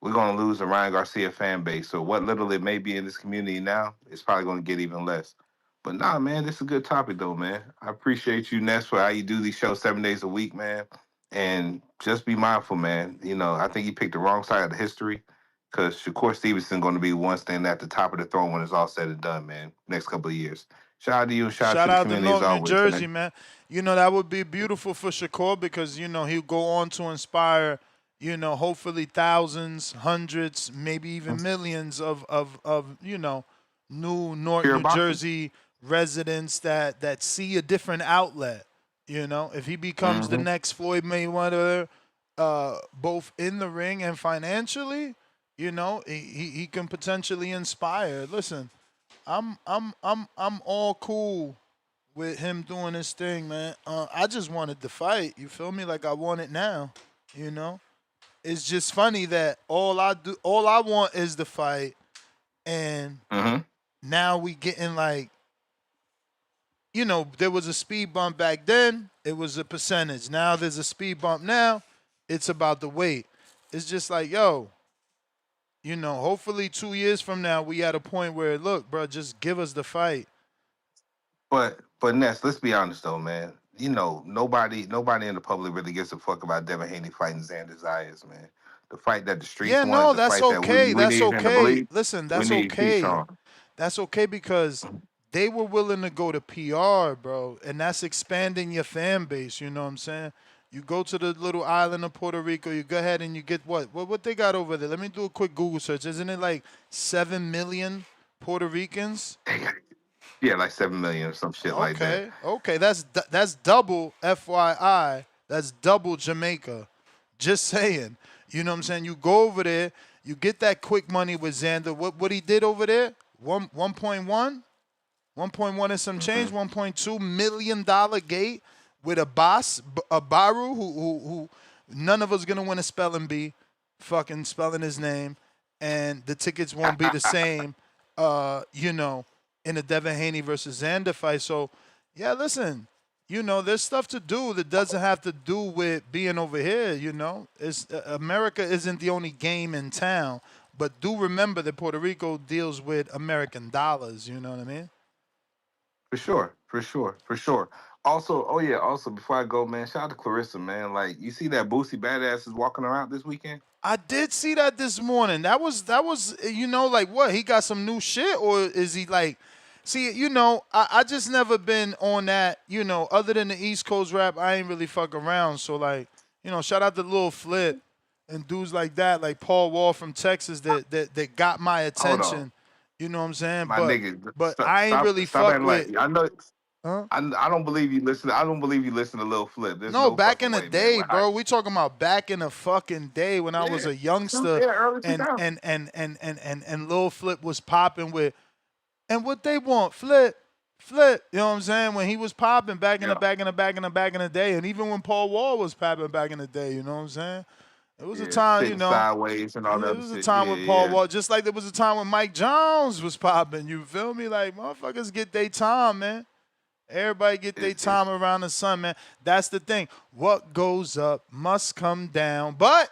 we're going to lose the Ryan Garcia fan base. So what little it may be in this community now, it's probably going to get even less. But nah, man, this is a good topic though, man. I appreciate you, Ness, for how you do these shows 7 days a week, man. And just be mindful, man. You know, I think you picked the wrong side of the history because Shakur Stevenson going to be one standing at the top of the throne when it's all said and done, man. Next couple of years. Shout out to you. Shout out Shout to the out to community as North New always, Jersey, man. man. You know, that would be beautiful for Shakur because, you know, he'll go on to inspire, you know, hopefully thousands, hundreds, maybe even millions of you know, new North Pure New boxing. Jersey residents that see a different outlet. You know, if he becomes the next Floyd Mayweather, both in the ring and financially, you know, he can potentially inspire. Listen, I'm all cool with him doing his thing, man. I just wanted the fight. You feel me? Like I want it now. You know, it's just funny that all I want is the fight, and now we getting like, you know, there was a speed bump back then. It was a percentage. Now there's a speed bump. Now it's about the weight. It's just like, yo, you know, hopefully 2 years from now we at a point where, look, bro, just give us the fight. But Ness, let's be honest though, man. You know, nobody in the public really gives a fuck about Devin Haney fighting Xander Zayas, man. The fight that the streets Yeah, want, no, the that's fight that okay. we That's need him to okay. believe, Listen, we that's need okay. Keyshawn. That's okay because they were willing to go to PR, bro, and that's expanding your fan base. You know what I'm saying? You go to the little island of Puerto Rico, you go ahead and you get what they got over there. Let me do a quick Google search. Isn't it like 7 million Puerto Ricans? Yeah, like 7 million or some shit like that. Okay, that's double FYI. That's double Jamaica. Just saying. You know what I'm saying? You go over there, you get that quick money with Xander. What he did over there? 1.1? 1.1 and some change, $1.2 million gate with a boss, a Baru, who none of us gonna win a spelling bee, fucking spelling his name, and the tickets won't be the same, you know, in the Devin Haney versus Xander fight. So, yeah, listen, you know, there's stuff to do that doesn't have to do with being over here, you know. It's America isn't the only game in town, but do remember that Puerto Rico deals with American dollars, you know what I mean? For sure, for sure, for sure. Also, oh yeah, also before I go, man, shout out to Clarissa, man. Like, you see that Boosie Badass is walking around this weekend? I did see that this morning. That was you know, like what? He got some new shit, or is he like? See, you know, I just never been on that. You know, other than the East Coast rap, I ain't really fuck around. So like, you know, shout out to Lil Flip and dudes like that, like Paul Wall from Texas that got my Hold attention. on, You know what I'm saying? my nigga. But I ain't Stop really fuck acting with. like I know. Huh? I don't believe you listen. I don't believe you listen to Lil Flip. There's No, no back fucking in the way, man. day, bro. We talking about back in the fucking day when I was a youngster, Yeah, early and 2000s. and Lil Flip was popping with, and what they want, Flip. You know what I'm saying? When he was popping back in the day, and even when Paul Wall was popping back in the day, you know what I'm saying? It was a time, you Sitting know. sideways and all that It other was a shit. time Yeah, with Paul yeah. Wall, just like there was a time when Mike Jones was popping. You feel me? Like motherfuckers get their time, man. Everybody get their time around the sun, man. That's the thing. What goes up must come down. But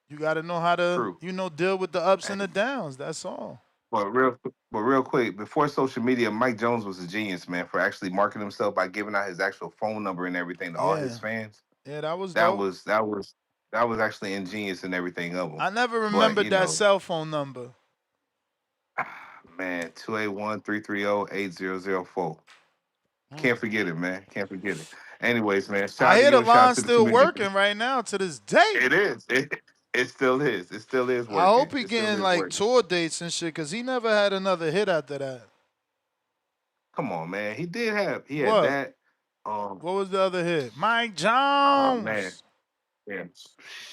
you got to know how to, True. you know, deal with the ups and the downs. That's all. But real quick, before social media, Mike Jones was a genius, man, for actually marketing himself by giving out his actual phone number and everything to all his Yeah. fans. Yeah, that was That dope. was that was that was actually ingenious and everything of him. I never But remembered that cell phone number. man, 281-330-8004. Can't forget it, man. Can't forget it. Anyways, man, shout out I to hear you the and shout out line's to the still community. working right now to this day. It is. It still is. It still is I working. hope he It still getting is like working. tour dates and shit, because he never had another hit after that. Come on, man. He had What? that. What was the other hit? Mike Oh man. Jones. Yeah.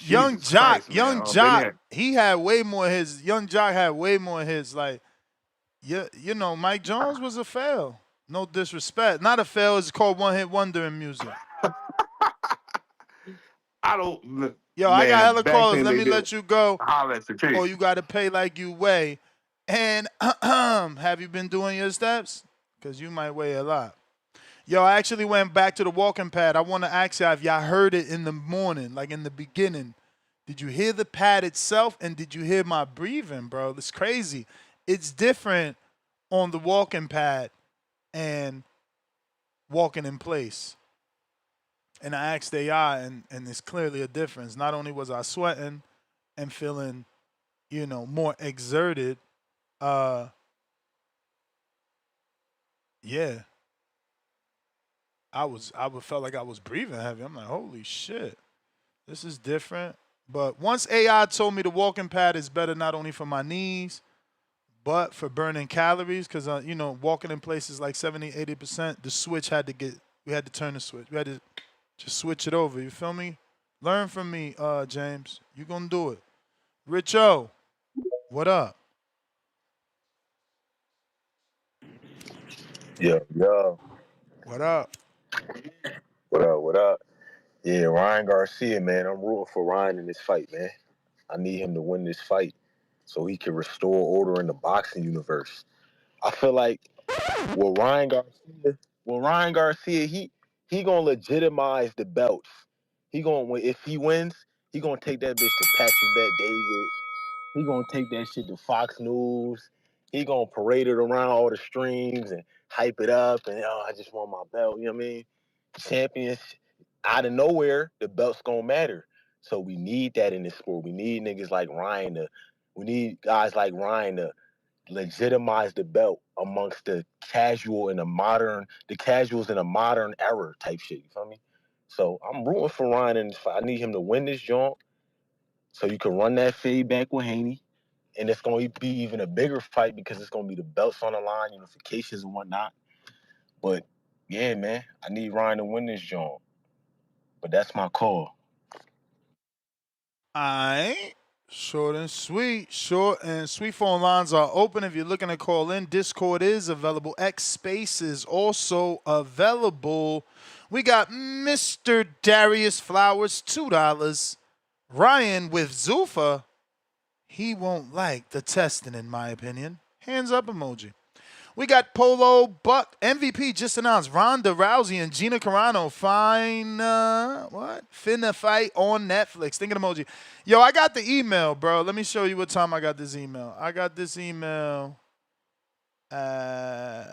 Young Jesus Jock. Christ, man. Then he had, He had way more hits. Young Jock had way more hits. Like, you know, Mike Jones was a fail. No disrespect. Not a fail. It's called one hit wonder in music. I don't. Yo, I got Man, hella back callers. then Let they me did let you go. holler at the case. Or you got to pay like you weigh. And have you been doing your steps? Because you might weigh a lot. Yo, I actually went back to the walking pad. I want to ask y'all if y'all heard it in the morning, like in the beginning. Did you hear the pad itself? And did you hear my breathing, bro? It's crazy. It's different on the walking pad and walking in place. And I asked AI, and there's clearly a difference. Not only was I sweating and feeling, you know, more exerted, yeah. I felt like I was breathing heavy. I'm like, holy shit, this is different. But once AI told me the walking pad is better not only for my knees, but for burning calories, because you know, walking in places like 70, 80%, we had to turn the switch. We had to just switch it over. You feel me? Learn from me, James. You gonna do it. Richo, what up? Yo, What up? what up? Yeah, Ryan Garcia, man. I'm rooting for Ryan in this fight, man. I need him to win this fight so he can restore order in the boxing universe. I feel like with Ryan Garcia, he gonna legitimize the belts. He gonna win. If he wins, he gonna take that bitch to Patrick Bet David. He gonna take that shit to Fox News. He gonna parade it around all the streams and hype it up and I just want my belt. You know what I mean? Champions out of nowhere, the belt's gonna matter. So we need that in this sport. We need niggas like Ryan we need guys like Ryan to legitimize the belt amongst the casuals in a modern era type shit. You feel me? So I'm rooting for Ryan in this fight. I need him to win this joint so you can run that fade back with Haney. And it's going to be even a bigger fight because it's going to be the belts on the line, unifications and whatnot. But yeah, man, I need Ryan to win this joint. But that's my call. Aight. Short and sweet. Short and sweet. Phone lines are open if you're looking to call in. Discord is available. X Space is also available. We got Mr. Darius Flowers, $2. Ryan with Zufa. He won't like the testing, in my opinion. Hands up emoji. We got Polo Buck. MVP just announced Ronda Rousey and Gina Carano finna fight on Netflix. Thinking emoji. Yo, I got the email, bro. Let me show you what time I got this email. I got this email at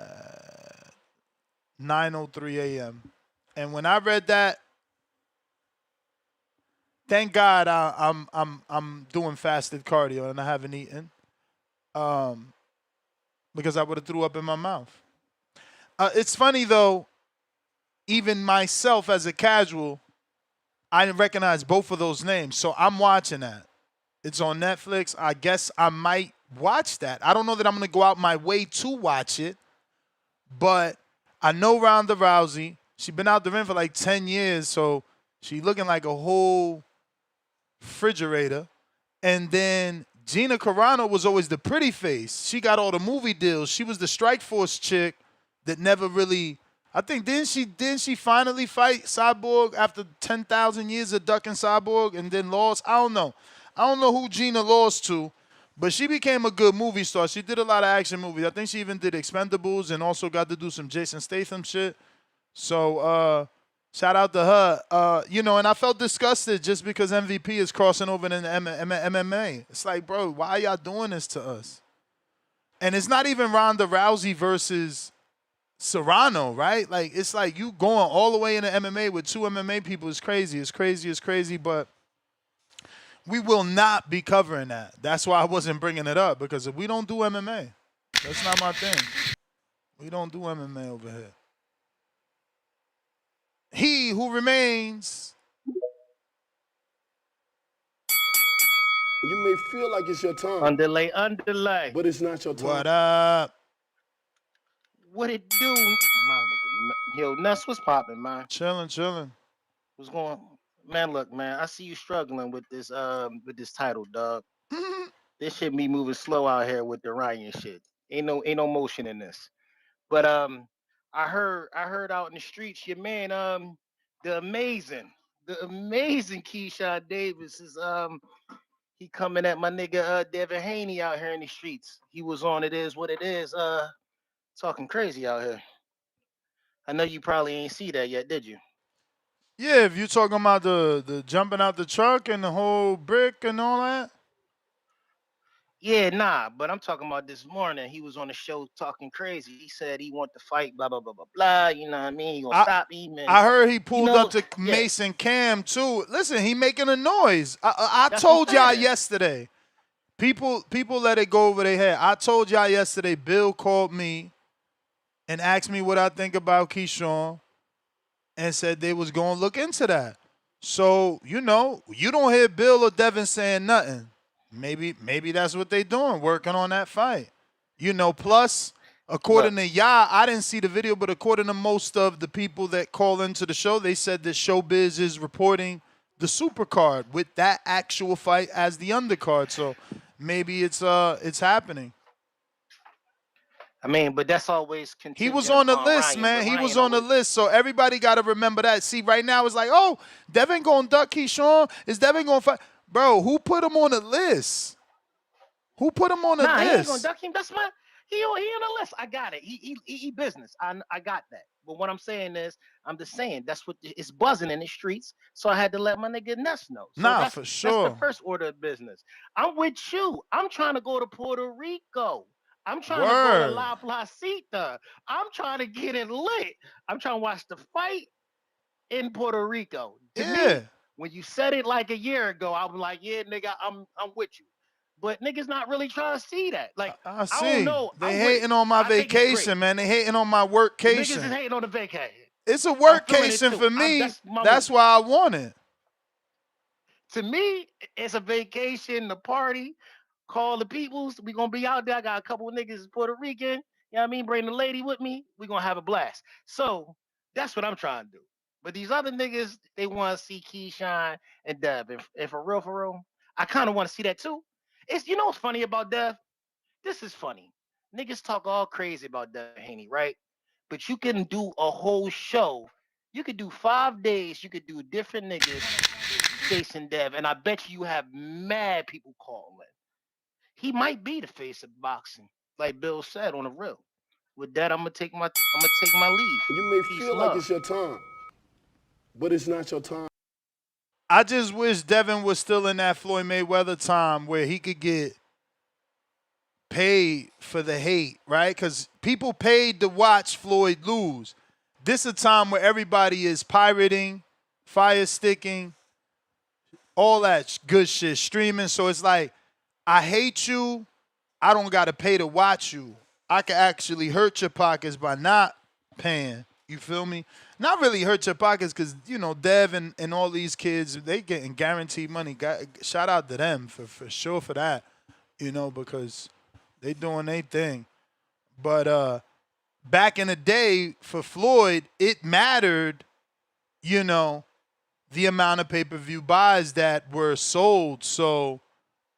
9:03 a.m. And when I read that, thank God I'm doing fasted cardio and I haven't eaten. Because I would have threw up in my mouth. It's funny, though, even myself as a casual, I recognize both of those names. So I'm watching that. It's on Netflix. I guess I might watch that. I don't know that I'm going to go out my way to watch it, but I know Ronda Rousey. She's been out the ring for like 10 years, so she's looking like a whole refrigerator. And then Gina Carano was always the pretty face. She got all the movie deals. She was the Strikeforce chick that never really. I think didn't she finally fight Cyborg after 10,000 years of ducking Cyborg and then lost? I don't know. I don't know who Gina lost to, but she became a good movie star. She did a lot of action movies. I think she even did Expendables and also got to do some Jason Statham shit. So shout out to her. You know, and I felt disgusted just because MVP is crossing over into MMA. It's like, bro, why are y'all doing this to us? And it's not even Ronda Rousey versus Serrano, right? Like, it's like you going all the way into MMA with two MMA people is crazy. It's crazy, it's crazy, but we will not be covering that. That's why I wasn't bringing it up, because if we don't do MMA, that's not my thing. We don't do MMA over here. He who remains. You may feel like it's your time. Underlay. But it's not your time. What up? What it do? My nigga, yo, Nuss, what's popping, man? Chilling. What's going? Man, look, man, I see you struggling with this title, dog. This shit be moving slow out here with the Ryan shit. Ain't no motion in this. But I heard out in the streets, your man, the amazing Keyshawn Davis is he coming at my nigga Devin Haney out here in the streets. He was on It Is What It Is, talking crazy out here. I know you probably ain't see that yet, did you? Yeah, if you talking about the jumping out the truck and the whole brick and all that. Yeah, nah, but I'm talking about this morning. He was on the show talking crazy. He said he want to fight, blah blah blah blah blah. You know what I mean? He gonna stop him, and I heard he you pulled up know, to yeah, Mason Cam too. Listen, he making a noise. I that's what I'm told y'all saying. yesterday. People let it go over their head. I told y'all yesterday. Bill called me and asked me what I think about Keyshawn and said they was gonna look into that. So you don't hear Bill or Devin saying nothing. Maybe that's what they doing, working on that fight. Plus, according Look, to y'all, I didn't see the video, but according to most of the people that call into the show, they said that Showbiz is reporting the supercard with that actual fight as the undercard. So maybe it's happening. I mean, but that's always He was contingent on the upon list, Ryan. man. But He was Ryan on the always, list. So everybody got to remember that. See, right now it's like, oh, Devin going to duck Keyshawn. Is Devin going to fight? Bro, who put him on the list? Who put him on the nah, he ain't gonna list? duck him. That's my he on the list. I got it. He business. I got that. But what I'm saying is, I'm just saying that's what it's buzzing in the streets. So I had to let my nigga Ness know. So Nah, that's for that's the sure. first order of business. I'm with you. I'm trying to go to Puerto Rico. I'm trying to go to Word. La Placita. I'm trying to get it lit. I'm trying to watch the fight in Puerto Rico. To Yeah. me, when you said it like a year ago, I was like, yeah, nigga, I'm with you. But niggas not really trying to see that. Like, I I don't see. know. They I'm with it. hating on my I think it's great. vacation, man. They hating on my The niggas is workcation. hating on the vacation. It's a I'm feeling it workcation too. for me. That's my That's movement. why I want it. To me, it's a vacation, the party. Call the peoples. We gonna be out there. I got a couple of niggas Puerto Rican. You know what I mean? Bring the lady with me. We gonna have a blast. So that's what I'm trying to do. But these other niggas, they want to see Keyshawn and Dev. And for real, I kind of want to see that too. It's what's funny about Dev? This is funny. Niggas talk all crazy about Dev Haney, right? But you can do a whole show. You could do 5 days. You could do different niggas facing Dev, and I bet you have mad people calling. He might be the face of boxing, like Bill said on the real. With that, I'm gonna take my leave. You may Peace feel and like love. it's your time, but it's not your time. I just wish Devin was still in that Floyd Mayweather time where he could get paid for the hate, right? Because people paid to watch Floyd lose. This is a time where everybody is pirating, fire sticking, all that good shit, streaming. So it's like, I hate you. I don't got to pay to watch you. I can actually hurt your pockets by not paying. You feel me? Not really hurt your pockets because, Dev and all these kids, they getting guaranteed money. Shout out to them for sure for that, because they doing their thing. But back in the day for Floyd, it mattered, the amount of pay-per-view buys that were sold. So,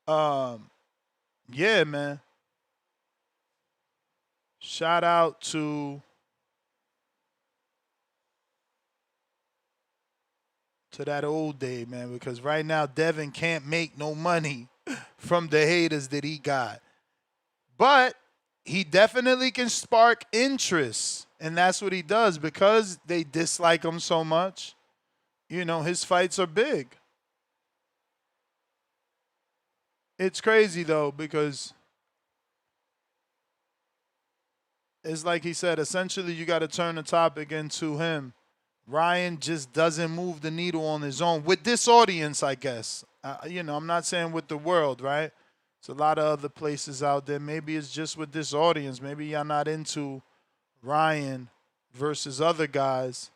yeah, man. Shout out to that old day, man, because right now Devin can't make no money from the haters that he got. But he definitely can spark interest, and that's what he does because they dislike him so much. His fights are big. It's crazy, though, because it's like he said, essentially you got to turn the topic into him. Ryan just doesn't move the needle on his own with this audience, I guess. I'm not saying with the world, right? It's a lot of other places out there. Maybe it's just with this audience. Maybe y'all not into Ryan versus other guys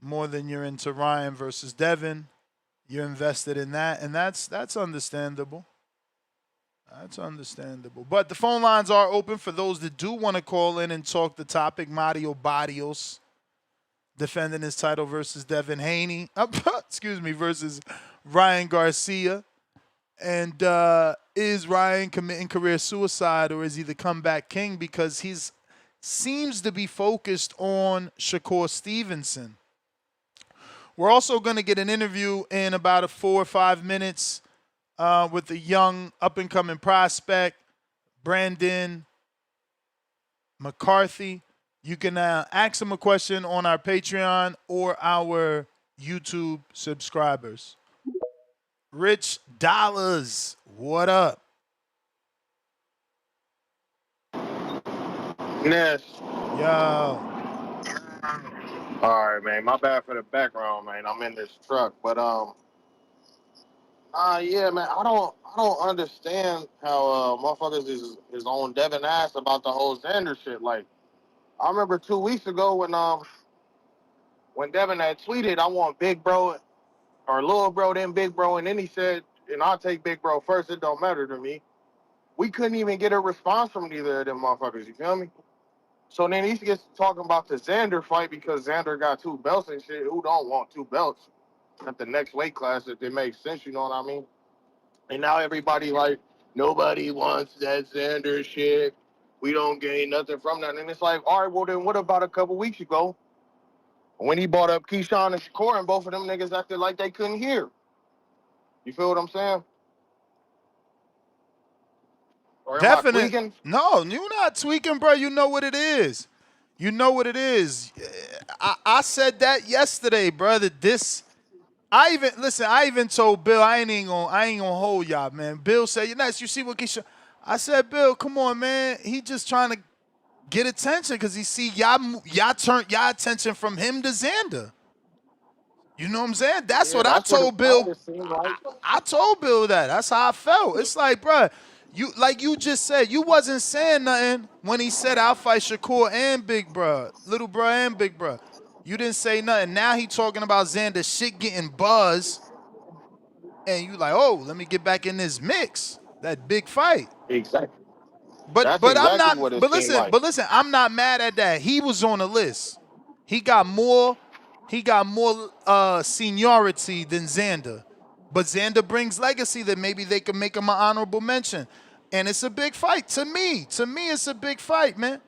more than you're into Ryan versus Devin. You're invested in that, and that's understandable. That's understandable. But the phone lines are open for those that do want to call in and talk the topic. Mario Barrios defending his title versus Devin Haney. Excuse me, versus Ryan Garcia. And is Ryan committing career suicide, or is he the comeback king? Because he's seems to be focused on Shakur Stevenson. We're also going to get an interview in about 4 or 5 minutes with a young up-and-coming prospect, Brandon McCarthy. You can ask him a question on our Patreon or our YouTube subscribers. Rich Dollars, what up? Ness. Yo. All right, man. My bad for the background, man. I'm in this truck, but yeah, man. I don't understand how motherfuckers is on Devin ass about the whole Xander shit. Like, I remember 2 weeks ago when Devin had tweeted, "I want Big Bro or Little Bro, then Big Bro," and then he said, "And I'll take Big Bro first. It don't matter to me." We couldn't even get a response from neither of them motherfuckers. You feel me? So then he gets talking about the Xander fight because Xander got 2 belts and shit. Who don't want 2 belts at the next weight class if it makes sense, you know what I mean? And now everybody like, nobody wants that Xander shit. We don't gain nothing from that. And it's like, all right, well then what about a couple weeks ago when he brought up Keyshawn and Shakur and both of them niggas acted like they couldn't hear? You feel what I'm saying? Or am I tweaking? No, you're not tweaking, bro. You know what it is. You know what it is. I said that yesterday, brother. I even told Bill I ain't gonna hold y'all, man. Bill said, "You nice. You see what Keisha?" I said, "Bill, come on, man. He just trying to get attention because he see y'all turn y'all attention from him to Xander. You know what I'm saying? That's what I told Bill. I told Bill that. That's how I felt. It's like, bro, you just said, you wasn't saying nothing when he said I'll fight Shakur and Big Bro, Little Bro and Big Bro. You didn't say nothing. Now he talking about Xander shit getting buzz, and you like, oh, let me get back in this mix. That big fight. Exactly. But That's I'm exactly not. what it But seemed listen. like. But listen. I'm not mad at that. He was on the list. He got more. He got more seniority than Xander. But Xander brings legacy that maybe they could make him an honorable mention. And it's a big fight to me. To me, it's a big fight, man.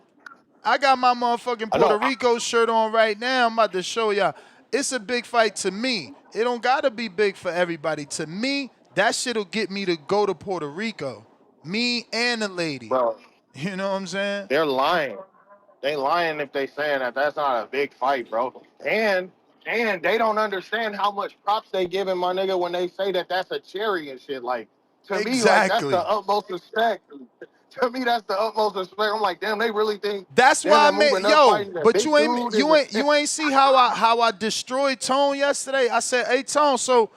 I got my motherfucking Puerto Rico shirt on right now. I'm about to show y'all. It's a big fight to me. It don't gotta be big for everybody. To me, that shit'll get me to go to Puerto Rico. Me and the lady. Bro, you know what I'm saying? They're lying. They lying if they saying that that's not a big fight, bro. And they don't understand how much props they giving my nigga when they say that that's a cherry and shit. Like, to me, like, that's the utmost respect. To me, that's the utmost respect. I'm like, damn, they really think that's why I made fighting that but big you ain't see how I destroyed Tone yesterday. I said, hey Tone, so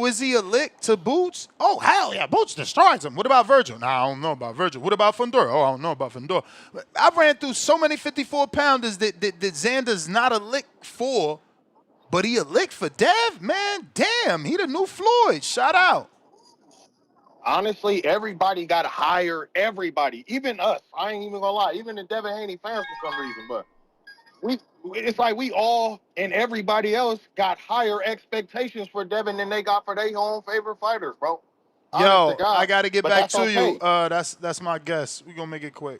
is he a lick to Boots? Oh hell yeah, Boots destroys him. What about Virgil? Nah, I don't know about Virgil. What about Fundora? Oh, I don't know about Fundora. I ran through so many 54-pounders that Xander's not a lick for, but he a lick for Dev, man. Damn, he the new Floyd. Shout out. Honestly, everybody got to hire everybody, even us. I ain't even gonna lie, even the Devin Haney fans for some reason. But it's like we all and everybody else got higher expectations for Devin than they got for their own favorite fighters, bro. Yo, I gotta get back to okay. you. That's my guess. We gonna make it quick.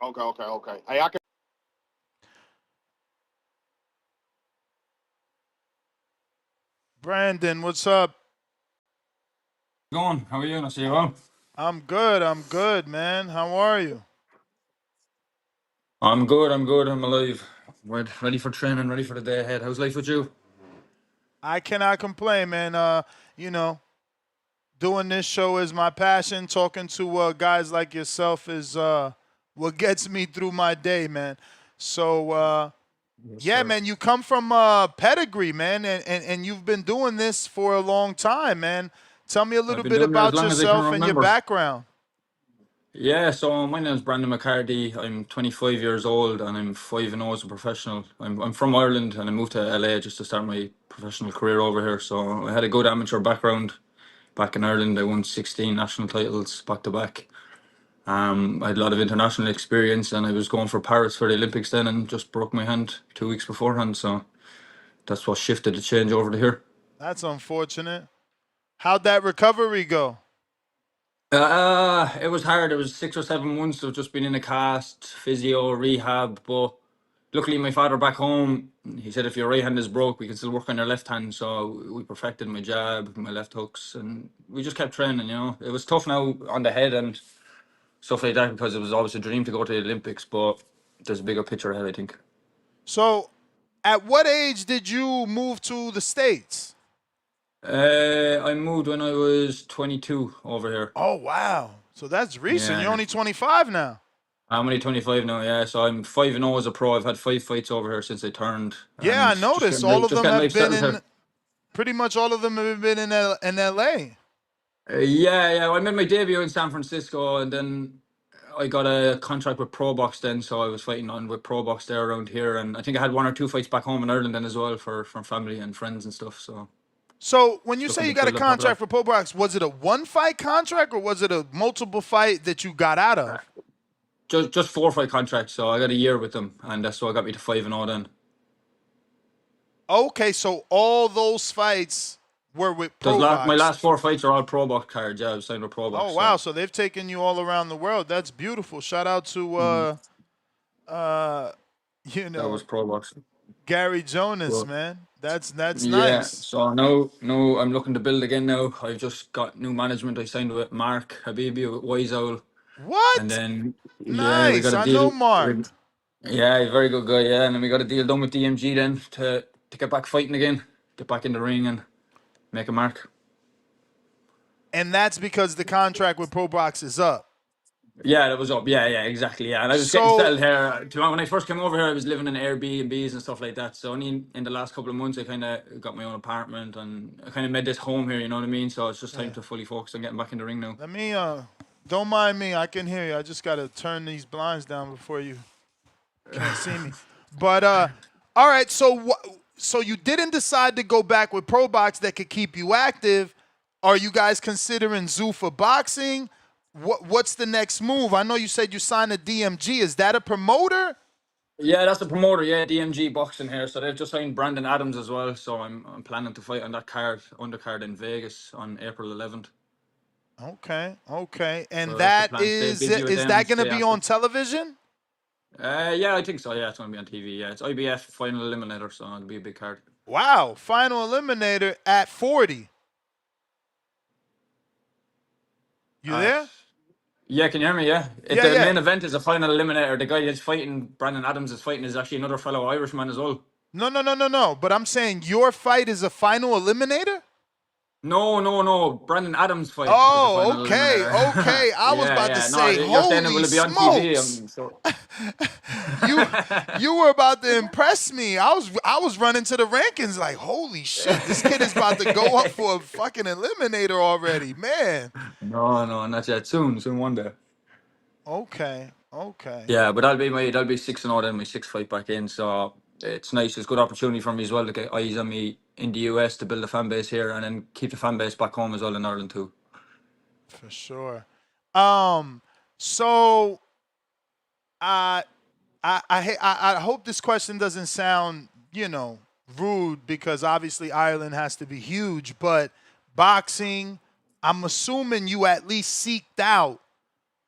Okay. Hey, I can. Brandon, what's up? Going? How are you? I see you well. I'm good, man. How are you? I'm good. I'm alive. Ready for training, ready for the day ahead. How's life with you? I cannot complain, man. You know, doing this show is my passion. Talking to guys like yourself is what gets me through my day, man. So, yeah, man, you come from pedigree, man, and you've been doing this for a long time, man. Tell me a little bit about yourself and your background. Yeah, so my name is Brandon McCarthy. I'm 25 years old and I'm 5-0 as a professional. I'm from Ireland and I moved to LA just to start my professional career over here. So I had a good amateur background back in Ireland. I won 16 national titles back to back. I had a lot of international experience, and I was going for Paris for the Olympics then, and just broke my hand 2 weeks beforehand. So that's what shifted the change over to here. That's unfortunate. How'd that recovery go? It was hard. It was 6 or 7 months of just being in a cast, physio, rehab. But luckily, my father back home, he said, if your right hand is broke, we can still work on your left hand. So we perfected my jab, my left hooks, and we just kept training. It was tough now on the head and stuff like that, because it was always a dream to go to the Olympics. But there's a bigger picture ahead, I think. So, at what age did you move to the States? I moved when I was 22 over here. Oh, wow. So that's recent. Yeah. You're only 25 now. I'm only 25 now, yeah. So I'm 5-0 as a pro. I've had 5 fights over here since I turned. Yeah, I And just noticed. getting All life- of just them getting have life been settled in, here. pretty much all of them have been in L.A. Yeah. I made my debut in San Francisco, and then I got a contract with Pro Box then, so I was fighting on with Pro Box there around here, and I think I had 1 or 2 fights back home in Ireland then as well from family and friends and stuff. So when you Just say looking you to got a build up after contract that. for Pro Box, was it a one-fight contract or was it a multiple fight that you got out of? Just 4 fight contracts, so I got a year with them, and that's what got me to 5-0 then. Okay, so all those fights were with Pro Box. My last 4 fights are all Pro Box cards. Yeah, I was signed with Pro Box. Oh wow! So they've taken you all around the world. That's beautiful. Shout out to That was Pro Box. Gary Jonas, Well, man. That's Yeah, nice. so now I'm looking to build again now. I've just got new management. I signed with Mark Habibi with Wise Owl. What? And then, yeah, we Nice. got a I know deal. Mark. Yeah, he's a very good guy, yeah. And then we got a deal done with DMG then to get back fighting again, get back in the ring and make a mark. And that's because the contract with Pro Box is up. Yeah, that was up. Yeah, exactly. Yeah, and I was getting settled here. When I first came over here, I was living in Airbnbs and stuff like that. So only in the last couple of months, I kind of got my own apartment and I kind of made this home here. You know what I mean? So it's just time to fully focus on getting back in the ring now. Let me don't mind me. I can hear you. I just gotta turn these blinds down before you can't see me. But all right. So you didn't decide to go back with Pro Box that could keep you active. Are you guys considering Zuffa Boxing? What's the next move? I know you said you signed a DMG. Is that a promoter? Yeah, that's the promoter. Yeah, DMG Boxing here. So they've just signed Brandon Adams as well. So I'm planning to fight on that undercard in Vegas on April 11th. Okay. And So that is that going to be on television? Yeah, I think so. Yeah, it's going to be on TV. Yeah, it's IBF Final Eliminator, so it'll be a big card. Wow, Final Eliminator at 40. You there? Yeah, can you hear me? Yeah. The main event is a Final Eliminator. The guy that's fighting, Brandon Adams is fighting, is actually another fellow Irishman as well. No. But I'm saying your fight is a Final Eliminator? No. Brandon Adams' fight. Oh, okay. I was about to say, holy smokes. You were about to impress me. I was running to the rankings like, holy shit, this kid is about to go up for a fucking eliminator already, man. No, not yet. Soon one day. Okay. Yeah, but that'll be 6-0 then, my 6th fight back in. So it's nice. It's a good opportunity for me as well to get eyes on me in the US, to build a fan base here and then keep the fan base back home as well in Ireland too. For sure. So I hope this question doesn't sound, rude, because obviously Ireland has to be huge, but boxing, I'm assuming you at least seeked out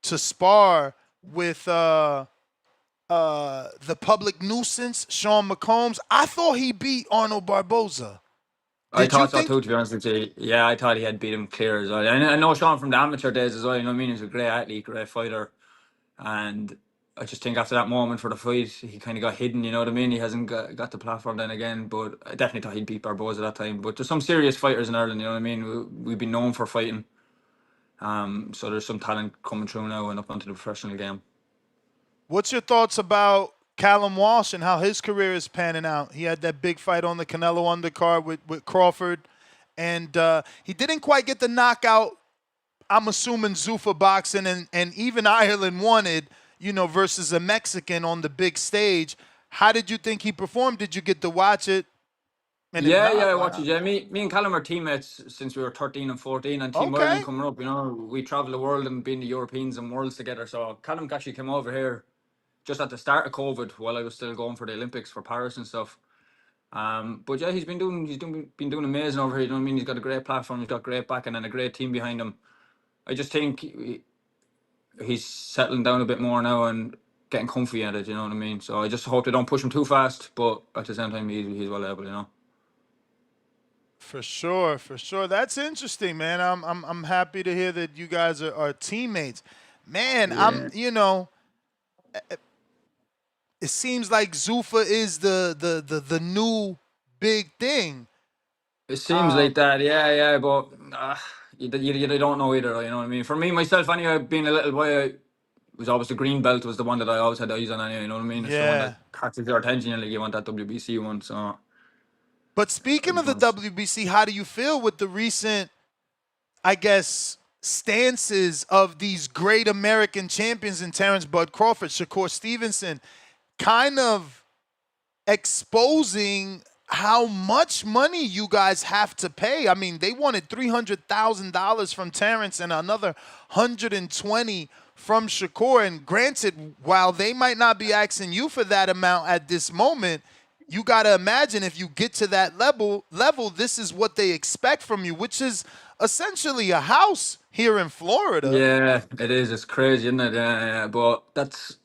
to spar with the public nuisance, Sean McCombs. I thought he beat Arnold Barboza. I thought so too, to be honest with you. Yeah, I thought he had beat him clear as well. I know Sean from the amateur days as well, you know what I mean? He's a great athlete, great fighter. And I just think after that moment for the fight, he kind of got hidden, you know what I mean? He hasn't got the platform then again, but I definitely thought he'd beat Barboza that time. But there's some serious fighters in Ireland, you know what I mean? We've been known for fighting. So there's some talent coming through now and up onto the professional game. What's your thoughts about Callum Walsh and how his career is panning out? He had that big fight on the Canelo undercard with Crawford, and he didn't quite get the knockout. I'm assuming Zuffa Boxing and even Ireland wanted, versus a Mexican on the big stage. How did you think he performed? Did you get to watch it? And if Yeah, not, I why watch it. not? Yeah, me and Callum are teammates since we were 13 and 14, and Team Okay. Ireland coming up. You know, we travel the world and been the Europeans and worlds together. So Callum actually came over here just at the start of COVID while I was still going for the Olympics for Paris and stuff. But yeah, been doing amazing over here. You know what I mean? He's got a great platform. He's got great backing and a great team behind him. I just think he's settling down a bit more now and getting comfy at it. You know what I mean? So I just hope they don't push him too fast, but at the same time, he's well able. You know. For sure, for sure. That's interesting, man. I'm happy to hear that you guys are teammates. Man, Yeah. it seems like Zuffa is the new big thing. It seems like that, yeah, but you don't know either, you know what I mean? For me, myself, anyway, being a little boy, it was always the green belt was the one that I always had eyes on anyway, you know what I mean? It's the one Yeah. that catches your attention, like you want that WBC one, so... But speaking of the WBC, how do you feel with the recent, I guess, stances of these great American champions in Terrence Bud Crawford, Shakur Stevenson, kind of exposing how much money you guys have to pay? I mean, they wanted $300,000 from Terrence and another $120,000 from Shakur. And granted, while they might not be asking you for that amount at this moment, you got to imagine if you get to that level, this is what they expect from you, which is essentially a house here in Florida. Yeah, it is. It's crazy, isn't it? Yeah. But that's...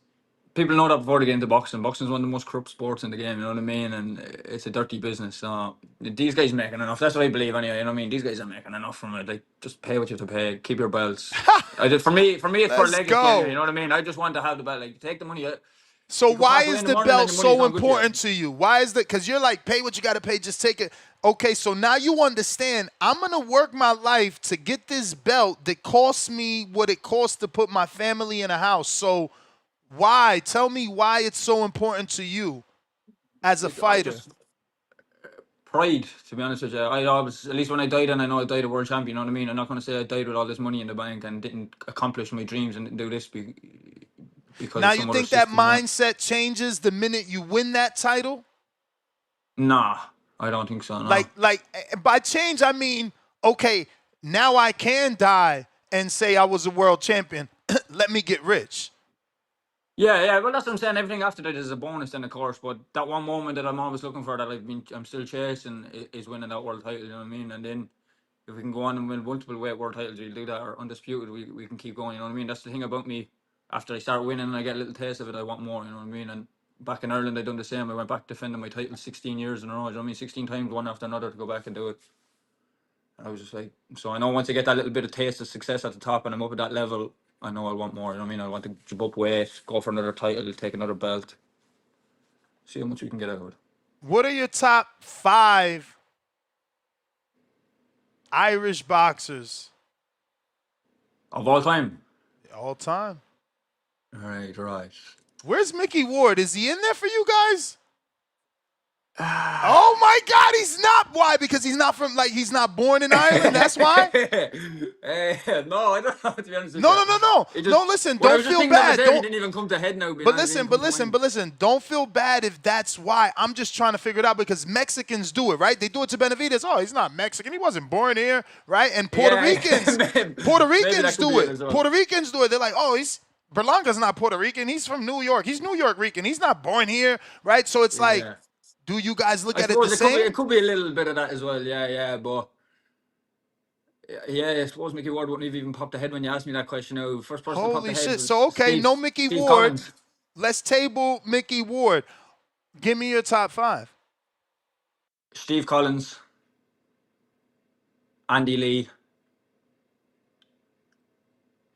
People know that before they get into boxing. Boxing is one of the most corrupt sports in the game, you know what I mean? And it's a dirty business. So these guys are making enough. That's what I believe anyway, you know what I mean? These guys are making enough from it. Like, just pay what you have to pay. Keep your belts. For me, it's for legacy anyway, you know what I mean? I just want to have the belt. Like, take the money out. So why pass away is in the the morning belt and your money's so not good to you. important to you? Why is that? Because you're like, pay what you got to pay, just take it. Okay, so now you understand, I'm going to work my life to get this belt that costs me what it costs to put my family in a house. So why? Tell me why it's so important to you as a fighter. Pride, to be honest with you. I always, at least when I died, and I know I died a world champion, you know what I mean? I'm not going to say I died with all this money in the bank and didn't accomplish my dreams and didn't do this because Now of you some other think that system. mindset changes the minute you win that title? Nah, I don't think so, no. Like by change, I mean, okay, now I can die and say I was a world champion. Let me get rich. Yeah, well, that's what I'm saying. Everything after that is a bonus then, of course, but that one moment that I'm always looking for, that I'm still chasing, is winning that world title, you know what I mean? And then if we can go on and win multiple weight world titles, we'll do that, or undisputed, we can keep going, you know what I mean? That's the thing about me. After I start winning and I get a little taste of it, I want more, you know what I mean? And back in Ireland, I done the same. I went back defending my title 16 years in a row, you know what I mean? 16 times, one after another, to go back and do it. And I was just like, so I know once I get that little bit of taste of success at the top and I'm up at that level, I know I'll want more, you know what I mean? I want to jump up weight, go for another title, take another belt, see how much we can get out of it. What are your top 5 Irish boxers? Of all time? All time. Right. Where's Mickey Ward? Is he in there for you guys? Oh my God, he's not. Why? Because he's not from, like, he's not born in Ireland. That's why. No, I don't know. To be honest with No. you. No, listen. Don't feel bad. It didn't even come to head now. But listen. Don't feel bad if that's why. I'm just trying to figure it out because Mexicans do it, right? They do it to Benavidez. Oh, he's not Mexican. He wasn't born here, right? And Puerto Ricans do it. Well. Puerto Ricans do it. They're like, oh, Berlanga's not Puerto Rican. He's from New York. He's New York Rican. He's not born here, right? So it's like, do you guys look at it the same? It could be a little bit of that as well. Yeah, but I suppose Mickey Ward wouldn't have even popped the head when you asked me that question. Now, first person to pop the Holy head shit. was So, okay, Steve, no Mickey Steve Ward. Collins. Let's table Mickey Ward. Give me your top 5. Steve Collins, Andy Lee.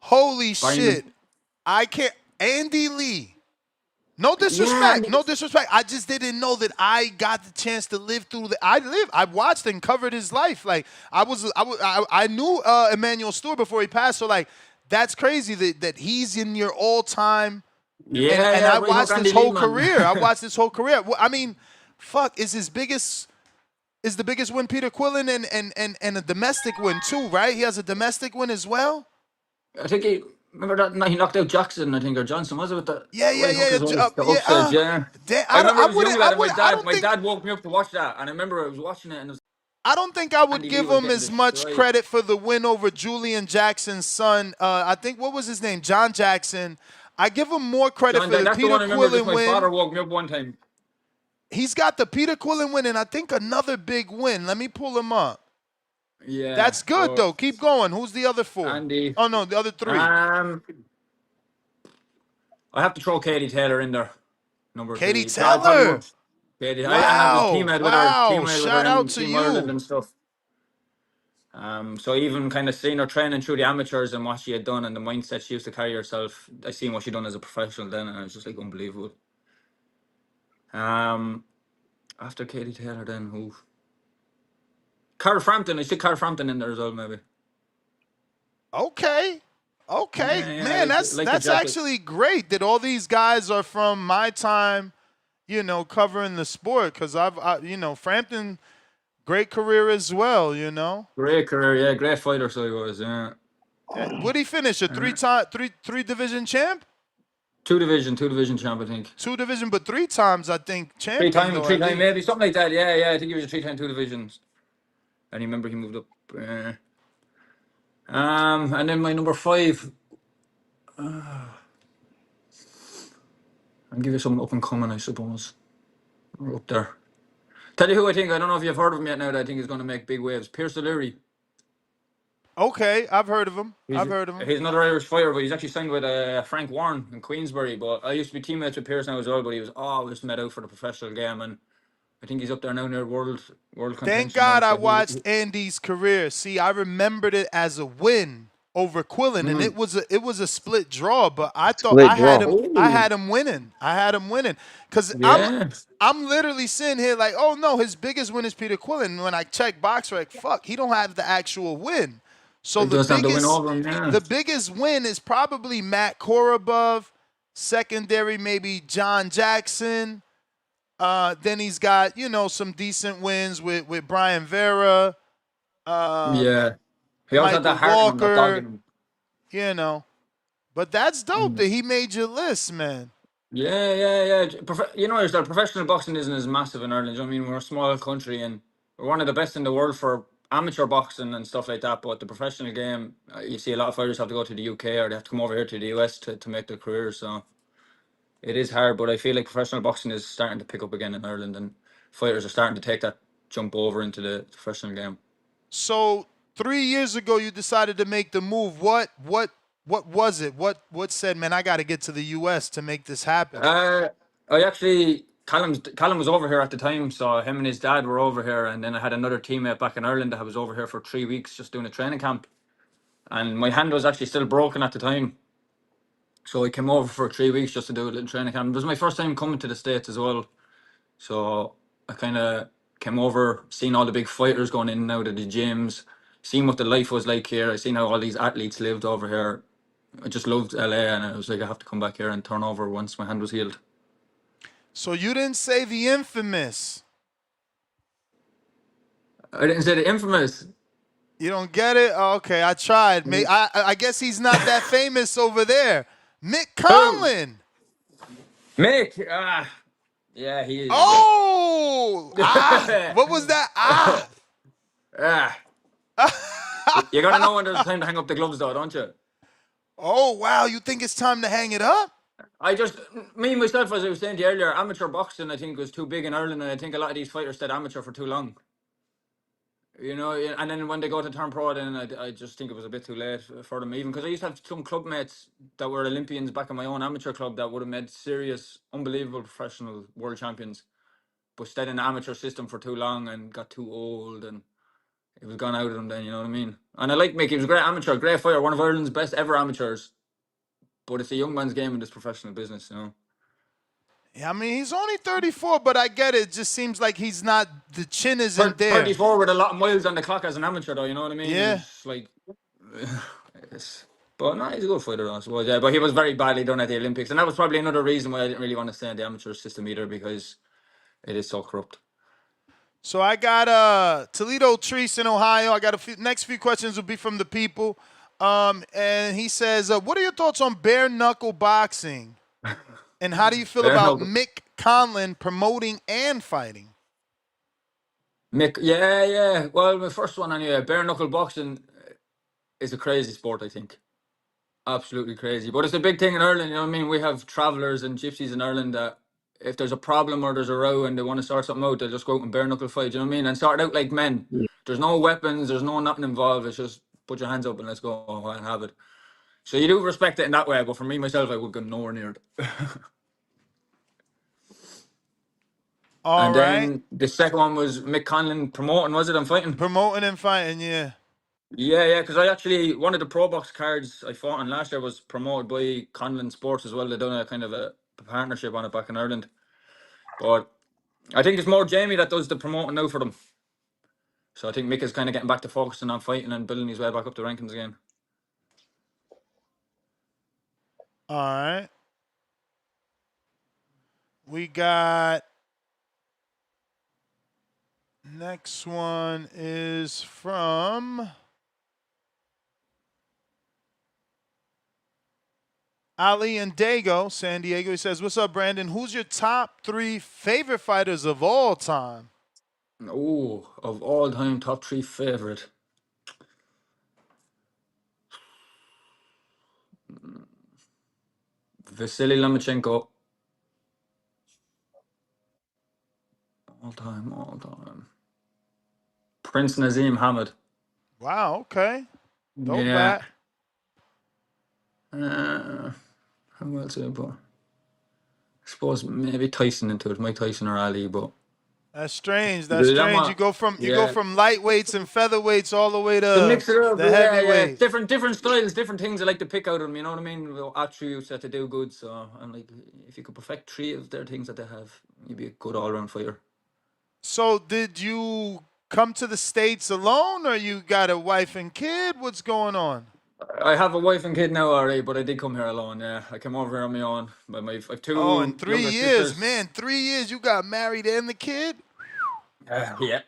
Holy shit. I can't. Andy Lee. No disrespect. Yeah, No disrespect. I just didn't know that I got the chance to live through I watched and covered his life. Like, I knew Emmanuel Stewart before he passed. So, like, that's crazy that he's in your all-time. And I watched his whole career. I watched his whole career. I mean, fuck, is the biggest win Peter Quillen and a domestic win too, right? He has a domestic win as well. I think Remember that night he knocked out Jackson, I think, or Johnson, was it with the Yeah. right hook as well? The upset, yeah. I I remember I was a young wouldn't. lad, and I don't my think. dad woke me up to watch that, and I remember I was watching it, and it was I don't think I would Andy Lee give was him getting as much destroyed. credit for the win over Julian Jackson's son. I think, what was his name? John Jackson. I give him more credit for the That's the Peter one I remember. Just Quillen my win. father woke me up one time. He's got the Peter Quillen win, and I think another big win. Let me pull him up. Yeah, That's good, though. Keep going. Who's the other 4? Andy. Oh, no, the other 3. I have to throw Katie Taylor in there, number Katie 3. God, probably Taylor. would. Katie, and I was Wow. teammate with her, Wow. Shout out in to Team Ireland you. and stuff. So even kind of seeing her training through the amateurs and what she had done and the mindset she used to carry herself, I seen what she done as a professional then, and it was just like unbelievable. After Katie Taylor, then who? Carl Frampton. I stick Carl Frampton in there as well, maybe. Okay. Yeah, Man, that's actually great that all these guys are from my time, covering the sport, because Frampton, great career as well, Great career, yeah, great fighter, so he was, yeah. Would he finish a three division champ? Two division champ, I think. 2 division, but 3 times, I think, champion. Three time, maybe something like that. Yeah. I think he was a 3-time 2 divisions. And remember he moved up. And then my number 5. I'll give you someone up and coming, I suppose. We're up there. Tell you who I think. I don't know if you've heard of him yet. Now that I think he's going to make big waves. Pierce O'Leary. Okay, I've heard of him. He's another Irish fighter, but he's actually signed with Frank Warren in Queensbury. But I used to be teammates with Pierce now as well. But he was always met out for the professional game, and I think he's up there now near world contention. Thank God I watched Andy's career. See, I remembered it as a win over Quillen, and it was a split draw. But I thought I had him winning. Because I'm literally sitting here like, oh no, his biggest win is Peter Quillen. And when I check BoxRec, fuck, he don't have the actual win. So the biggest win is probably Matt Korobov. Secondary, maybe John Jackson. Then he's got, some decent wins with Brian Vera. He also had that heart Walker, But that's dope that he made your list, man. Yeah. The professional boxing isn't as massive in Ireland. You know what I mean? We're a small country and we're one of the best in the world for amateur boxing and stuff like that. But the professional game, you see a lot of fighters have to go to the UK or they have to come over here to the US to make their careers. So it is hard, but I feel like professional boxing is starting to pick up again in Ireland and fighters are starting to take that jump over into the professional game. So 3 years ago, you decided to make the move. What was it? What said, man, I got to get to the US to make this happen? Callum was over here at the time, so him and his dad were over here, and then I had another teammate back in Ireland that was over here for 3 weeks just doing a training camp. And my hand was actually still broken at the time. So I came over for 3 weeks just to do a little training camp. It was my first time coming to the States as well. So I kind of came over, seen all the big fighters going in and out of the gyms, seen what the life was like here. I seen how all these athletes lived over here. I just loved LA, and I was like, I have to come back here and turn over once my hand was healed. So you didn't say the infamous. I didn't say the infamous. You don't get it? Oh, okay, I tried. I guess he's not that famous over there. Mick Conlon. Mick? Yeah, he is. Oh! What was that? You got to know when there's time to hang up the gloves, though, don't you? Oh, wow. You think it's time to hang it up? Myself, as I was saying to you earlier, amateur boxing, I think, was too big in Ireland, and I think a lot of these fighters stayed amateur for too long. And then when they go to turn pro, then I just think it was a bit too late for them, even because I used to have some club mates that were Olympians back in my own amateur club that would have made serious, unbelievable professional world champions, but stayed in the amateur system for too long and got too old, and it was gone out of them then, you know what I mean? And I like Mick. He was a great amateur, great fighter, one of Ireland's best ever amateurs, but it's a young man's game in this professional business, Yeah, I mean, he's only 34, but I get it. It just seems like he's not, the chin isn't there. 34 with a lot of miles on the clock as an amateur, though, you know what I mean? Yeah. But no, he's a good fighter, I suppose. Yeah, but he was very badly done at the Olympics. And that was probably another reason why I didn't really want to stay in the amateur system either, because it is so corrupt. So I got Toledo Treese in Ohio. I got next few questions will be from the people. And he says, what are your thoughts on bare knuckle boxing? And how do you feel Bare about knuckle. Mick Conlon promoting and fighting? Mick, yeah. Well, my first one anyway. Bare knuckle boxing is a crazy sport, I think. Absolutely crazy. But it's a big thing in Ireland, you know what I mean? We have travellers and gypsies in Ireland that if there's a problem or there's a row and they want to sort something out, they'll just go out and bare knuckle fight, you know what I mean? And sort it out like men. There's no weapons, there's no nothing involved. It's just put your hands up and let's go and have it. So you do respect it in that way, but for me, myself, I would go nowhere near it. All And right. then the second one was Mick Conlon promoting, was it? I'm fighting? Promoting and fighting, yeah. Yeah, because I actually, one of the Pro Box cards I fought on last year was promoted by Conlon Sports as well. They done a kind of a partnership on it back in Ireland. But I think it's more Jamie that does the promoting now for them. So I think Mick is kind of getting back to focusing on fighting and building his way back up the rankings again. All right. We got... Next one is from... Ali and Dago, San Diego. He says, what's up, Brandon? Who's your top 3 favorite fighters of all time? Oh, of all time, top 3 favorite. Vasily Lomachenko. All time. Prince Nazim Hamid. Wow, okay. Yeah. Throwback. Who else? But I suppose maybe Tyson into it, Mike Tyson or Ali, but That's strange. That's strange. You go from lightweights and featherweights all the way to to mix it up, the yeah. heavyweight. Different styles, different things I like to pick out of them. You know what I mean? Attributes that they do good. So I'm like, if you could perfect 3 of their things that they have, you'd be a good all round fighter. So did you come to the States alone, or you got a wife and kid? What's going on? I have a wife and kid now, alright, but I did come here alone. Yeah, I came over here on my own. I've 2 in 3 younger years, sisters. man. 3 years, you got married and the kid. Yeah.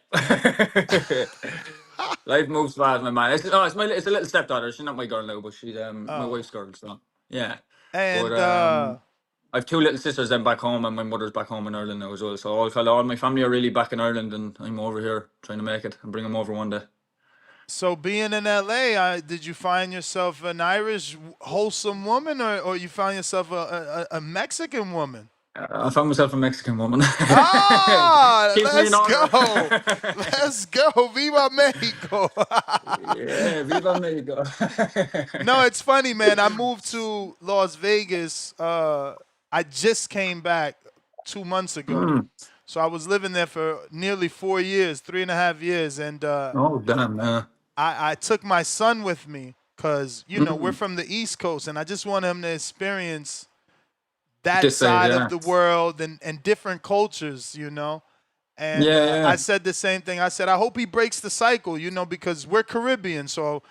Life moves fast, my man. It's a little stepdaughter. She's not my girl now, but she's my wife's girl. So yeah. And But I've 2 little sisters then back home, and my mother's back home in Ireland now as well. So all my family are really back in Ireland, and I'm over here trying to make it and bring them over one day. So being in LA, did you find yourself an Irish wholesome woman, or you found yourself a Mexican woman? I found myself a Mexican woman. Let's me in order. go. Let's go. Viva Mexico. Yeah, Viva Mexico. No, it's funny, man. I moved to Las Vegas. I just came back 2 months ago. So I was living there for nearly 4 years, 3.5 years. And oh, damn, man. I took my son with me because, we're from the East Coast, and I just want him to experience that side of the world and different cultures, And I said the same thing. I said, I hope he breaks the cycle, because we're Caribbean. So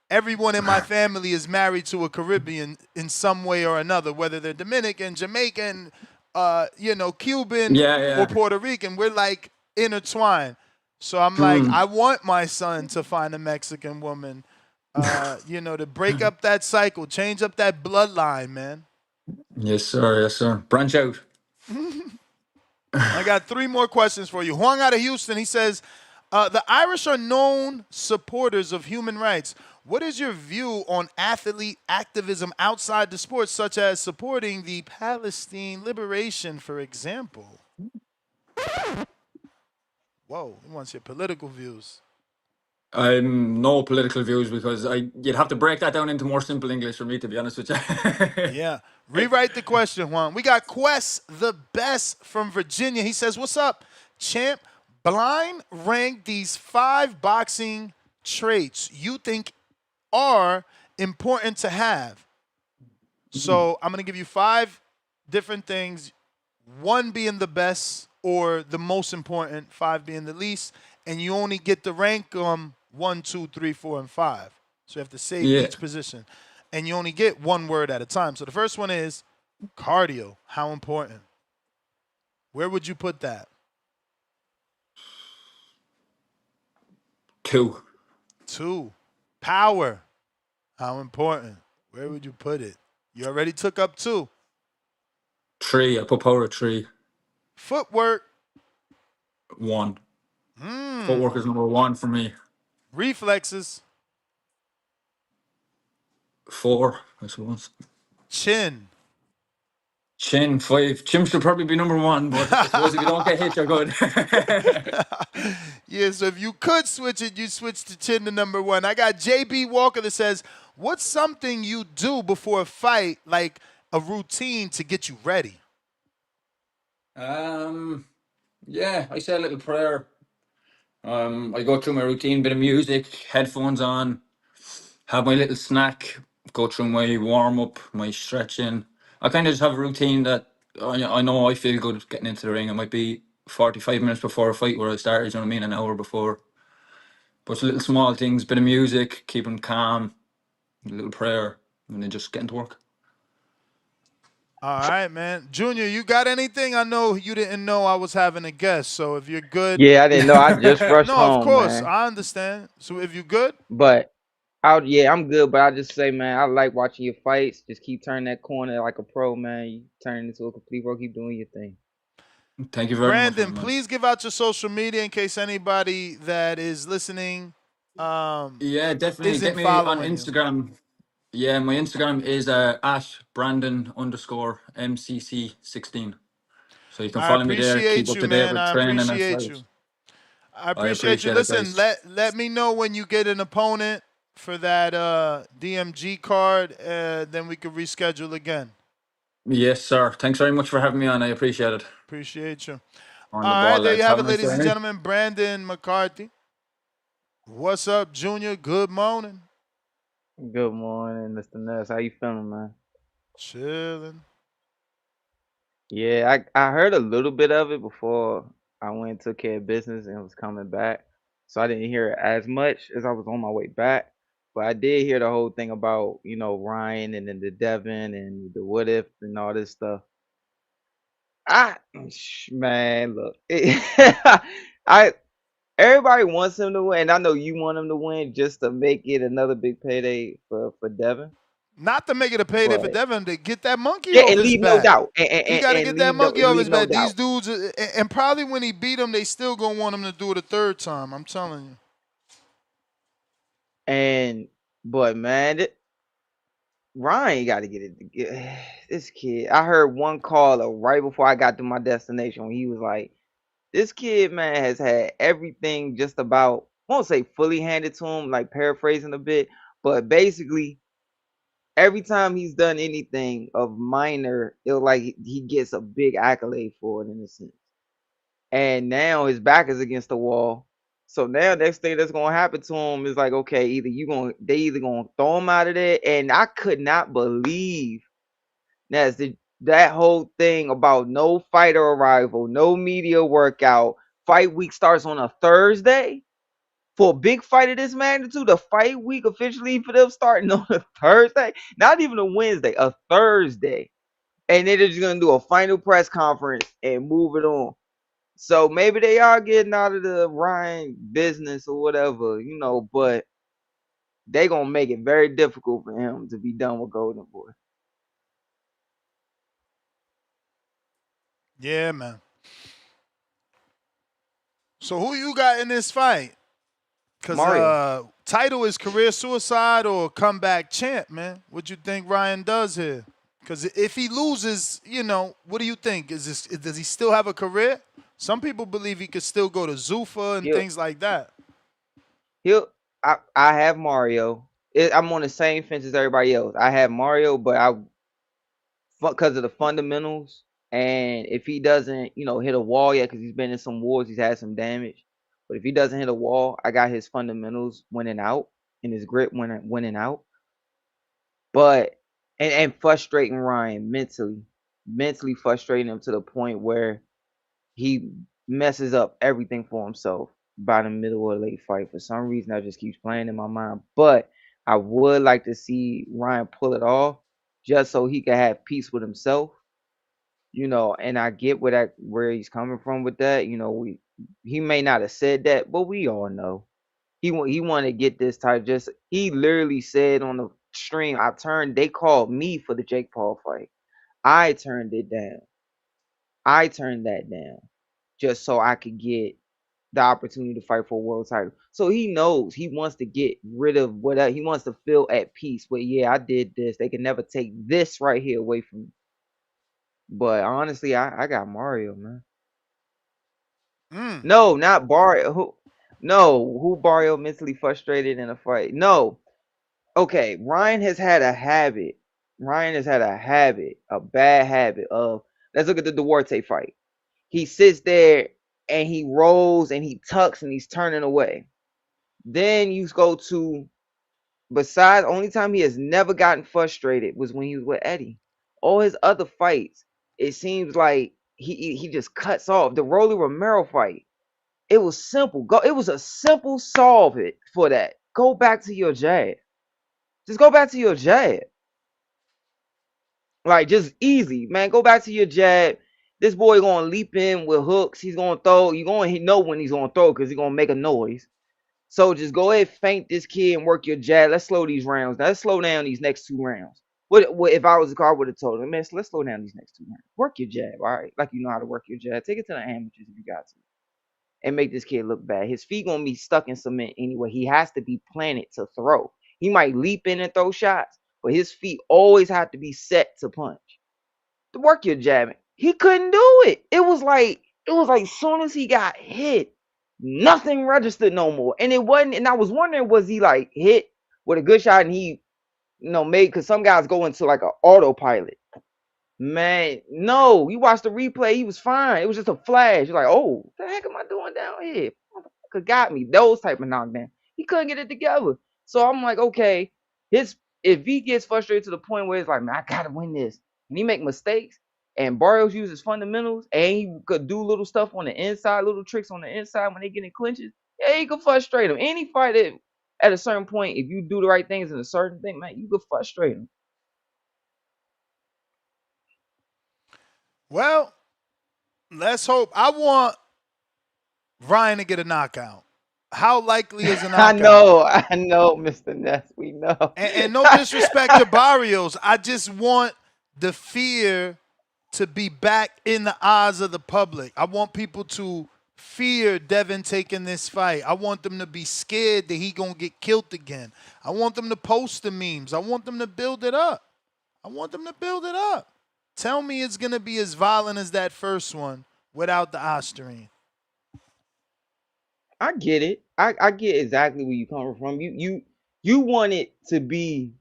everyone in my family is married to a Caribbean in some way or another, whether they're Dominican, Jamaican, Cuban, or Puerto Rican. We're like intertwined. So I'm like, I want my son to find a Mexican woman, to break up that cycle, change up that bloodline, man. Yes, sir. Branch out. I got 3 more questions for you. Juan out of Houston, he says, the Irish are known supporters of human rights. What is your view on athlete activism outside the sport, such as supporting the Palestine liberation, for example? Whoa, he wants your political views. No political views because you'd have to break that down into more simple English for me, to be honest with you. Yeah. Rewrite the question, Juan. We got Quest the Best from Virginia. He says, what's up, champ? Blind rank these 5 boxing traits you think are important to have. So I'm going to give you 5 different things, 1 being the best or the most important, 5 being the least, and you only get to rank them 1, 2, 3, 4, and 5. So you have to say each position. And you only get 1 word at a time. So the first one is cardio. How important? Where would you put that? 2. 2. Power. How important? Where would you put it? You already took up 2. 3. I put power at 3. Footwork. 1. Footwork is number 1 for me. Reflexes. 4, I suppose. Chin. Chin, 5. Chin should probably be number 1, but I suppose if you don't get hit, you're good. Yeah, so if you could switch it, you switch the chin to number 1. I got JB Walker that says, what's something you do before a fight, like a routine to get you ready? Yeah, I say a little prayer. I go through my routine, bit of music, headphones on, have my little snack, go through my warm up, my stretching. I kind of just have a routine that I know I feel good getting into the ring. It might be 45 minutes before a fight where I start, you know what I mean, an hour before. But it's little small things, bit of music, keeping calm, a little prayer, and then just getting to work. All right, man. Junior, you got anything? I know you didn't know I was having a guest, so if you're good. Yeah, I didn't know. I just rushed No, of home, course. man. I understand. So if you're good. But yeah, I'm good. But I just say, man, I like watching your fights. Just keep turning that corner like a pro, man. You turn into a complete pro. Keep doing your thing. Thank you very much, Brandon, man. please give out your social media in case anybody that is listening yeah, definitely. isn't Get me on following you. Instagram. Yeah, my Instagram is at Brandon_MCC16. So you can I follow me there, keep appreciate up you, to date man. with I training and appreciate fights. you. I I appreciate you. appreciate it, Listen, guys. let me know when you get an opponent for that DMG card, then we can reschedule again. Yes, sir. Thanks very much for having me on. I appreciate it. Appreciate you. On the All ball, right, there you lads. have Have it, a nice ladies and day. gentlemen. Brandon McCarthy. What's up, Junior? Good morning. Good morning, Mr. Ness. How you feeling, man? Chilling. Yeah, I heard a little bit of it before I went and took care of business and was coming back. So I didn't hear it as much as I was on my way back. But I did hear the whole thing about, Ryan and then the Devin and the what if and all this stuff. Man, look. I Everybody wants him to win, and I know you want him to win just to make it another big payday for Devin. Not to make it a payday for But Devin, to get that monkey yeah, off and his leave no back. doubt. He got to And get that monkey off leave his no back. These doubt. dudes, and probably when he beat them, they still going to want him to do it a third time. I'm telling you. But man, Ryan got to get it. This kid, I heard one caller right before I got to my destination when he was like, "This kid, man, has had everything just about, I won't say fully handed to him, like paraphrasing a bit, but basically every time he's done anything of minor, it like he gets a big accolade for it in a sense. And now his back is against the wall. So now next thing that's gonna happen to him is like, okay, they either gonna throw him out of there, and I could not believe that whole thing about no fighter arrival, no media workout. Fight week starts on a Thursday. For a big fight of this magnitude, the fight week officially for them starting on a Thursday, not even a Wednesday, a Thursday. And they're just gonna do a final press conference and move it on. So maybe they are getting out of the Ryan business or whatever, but they gonna make it very difficult for him to be done with Golden Boy. Yeah, man. So who you got in this fight? Because title is career suicide or comeback champ, man. What you think Ryan does here? Because if he loses, what do you think? Does he still have a career? Some people believe he could still go to Zuffa and things like that. I have Mario. I'm on the same fence as everybody else. I have Mario, but because of the fundamentals, and if he doesn't, hit a wall yet, because he's been in some wars, he's had some damage. But if he doesn't hit a wall, I got his fundamentals winning out and his grip winning out. But and frustrating Ryan mentally frustrating him to the point where he messes up everything for himself by the middle of the late fight. For some reason, that just keeps playing in my mind. But I would like to see Ryan pull it off just so he can have peace with himself. And I get where he's coming from with that. He may not have said that, but we all know he wanted to get this type. He literally said on the stream. They called me for the Jake Paul fight. I turned it down. I turned that down just so I could get the opportunity to fight for a world title. So he knows he wants to get rid of whatever he wants to feel at peace. But yeah, I did this. They can never take this right here away from me. But honestly, I got Mario, man. No, not Barrio. Who Barrio mentally frustrated in a fight? No. Okay, Ryan has had a habit. A bad habit of. Let's look at the Duarte fight. He sits there and he rolls and he tucks and he's turning away. Then you go to, besides, only time he has never gotten frustrated was when he was with Eddie. All his other fights, it seems like he just cuts off. The Rolly Romero fight, it was simple. It was a simple solve it for that. Go back to your jab. Just go back to your jab. Like, just easy, man. Go back to your jab. This boy gonna leap in with hooks. He's gonna throw. You gonna know when he's gonna throw because he's gonna make a noise. So just go ahead, feint this kid and work your jab. Let's slow these rounds. Let's slow down these next 2 rounds. What if I was a car, I would have told him, man, let's slow down these next 2 rounds. Work your jab, all right? Like you know how to work your jab. Take it to the amateurs if you got to. And make this kid look bad. His feet gonna be stuck in cement anyway. He has to be planted to throw. He might leap in and throw shots, but his feet always have to be set to punch. To work your jabbing. He couldn't do it. It was like as soon as he got hit, nothing registered no more. And it wasn't, and I was wondering, was he like hit with a good shot and he made, because some guys go into like an autopilot. Man, no, you watch the replay, he was fine. It was just a flash. You're like, oh, what the heck am I doing down here? Motherfucker got me. Those type of knockdown. He couldn't get it together. So I'm like, okay, if he gets frustrated to the point where it's like, man, I gotta win this, and he make mistakes, and Barrios uses fundamentals, and he could do little stuff on the inside, little tricks on the inside when they get in clinches, yeah, he could frustrate him. Any fight at a certain point, if you do the right things in a certain thing, man, you could frustrate him. Well, let's hope. I want Ryan to get a knockout. How likely is a knockout? I know, Mr. Ness. We know. And no disrespect to Barrios. I just want the fear to be back in the eyes of the public. I want people to fear Devin taking this fight. I want them to be scared that he gonna get killed again. I want them to post the memes. I want them to build it up. Tell me it's gonna be as violent as that first one without the Osterine. I get it. I get exactly where you coming from. You want it to be.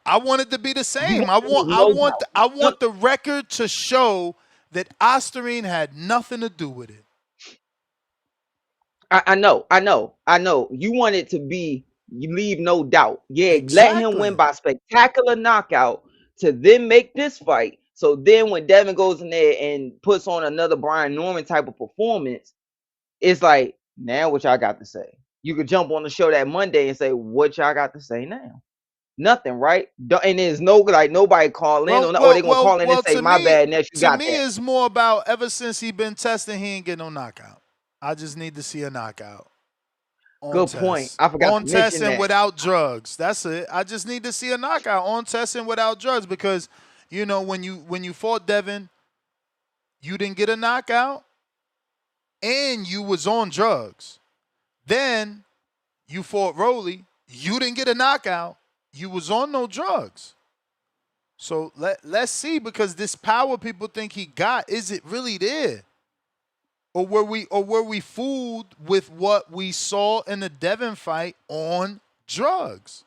I want it to be the same. I want the record to show that Osterine had nothing to do with it. I know. You want it to be. You leave no doubt. Yeah, exactly. Let him win by spectacular knockout to then make this fight. So then when Devin goes in there and puts on another Brian Norman type of performance, it's like, now what y'all got to say? You could jump on the show that Monday and say, what y'all got to say now? Nothing, right? And there's nobody call in, or they gonna call in and say, my bad, Ness, you got that. To me, it's more about ever since he been testing, he ain't get no knockout. I just need to see a knockout. Good point. I forgot on to mention testing that. Without drugs. That's it. I just need to see a knockout on testing without drugs, because when you fought Devin, you didn't get a knockout and you was on drugs. Then you fought Rolly, you didn't get a knockout, you was on no drugs. So let's see, because this power people think he got, is it really there? Or were we fooled with what we saw in the Devin fight on drugs?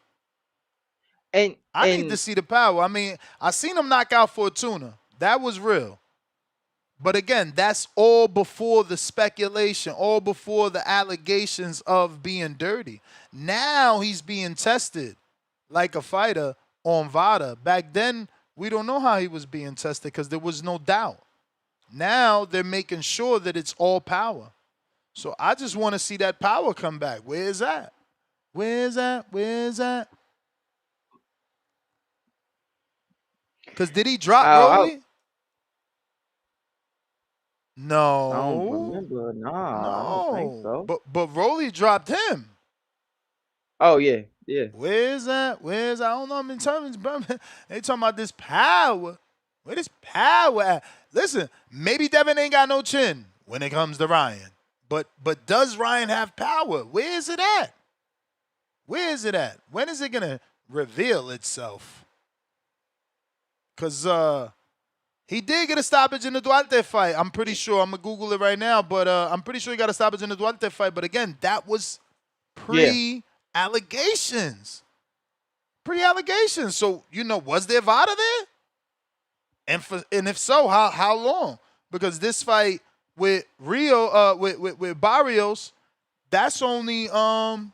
And I need to see the power. I mean, I seen him knock out Fortuna. That was real. But again, that's all before the speculation, all before the allegations of being dirty. Now he's being tested like a fighter on VADA. Back then, we don't know how he was being tested because there was no doubt. Now they're making sure that it's all power. So I just want to see that power come back. Where is that? Because did he drop Rolly? No. I don't remember. Nah, I don't think so. But Rolly dropped him. Oh, yeah. Yeah. Where's that? I don't know. I'm in terms, bro. They talking about this power. Where this power at? Listen, maybe Devin ain't got no chin when it comes to Ryan. But does Ryan have power? Where is it at? Where is it at? When is it gonna reveal itself? Cause he did get a stoppage in the Duarte fight. I'm pretty sure. I'm gonna Google it right now, but I'm pretty sure he got a stoppage in the Duarte fight. But again, that was pre-allegations. Pre-allegations. So, was there VADA there? And if so, how long? Because this fight with Rio, with Barrios, that's only how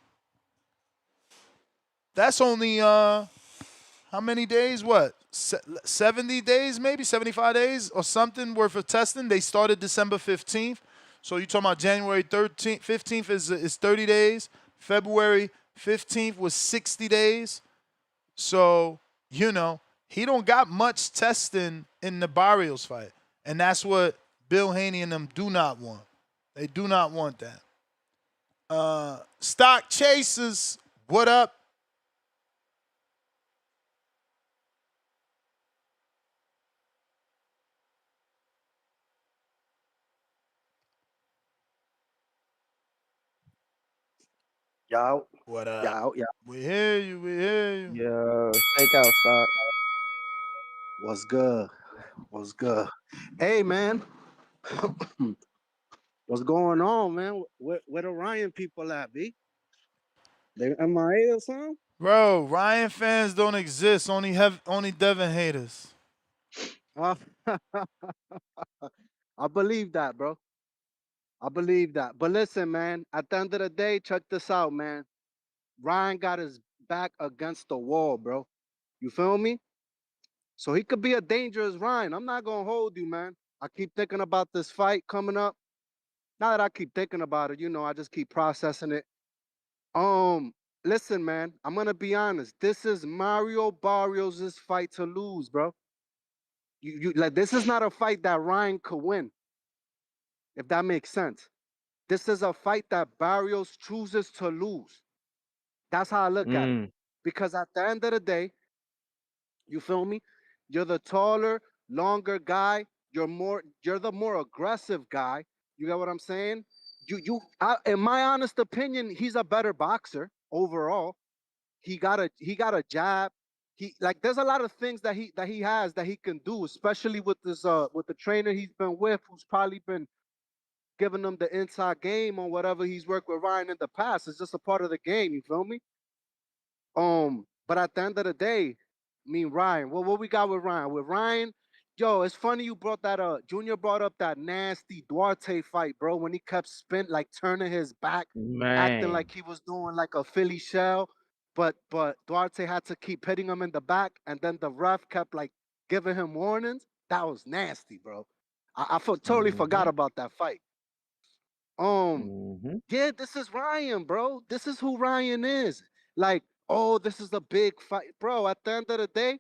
many days? What? 70 days, maybe 75 days or something worth of testing. They started December 15th. So you're talking about January 13th, 15th is 30 days. February 15th was 60 days. So, he don't got much testing in the Barrios fight. And that's what Bill Haney and them do not want. They do not want that. Stock Chasers, what up? Yo. What up? Yo. We hear you. Yo, stakeout stock. What's good? Hey, man. What's going on, man? Where the Ryan people at, B? They MIA or something? Bro, Ryan fans don't exist. Only Devin haters. I believe that, bro. I believe that. But listen, man, at the end of the day, check this out, man. Ryan got his back against the wall, bro. You feel me? So he could be a dangerous Ryan. I'm not going to hold you, man. I keep thinking about this fight coming up. Now that I keep thinking about it, I just keep processing it. Listen, man, I'm going to be honest. This is Mario Barrios' fight to lose, bro. This is not a fight that Ryan could win, if that makes sense. This is a fight that Barrios chooses to lose. That's how I look at it. Because at the end of the day, you feel me? You're the taller, longer guy. You're the more aggressive guy. You get what I'm saying? In my honest opinion, he's a better boxer overall. He got a jab. There's a lot of things that he has that he can do, especially with with the trainer he's been with, who's probably been giving him the inside game on whatever he's worked with Ryan in the past. It's just a part of the game. You feel me? But at the end of the day, Ryan, what we got with Ryan? With Ryan, yo, it's funny you brought that up. Junior brought up that nasty Duarte fight, bro, when he kept turning his back, acting like he was doing like a Philly shell. But Duarte had to keep hitting him in the back, and then the ref kept giving him warnings. That was nasty, bro. I totally forgot about that fight. Yeah, this is Ryan, bro. This is who Ryan is. Oh, this is a big fight, bro. At the end of the day,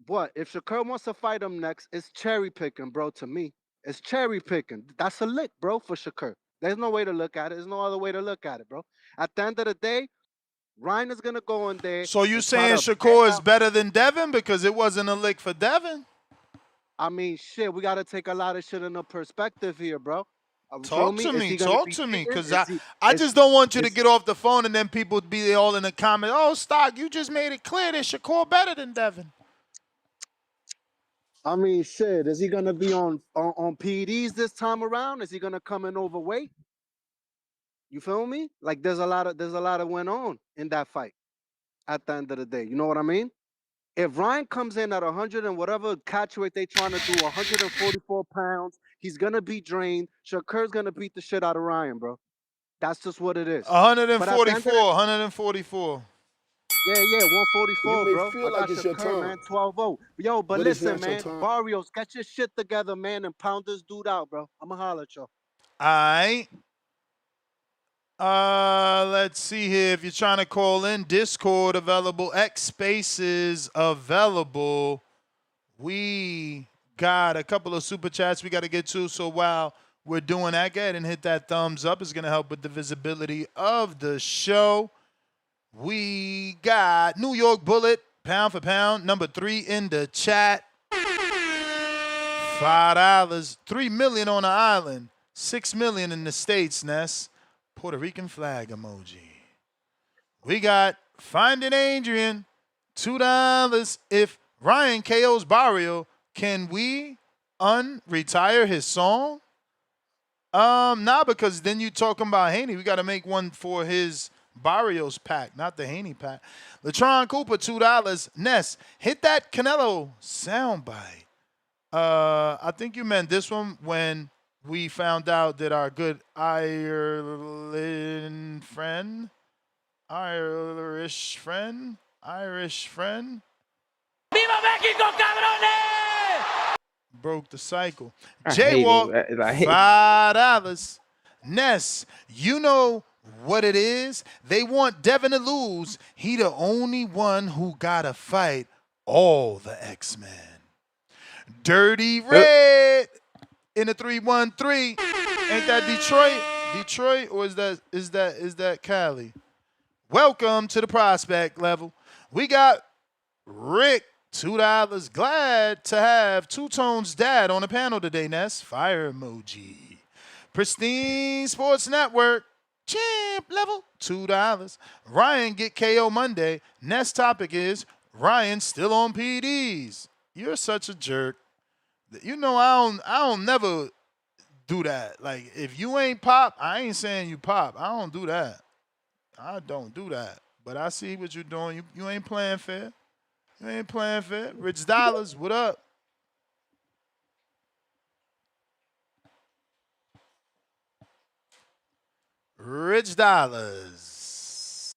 what if Shakur wants to fight him next? It's cherry picking, bro. To me, it's cherry picking. That's a lick, bro, for Shakur. There's no way to look at it. There's no other way to look at it, bro. At the end of the day, Ryan is gonna go in there. So you saying Shakur is better than Devin because it wasn't a lick for Devin? Shit, we gotta take a lot of shit in a perspective here, bro. Talk to me, because I just don't want you to get off the phone and then people be all in the comments, oh, Stock, you just made it clear that Shakur better than Devin. Shit, is he going to be on PEDs this time around? Is he going to come in overweight? You feel me? There's a lot of went on in that fight at the end of the day. You know what I mean? If Ryan comes in at 100 and whatever catch weight they trying to do, 144 pounds, he's going to be drained. Shakur's going to beat the shit out of Ryan, bro. That's just what it is. 144. Yeah, 144, you may bro. feel like it's your turn, man, 12-0. Yo, but listen, man, Barrios, get your shit together, man, and pound this dude out, bro. I'ma holler at y'all. All right. Let's see here. If you're trying to call in, Discord available, X Spaces available. We got a couple of super chats we got to get to. So while we're doing that. Go ahead and hit that thumbs up. It's going to help with the visibility of the show. We got New York Bullet, pound for pound, number 3 in the chat. $5. 3 million on the island. 6 million in the States, Ness. Puerto Rican flag emoji. We got Finding Adrian, $2. If Ryan KO's Barrio, can we unretire his song? Nah, because then you talking about Haney. We got to make one for his Barrios pack, not the Haney pack. Latron Cooper, $2. Ness, hit that Canelo soundbite. I think you meant this one when we found out that our good Irish friend, ¡Viva México, cabrones! broke the cycle. I hate Jaywalk, it. Like, $5. Ness, you know what it is? They want Devin to lose. He the only one who gotta fight all the X-Men. Dirty Red in the 313. Ain't that Detroit? Detroit, or is that Cali? Welcome to the prospect level. We got Rick, $2. Glad to have Two Tone's dad on the panel today, Ness. Fire emoji. Pristine Sports Network, champ level, $2. Ryan get KO Monday. Ness topic is Ryan still on PDs. You're such a jerk. You know I don't never do that. Like if you ain't pop, I ain't saying you pop. I don't do that. I don't do that. But I see what you're doing. You ain't playing fair. You ain't playing fair. Rich Dollars, what up? Rich Dollars.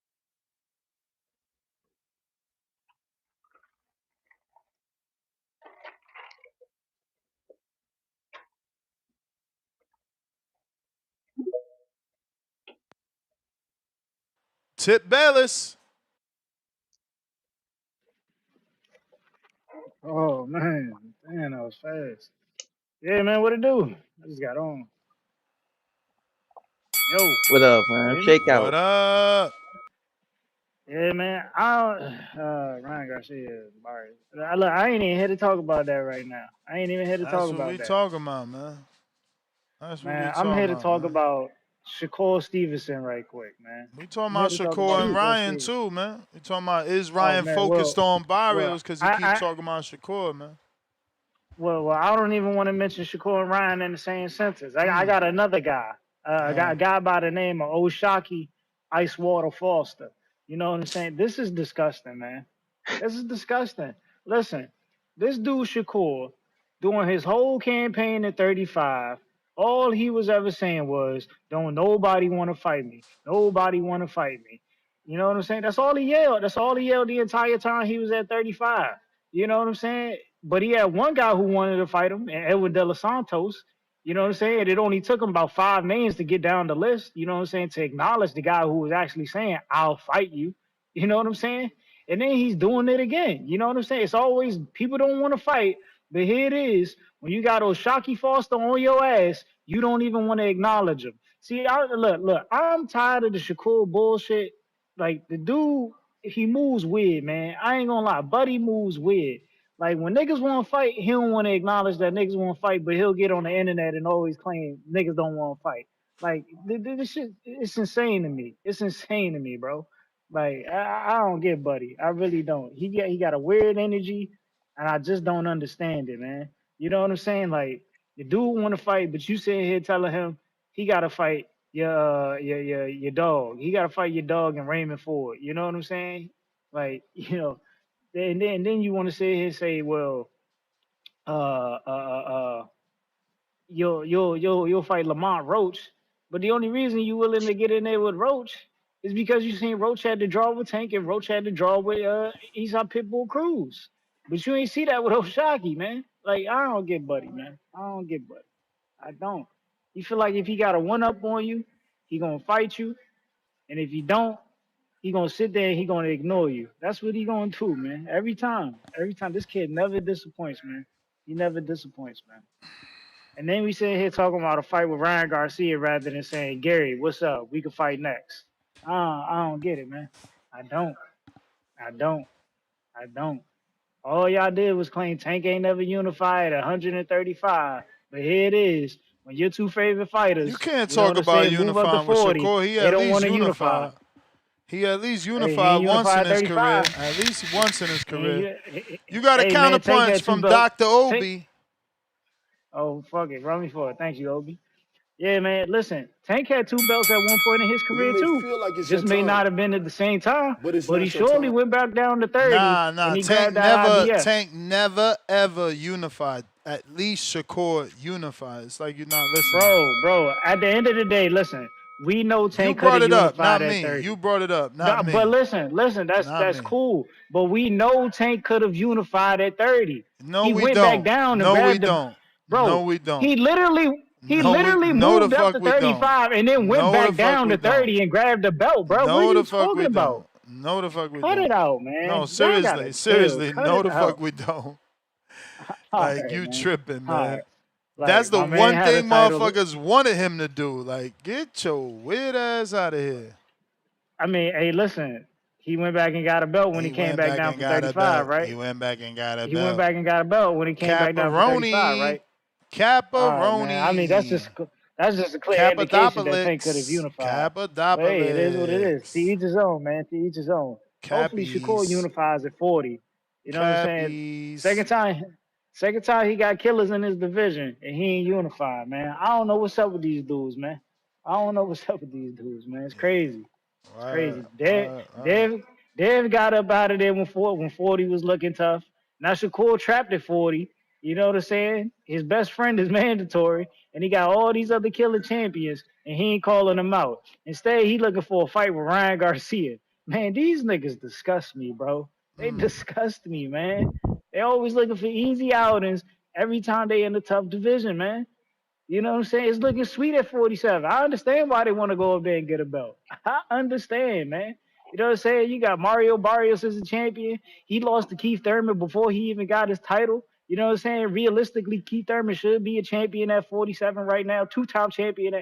Tip Bayless. Oh man, damn, that was fast. Yeah, man, what it do? I just got on. Yo, what up, man? you hear me? Shake What out. up? Yeah, man. Ryan Garcia, Barrios. Look, I ain't even here to talk about that right now. I ain't even here to That's talk what about we that, talking about, man. That's what we man. I'm talking here to about, talk man. about Shakur Stevenson right quick, man. We talking I'm here about to talk about Shakur and Shakur Ryan Stevenson. too, man. We talking about is Oh Ryan man, focused on well, Barrios because he keep I talking about Shakur, man. well, I don't even want to mention Shakur and Ryan in the same sentence. I got another guy. I got a guy by the name of Oshaki Icewater Foster. You know what I'm saying? This is disgusting, man. This is disgusting. Listen, this dude Shakur, doing his whole campaign at 35, all he was ever saying was, "Don't nobody want to fight me. Nobody want to fight me." You know what I'm saying? That's all he yelled. That's all he yelled the entire time he was at 35. You know what I'm saying? But he had one guy who wanted to fight him, and Edwin De Los Santos. You know what I'm saying? It only took him about 5 names to get down the list. You know what I'm saying? To acknowledge the guy who was actually saying, "I'll fight you." You know what I'm saying? And then he's doing it again. You know what I'm saying? It's always people don't want to fight, but here it is. When you got Oshaki Foster on your ass, you don't even want to acknowledge him. See, look, I'm tired of the Shakur bullshit. Like the dude, he moves weird, man. I ain't gonna lie, Buddy moves weird. Like when niggas want to fight, he don't want to acknowledge that niggas want to fight, but he'll get on the internet and always claim niggas don't want to fight. Like this shit, it's insane to me. It's insane to me, bro. Like I don't get Buddy. I really don't. He got a weird energy, and I just don't understand it, man. You know what I'm saying? Like the dude want to fight, but you sitting here telling him he got to fight your dog. He got to fight your dog and Raymond Ford. You know what I'm saying? Like then you want to sit here and say, well, uh, uh, uh, uh, you'll fight Lamont Roach, but the only reason you willing to get in there with Roach is because you seen Roach had to draw with Tank and Roach had to draw with Eastside Pitbull Cruz, but you ain't see that with Oshaki, man. Like I don't get Buddy, man. I don't get Buddy. I don't. You feel like if he got a one up on you, he gonna fight you, and if you don't, he gonna sit there and he gonna ignore you. That's what he gonna do, man. Every time, this kid never disappoints, man. He never disappoints, man. And then we sitting here talking about a fight with Ryan Garcia rather than saying, Gary, what's up? We can fight next. I don't get it, man. I don't. I don't. I don't. All y'all did was claim Tank ain't never unified at 135. But here it is. When your two favorite You fighters, can't you know talk what I'm about saying, move up to unifying with 40, Shakur. He they at don't least want to unify. unified. He at least Hey, he unified ain't once in unified his career. 35. At least once in his He ain't, career. u- You got a hey, man, Tank counterpunch had two from belts. Dr. Tank, Obi. oh, fuck it. Run me for it. Thank you, Obi. Yeah, man. Listen, Tank had two belts at one point in his You career may too. feel like it's your Just may time, not have been at the same time, but it's but he not your surely time. went back down to 30 Nah. and he Tank grabbed that IBF. never ever unified. At least Shakur unified. It's like you're not listening. Bro. At the end of the day, listen. We know You Tank could brought have it up, unified not at me. 30. You brought it up, not But me. listen. Not That's me. cool. But we know Tank could have unified at 30. No, He we went back don't. down and No, we grabbed the don't. No, bro. we don't. He literally No the moved up fuck to we don't. 35 and then went No the back fuck down we to don't. 30 and grabbed the belt, bro. What are No you the fuck talking we about? don't. No the fuck we Cut it don't. out, No, man. Y'all gotta chill. seriously, Cut no it the fuck out. we don't. All Like right, you man. tripping, All man. right. That's Like the my man one had a thing title. motherfuckers wanted him to do. Like, get your weird ass out of here. I mean, hey, listen. He went back and got a belt when he He came went back back down and from got a 35, belt. right? He went back and got a He went belt. back and got a belt when he came back down from 35, Caparoni. right? All right, man. I mean, Caparoni. that's just a clear indication that Tank could have Capadopoulos. unified. But hey, it is what it is. To Capadopoulos. each his own, man. To each his own. Hopefully, Shakur Cappies. unifies at 40. You know what I'm saying? Cappies. Second time he got killers in his division and he ain't unified, man. I don't know what's up with these dudes, man. I don't know what's up with these dudes, man. It's crazy. It's crazy. Dev got up out of there when 40 was looking tough. Now Shakur trapped at 40. You know what I'm saying? His best friend is mandatory, and he got all these other killer champions, and he ain't calling them out. Instead, he looking for a fight with Ryan Garcia. Man, these niggas disgust me, bro. They disgust me, man. They always looking for easy outings every time they in a tough division, man. You know what I'm saying? It's looking sweet at 47. I understand why they want to go up there and get a belt. I understand, man. You know what I'm saying? You got Mario Barrios as a champion. He lost to Keith Thurman before he even got his title. You know what I'm saying? Realistically, Keith Thurman should be a champion at 47 right now. Three-time champion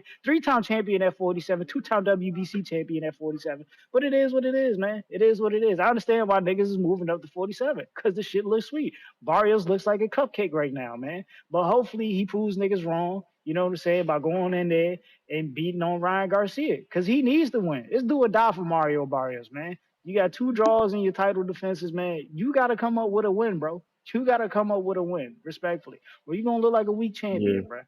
at 47, two-time WBC champion at 47. But it is what it is, man. It is what it is. I understand why niggas is moving up to 47 because the shit looks sweet. Barrios looks like a cupcake right now, man. But hopefully he proves niggas wrong. You know what I'm saying? By going in there and beating on Ryan Garcia. Because he needs to win. It's do or die for Mario Barrios, man. You got 2 draws in your title defenses, man. You got to come up with a win, bro. You got to come up with a win, respectfully. Or you're going to look like a weak Yeah. champion, bro.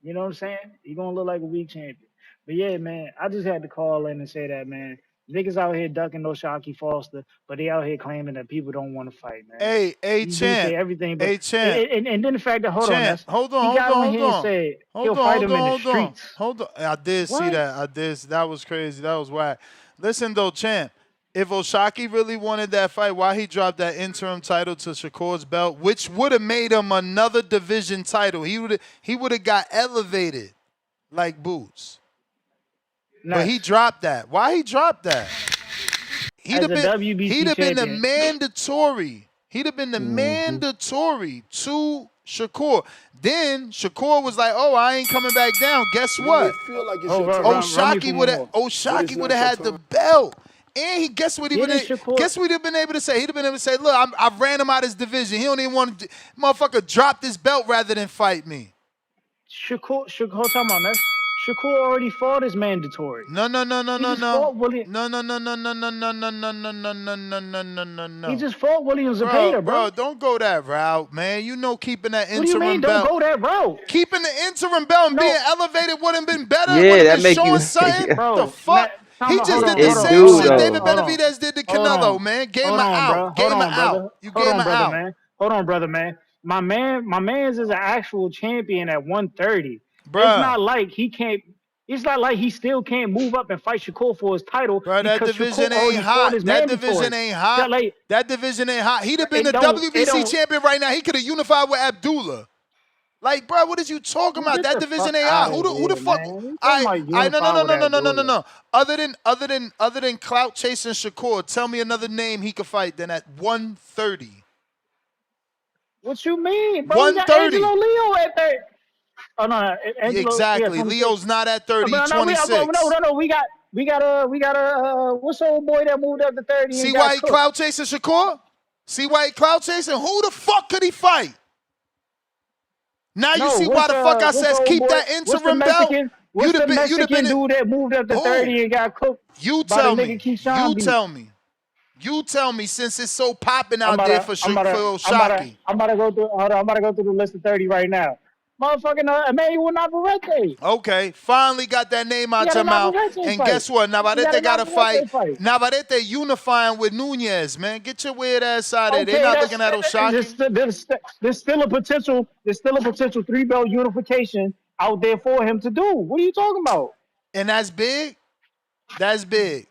You know what I'm saying? You're going to look like a weak champion. But yeah, man, I just had to call in and say that, man. Niggas out here ducking no Shockey Foster, but they out here claiming that people don't want to fight, man. Hey, These dudes say champ. everything, but Hey, champ. and then the fact that Champ. Hold he got on here and on. said he'll fight him in the streets. Hold on. I did see What? that. That was crazy. That was whack. Listen though, champ. If Oshaki really wanted that fight, why he dropped that interim title to Shakur's belt, which would have made him another division title. He would have got elevated like Boots. But he dropped that. Why he dropped that? He'd have been the mandatory. He'd have been the mandatory to Shakur. Then Shakur was like, "Oh, I ain't coming back down." Guess what? Feel like it's your time. Oshaki would have had the belt. And he guess what he would have been able to say? He'd have been able to say, "Look, I ran him out of his division. He don't even want to motherfucker drop this belt rather than fight me." Shakur, hold on, man. Shakur already fought as mandatory. No. He just fought William Zepeda, bro. Don't go that route, man. You know keeping that interim What do you mean, belt. don't go that route? Keeping the interim belt and being elevated wouldn't have been better. Yeah, that make you. Something. Bro, the fuck? He just did the same shit David Benavidez did to Canelo, man. Gave him out. Gave him out. You gave him out. Man. Hold on, brother, man. My man's is an actual champion at 130. Bruh. It's not like he can't. It's not like he still can't move up and fight Shakur for his title. Bro, that division ain't hot. That division ain't hot. That division ain't hot. He'd have been the WBC champion right now. He could have unified with Abdullah. Like, bro, what is you talking about? That division ain't hot. Who the fuck? No. Other than clout chasing Shakur, tell me another name he could fight then at 130. What you mean, bro? 130. Angelo Leo at that. Oh no, Angelo. Yeah, Exactly. 26. Leo's not at 30, But no, 26. we got what's the old boy that moved up to 30 See and why got he cooked? clout chasing Shakur? See why he clout chasing? Who the fuck could he fight? Now you No, see why the fuck I what's the says old keep boy? that interim belt? What's the You'd have been Mexican dude that moved up to who? 30 and got cooked You by the tell nigga me. Keyshawn You beat? tell me. You tell me since it's so popping I'm out about there to, for I'm about to, I'm about to, Oshaki. I'm about to go through. Hold on, I'm about to go through the list of 30 right now. Motherfucking Emmanuel Navarrete. Okay, finally got that name He out got a your mouth. Navarrete And fight. guess what? He got a Navarrete got to fight. Navarrete fight. Navarrete unifying with Nunez, man. Get your weird ass out of there. They Okay, not looking at Oshaki. there's still a potential. There's still a potential 3-belt unification out there for him to do. What are you talking about? And that's big. That's big.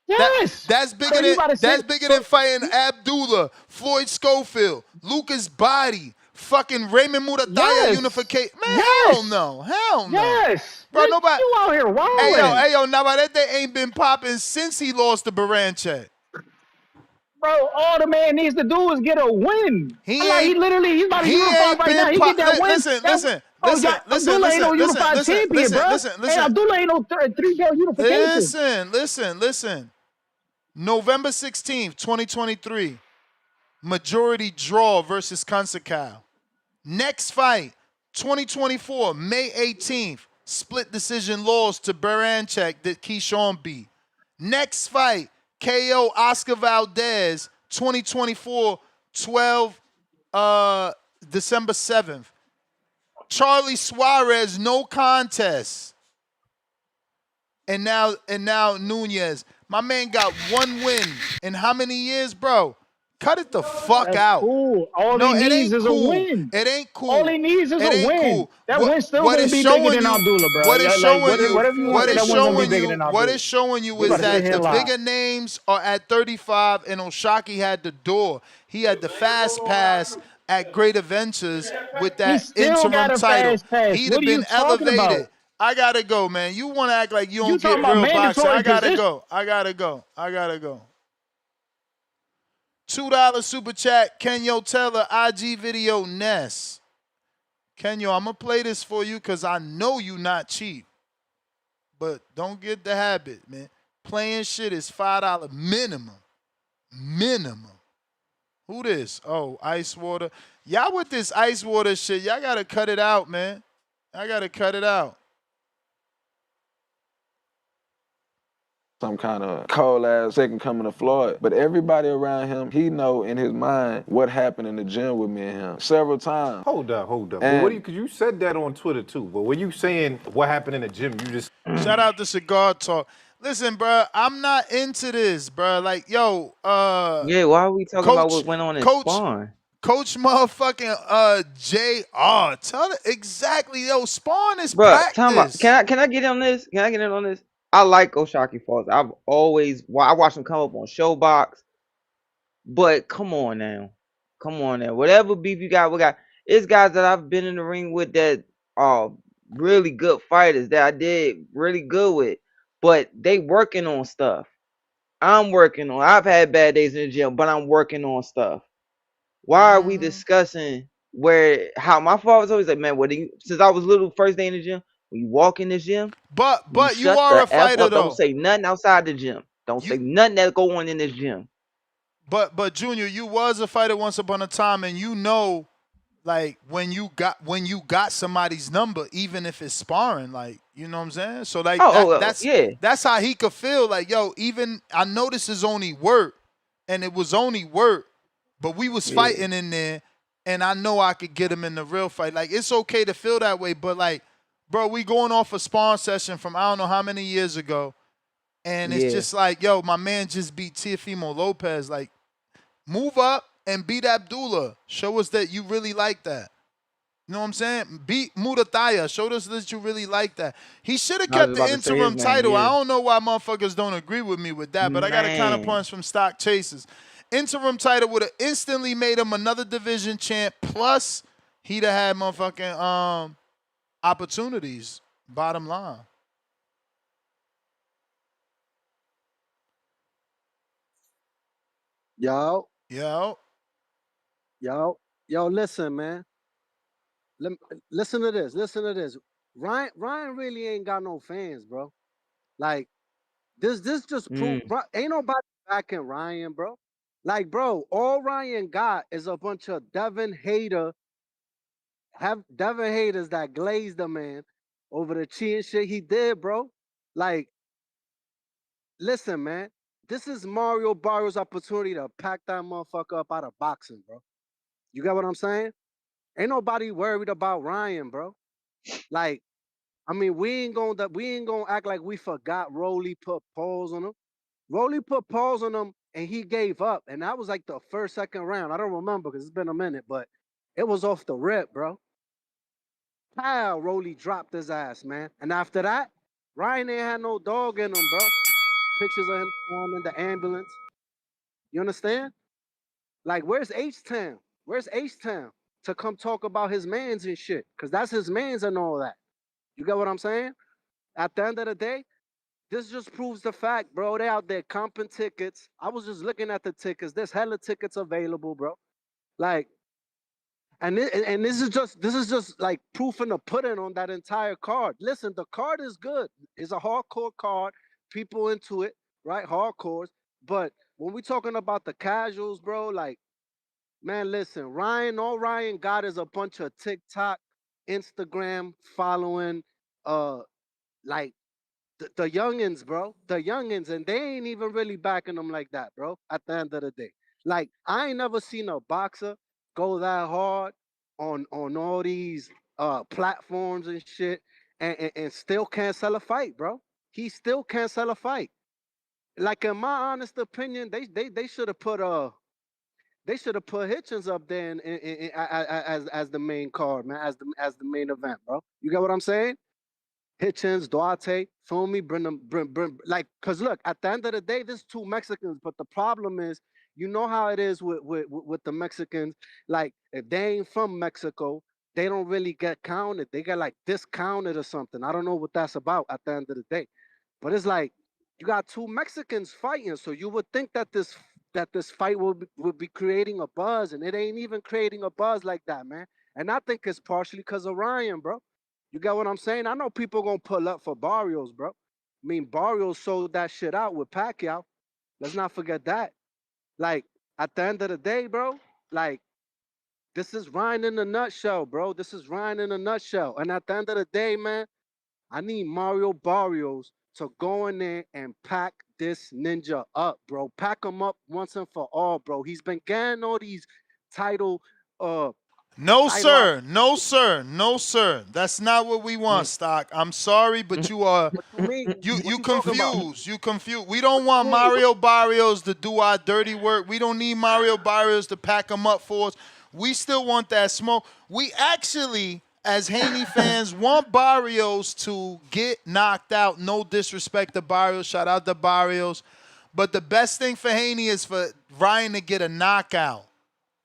Yes. That's So bigger you than about to sit? So fighting Abdullah, Floyd Schofield, Lucas Body, fucking Raymond Murataya yes, unification. Man, hell yes, no. Hell no. yes. Bro, Rick, nobody. you out here wilding, Hey yo, Navarrete ain't been popping since he lost to Baranchek. bro. All the man needs to do is get a win. He I'm like, ain't he's about to he unify ain't right been now. He get that win. listen, That listen, oh, listen, yeah, listen, Abdullah ain't listen, no listen, unified listen, champion, listen, bro. listen, Hey, listen, Abdullah ain't no 3-belt unification. listen. November 16th, 2023. Majority draw versus Consacao. Next fight, 2024, May 18th. Split decision loss to Baranchek that Keyshawn beat. Next fight, KO Oscar Valdez, 2024, 12 December 7th. Charlie Suarez, no contest. And now Nunez. My man got one win in how many years, bro? Cut it the fuck That's out. cool. All No, he it needs ain't is a cool. win. It ain't cool. All he needs is It a ain't win. cool. That win's still What gonna it's be bigger showing than you, Abdullah, bro. what it's Yeah, like showing you, whatever you want to say, that win's gonna be bigger than what Abdullah. it's showing you You is about to sit that here the and lie. bigger names are at 35 and Oshaki had the door. He had the fast pass at Greater Ventures with He that still got interim a title. fast pass. He'd What have are you been talking elevated. about? I gotta go, man. You want to act like you You don't talking get about real boxing. mandatory I gotta position? go. I gotta go. $2 super chat, Kenyo Taylor, IG video, Ness. Kenyo, I'm going to play this for you because I know you not cheap. But don't get the habit, man. Playing shit is $5 minimum. Minimum. Who this? Oh, Ice Water. Y'all with this Ice Water shit, y'all got to cut it out, man. I got to cut it out. Some kind of cold ass second coming of Floyd. But everybody around him, he know in his mind what happened in the gym with me and him several times. Hold up. And But what do you, because you said that on Twitter too, but when you saying what happened in the gym, you just... Shout out to Cigar Talk. Listen, bro, I'm not into this, bro. Like, yo, Yeah, why are we talking about what went on in Coach motherfucking JR. Tell it exactly, yo, Spawn is Bruh, time out. practice. Can I get in on this? Can I get in on this? I like Oshaki Falls. I watched him come up on Showbox. But come on now. Whatever beef you got, we got. It's guys that I've been in the ring with that are really good fighters that I did really good with. But they working on stuff. I've had bad days in the gym, but I'm working on stuff. Why are we discussing how my father was always like, man, since I was little, first day in the gym, when you walk in this gym, but you shut are a the F fighter up. though. Don't say nothing outside the gym. Don't say nothing that go on in this gym. But Junior, you was a fighter once upon a time, and you know, like when you got somebody's number, even if it's sparring, like you know what I'm saying. So like that's how he could feel. Like yo, even I know this is only work, and it was only work, but we was fighting in there, and I know I could get him in the real fight. Like it's okay to feel that way, but like, bro, we going off a sparring session from I don't know how many years ago, and it's just like yo, my man just beat Teofimo Lopez, like. Move up and beat Abdullah. Show us that you really like that. You know what I'm saying? Beat Murataya. Show us that you really like that. He should have kept the interim title. I don't know why motherfuckers don't agree with me with that, but I got a kind of punch from stock chasers. Interim title would have instantly made him another division champ, plus he'd have had motherfucking opportunities, bottom line. Yo, Yo, listen, man. lem- listen to this. Listen to this. Ryan really ain't got no fans, bro. Like this just prove Mm. ain't nobody backing Ryan, bro. Like, bro, all Ryan got is a bunch of Devin haters that glazed the man over the cheating shit he did, bro. Like, listen, man, this is Mario Barrios' opportunity to pack that motherfucker up out of boxing, bro. You get what I'm saying? Ain't nobody worried about Ryan, bro. Like, I mean, we ain't gonna act like we forgot Rolly put pause on him. Rolly put pause on him and he gave up. And that was like the first, second round. I don't remember because it's been a minute, but it was off the rip, bro. Pow, Rolly dropped his ass, man. And after that, Ryan ain't had no dog in him, bro. Pictures of him crying in the ambulance. You understand? Like, where's H-Town? Where's H-Town to come talk about his mans and shit? Because that's his mans and all that. You get what I'm saying? At the end of the day, this just proves the fact, bro. They out there comping tickets. I was just looking at the tickets. There's hella tickets available, bro. Like, and this is just like proof in the pudding on that entire card. Listen, the card is good. It's a hardcore card. People into it, right? Hardcores. But when we talking about the casuals, bro, like, man, listen, all Ryan got is a bunch of TikTok, Instagram following, like the youngins, bro, the youngins, and they ain't even really backing them like that, bro. At the end of the day, like, I ain't never seen a boxer go that hard on all these platforms and shit, and still can't sell a fight, bro. He still can't sell a fight. Like, in my honest opinion, they should have put Hitchens up there as the main card, man, as the main event, bro. You get what I'm saying? Hitchens, Duarte, feel me? Like, cause look, at the end of the day, there's two Mexicans, but the problem is, you know how it is with the Mexicans. Like, if they ain't from Mexico, they don't really get counted. They get like discounted or something. I don't know what that's about at the end of the day. But it's like, you got two Mexicans fighting, so you would think that this fight would be creating a buzz, and it ain't even creating a buzz like that, man. And I think it's partially because of Ryan, bro. You get what I'm saying? I know people gonna pull up for Barrios, bro. I mean, Barrios sold that shit out with Pacquiao. Let's not forget that. Like, at the end of the day, bro, like, this is Ryan in a nutshell, bro. This is Ryan in a nutshell. And at the end of the day, man, I need Mario Barrios to go in there and pack this ninja up, bro. Pack him up once and for all, bro. He's been getting all these title, uh, No, title. sir. No, sir. No, sir. That's not what we want, Mm. Stock. I'm sorry, but you are What you mean? you What you you talking about? confused. You confused. We don't What you want mean? Mario Barrios to do our dirty work. We don't need Mario Barrios to pack him up for us. We still want that smoke. We actually, as Haney fans, want Barrios to get knocked out. No disrespect to Barrios. Shout out to Barrios. But the best thing for Haney is for Ryan to get a knockout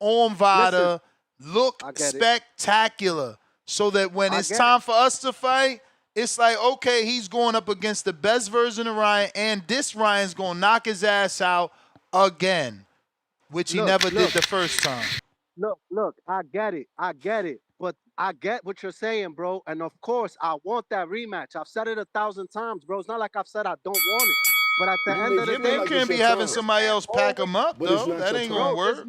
on Listen, Vada, look I get it. spectacular, so that when I it's get it. time for us to fight, it's like, okay, he's going up against the best version of Ryan, and this Ryan's going to knock his ass out again, which he Look, never did look, the first time. look. I get it. I get it. But I get what you're saying, bro. And of course, I want that rematch. I've said it 1,000 times, bro. It's not like I've said I don't want it. But at the You end may of the Yeah, but feel you day, like it's can't be your having time, this somebody man else pack always, him up, but it's though. not That your ain't going to time. bro, work.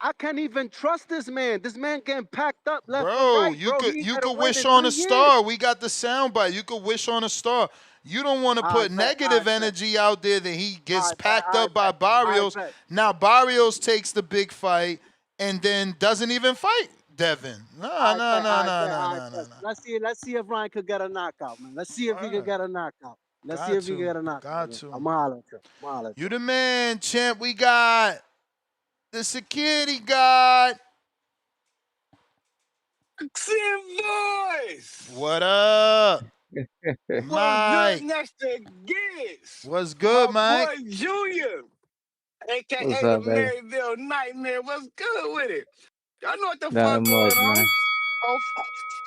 I can't even trust this man. This man getting packed up left and Bro, right, you bro. could He you had a could win wish in on a 3 years. star. We got the soundbite. You could wish on a star. You don't want to I put bet, I negative bet, energy out there that he gets I bet, packed I up by bet, I Barrios. bet. Now Barrios takes the big fight and then doesn't even fight Devin. No, I no, bet, no, I no, bet, no, I no, no, bet. no. Let's see if Ryan could get a knockout, man. Let's see if he All could right. get a knockout. Let's see Got if he can to. get a knockout, Got man. to. I'm holler at you. I'm holler at You you. the man, champ. We got the security guard. Sim Boys! What up? What's good Mike. next to Giz? What's My good, Mike? boy Junior, What's aka the up, baby? Maryville Nightmare. What's good with it? Y'all know what the fuck Nothing going much, on. man. Hope,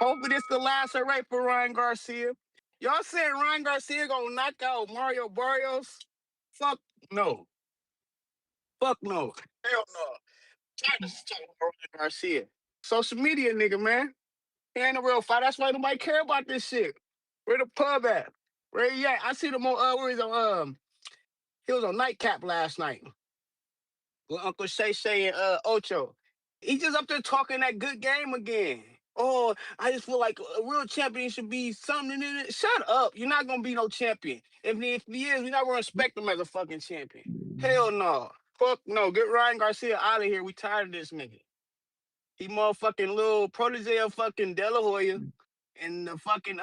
hopefully this the last hooray for Ryan Garcia. Y'all saying Ryan Garcia gonna knock out Mario Barrios? Fuck no. Fuck no. Hell no. Tired of talking about Ryan Garcia. Social media nigga, man. He ain't a real fighter. That's why nobody care about this shit. Where the pub at? Where he at? I see him on where he's on he was on Nightcap last night with Uncle Shay Shay and Ocho. He just up there talking that good game again. Oh, I just feel like a real champion should be something in it. Shut up. You're not gonna be no champion. If he is, we're not gonna respect him as a fucking champion. Hell no. Fuck no. Get Ryan Garcia out of here. We tired of this nigga. He motherfucking little protege of fucking De La Hoya and the fucking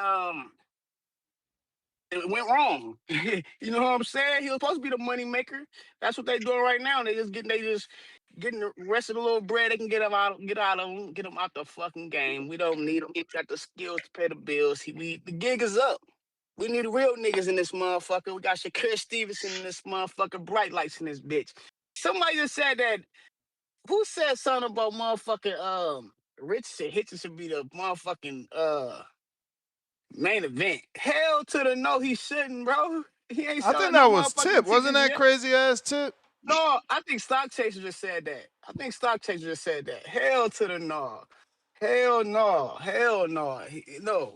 it went wrong. You know what I'm saying? He was supposed to be the money maker. That's what they doing right now. They just getting the rest of the little bread they can get out of him, get him out the fucking game. We don't need him. He got the skills to pay the bills. The gig is up. We need real niggas in this motherfucker. We got Shakur Stevenson in this motherfucker, bright lights in this bitch. Somebody just said that. Who said something about motherfucking Richardson Hitchens should be the motherfucking main event? Hell to the no, he shouldn't, bro. He ain't I think selling no that was Tip. motherfucking Wasn't tickets that yet. crazy ass Tip? No, I think Stock Chaser just said that. I think Stock Chaser just said that. Hell to the no. Hell no. Hell no. No.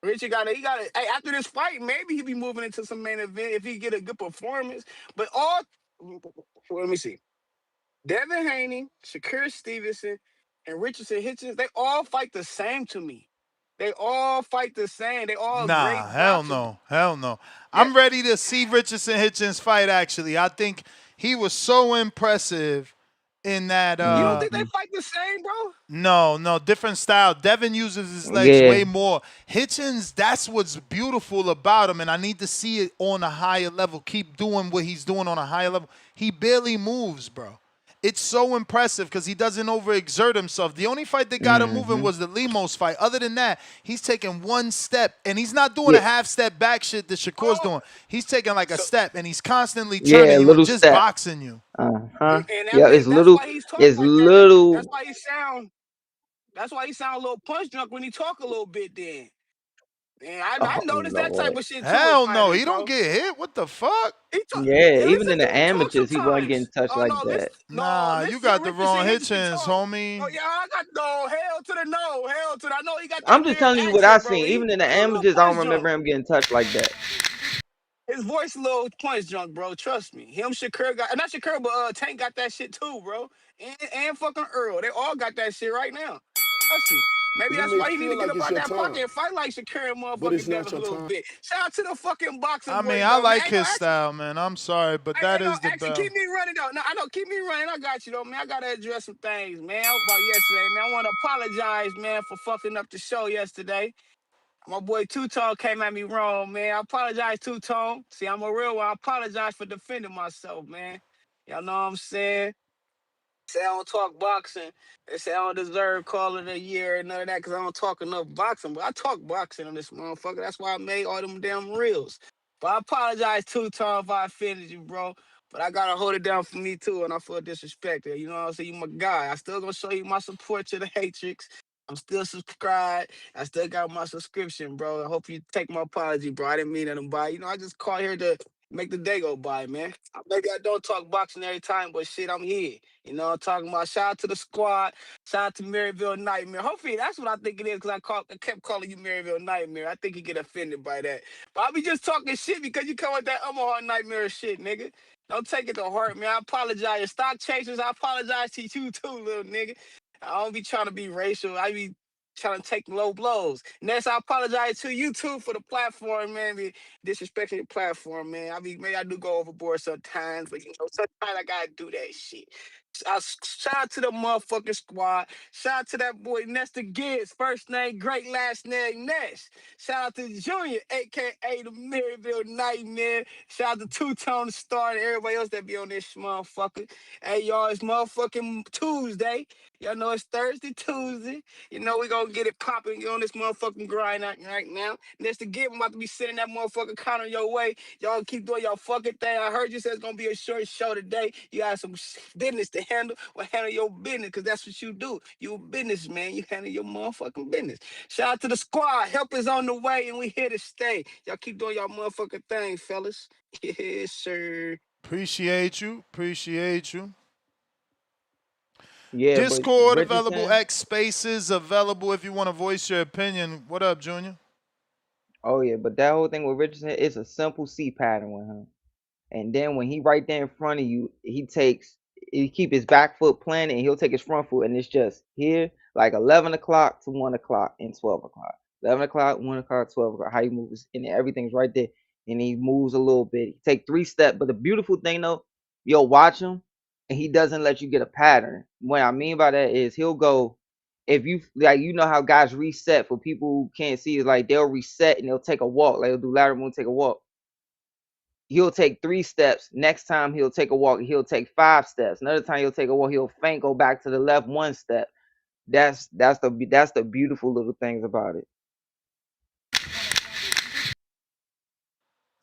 Richard he got to, hey, after this fight, maybe he'll be moving into some main event if he get a good performance. But let me see. Devin Haney, Shakur Stevenson, and Richardson Hitchens, they all fight the same to me. They all fight the same. They all Nah, great hell boxers. no. Hell no. Yeah. I'm ready to see Richardson Hitchens fight, actually. I think he was so impressive in that You don't think they fight the same, bro? no, different style. Devin uses his legs Yeah. way more. Hitchens, that's what's beautiful about him, and I need to see it on a higher level. Keep doing what he's doing on a higher level. He barely moves, bro. It's so impressive because he doesn't overexert himself. The only fight that got him moving was the Lemos fight. Other than that, he's taking one step, and he's not doing Yeah. a half step back shit that Shakur's Oh, doing. He's taking like a so step, and he's constantly Yeah, turning a you and little just step. boxing you. Uh-huh. and Yeah, it's that's little why he's talk it's like that. That's little why he sound a little punch drunk when he talk a little bit. Then, and I oh noticed that type Lord. of shit too with Hell no, fighters, he don't bro. get hit. What the fuck? He talk. Yeah, Hey, even listen in to the him talk amateurs, he wasn't getting sometimes. touched Oh like no, that. Nah, you listen to got the Richardson wrong Henderson Hitchens, talk. homie. Oh yeah, I got no hell to the no, hell to the. I know he got that I'm just weird telling you what I accent, bro. seen. He Even in the a little amateurs, I don't punch drunk. remember him getting touched like that. His voice a little punch drunk, bro. Trust me. Him, Shakur got not Shakur, but Tank got that shit too, bro. And fucking Earl, they all got that shit right now. Trust me. Maybe You that's may why he need feel to get like up it's out your that pocket time, and fight like Shakur and but it's motherfucking not Devin a your little time. bit. Shout out to the fucking boxing I mean, boys I though, man. like his style, man. I'm sorry, but that Ain't no is the actually best. keep me running though. No, I know keep me running. I got you though, man. I gotta address some things, man. About yesterday, man. I want to apologize, man, for fucking up the show yesterday. My boy Two Tone came at me wrong, man. I apologize, Two Tone. See, I'm a real one. I apologize for defending myself, man. Y'all know what I'm saying? Say I don't talk boxing. They say I don't deserve call of the year and none of that because I don't talk enough boxing. But I talk boxing on this motherfucker. That's why I made all them damn reels. But I apologize Two Tone if I offended you, bro. But I gotta hold it down for me too, and I feel disrespected. You know what I'm saying? You my guy. I still gonna show you my support to the Hatrix. I'm still subscribed. I still got my subscription, bro. I hope you take my apology, bro. I didn't mean nothing by. I just called here to make the day go by, man. Maybe I don't talk boxing every time, but shit, I'm here. You know, I'm talking about shout out to the squad, shout out to Maryville Nightmare. Hopefully that's what I think it is, because I kept calling you Maryville Nightmare. I think you get offended by that. But I be just talking shit because you come with that Omaha Nightmare shit, nigga. Don't take it to heart, man. I apologize. Stock chasers, I apologize to you too, little nigga. I don't be trying to be racial. I be trying to take low blows. Next, I apologize to you too for the platform, man. Be disrespecting the platform, man. Maybe I do go overboard sometimes, but sometimes I gotta do that shit. Shout out to the motherfucking squad. Shout out to that boy Nestor Gibbs. First name great, last name Ness. Shout out to Junior, aka the Maryville Nightmare. Shout out to Two Tone Star and everybody else that be on this motherfucker. Hey y'all, it's motherfucking Tuesday. Y'all know it's Thursday, Tuesday. You know we gonna get it popping on this motherfucking grind right now. Nestor Gibbs about to be sending that motherfucking counter your way. Y'all keep doing y'all fucking thing. I heard you said it's gonna be a short show today. You got some business to handle. Well, handle your business, because that's what you do. You a businessman. You handle your motherfucking business. Shout out to the squad. Help is on the way, and we here to stay. Y'all keep doing y'all motherfucking thing, fellas. Yes, sir. Appreciate you. Appreciate you. Yeah, but Discord available, Richardson. X Spaces available if you want to voice your opinion. What up, Junior? Oh yeah, but that whole thing with Richardson, it's a simple C pattern with him. And then when he right there in front of you, he keep his back foot planted and he'll take his front foot and it's just here like 11 o'clock to 1 o'clock and 12 o'clock. 11 o'clock, 1 o'clock, 12 o'clock. How he moves and everything's right there. And he moves a little bit. He take 3 steps. But the beautiful thing though, you'll watch him and he doesn't let you get a pattern. What I mean by that is he'll go, if you like, you know how guys reset for people who can't see, is like they'll reset and they'll take a walk. Like they'll do lateral move, take a walk. He'll take 3 steps. Next time he'll take a walk. He'll take 5 steps. Another time he'll take a walk. He'll feint, go back to the left 1 step. That's the beautiful little things about it.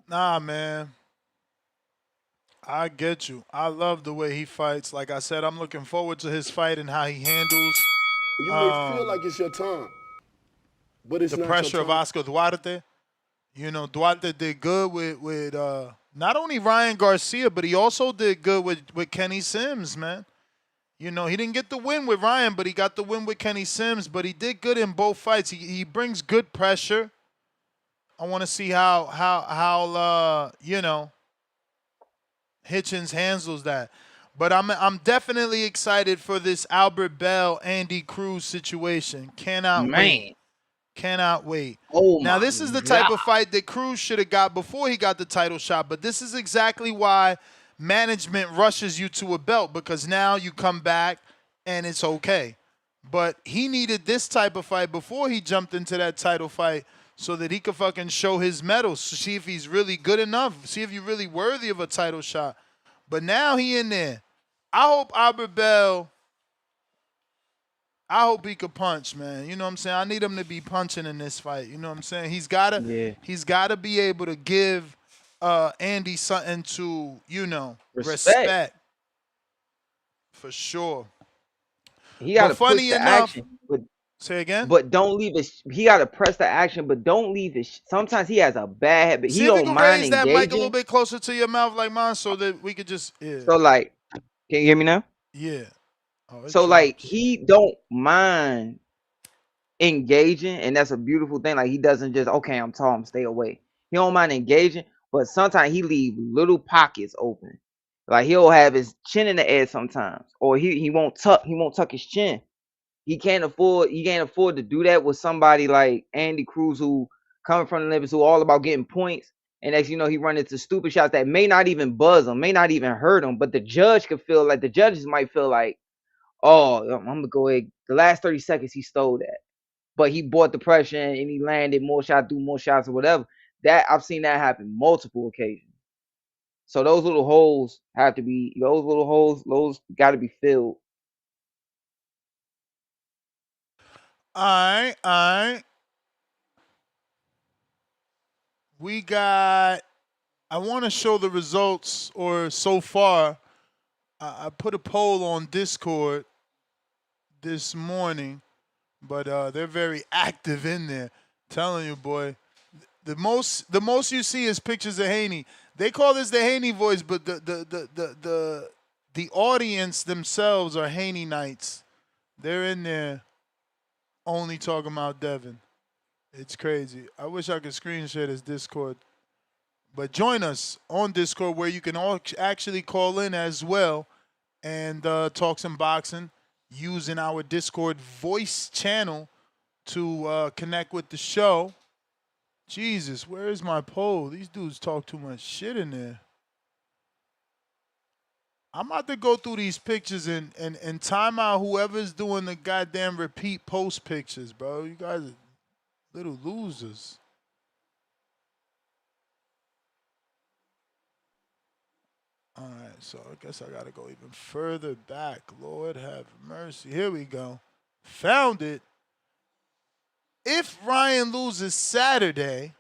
Nah, man. I get you. I love the way he fights. Like I said, I'm looking forward to his fight and how he handles You may feel like it's your time, but it's the not your pressure of time. Oscar Duarte. You know, Duarte did good with not only Ryan Garcia, but he also did good with Kenny Sims, man. You know, he didn't get the win with Ryan, but he got the win with Kenny Sims. But he did good in both fights. He brings good pressure. I want to see how you know, Hitchens handles that. But I'm definitely excited for this Albert Bell Andy Cruz situation. Cannot wait. Man. Cannot wait. Oh Now, my this is the type God. of fight that Cruz should have got before he got the title shot, but this is exactly why management rushes you to a belt, because now you come back and it's okay. But he needed this type of fight before he jumped into that title fight so that he could fucking show his medals, see if he's really good enough, see if you're really worthy of a title shot. But now he in there. I hope Albert Bell, I hope he could punch, man. You know what I'm saying? I need him to be punching in this fight. You know what I'm saying? He's gotta be able to give Andy something to, you know, respect. For sure. He got But to push funny the enough, action, but say again? don't leave it. He got to press the action, but don't leave it. Sometimes he has a bad habit. He See if you don't can mind raise that mic a little engaging. bit closer to your mouth like mine so that we could just, So like, can you hear me now? Yeah. Oh, it So like, drops. he don't mind engaging, and that's a beautiful thing. Like he doesn't just, okay, I'm tall, I'm stay away. He don't mind engaging, but sometimes he leave little pockets open. Like he'll have his chin in the air sometimes, or he won't tuck his chin. He can't afford to do that with somebody like Andy Cruz, who coming from the Olympics, who all about getting points. And as you know, he run into stupid shots that may not even buzz him, may not even hurt him, but the judges might feel like, oh, I'm gonna go ahead. The last 30 seconds he stole that, but he bought the pressure and he landed more shots, threw more shots or whatever. That I've seen that happen multiple occasions. So those little holes those got to be filled. All right. We got, I want to show the results, or so far. I put a poll on Discord this morning, but they're very active in there. Telling you, boy, the most you see is pictures of Haney. They call this the Haney voice, but the audience themselves are Haney Knights. They're in there only talking about Devin. It's crazy. I wish I could screen share this Discord. But join us on Discord, where you can all actually call in as well and talk some boxing using our Discord voice channel to connect with the show. Jesus, where is my poll? These dudes talk too much shit in there. I'm about to go through these pictures and time out whoever's doing the goddamn repeat post pictures, bro. You guys are little losers. All right, so I guess I got to go even further back. Lord have mercy. Here we go. Found it. If Ryan loses Saturday,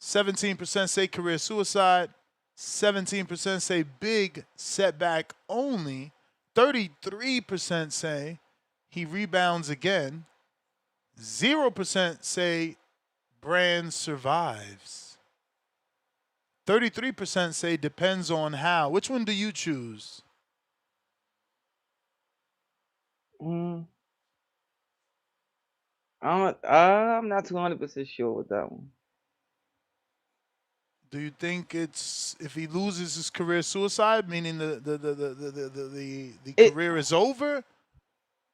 17% say career suicide, 17% say big setback only, 33% say he rebounds again, 0% say brand survives. 33% say depends on how. Which one do you choose? Mm, I'm not 200% sure with that one. Do you think it's if he loses his career suicide, meaning the It career is over?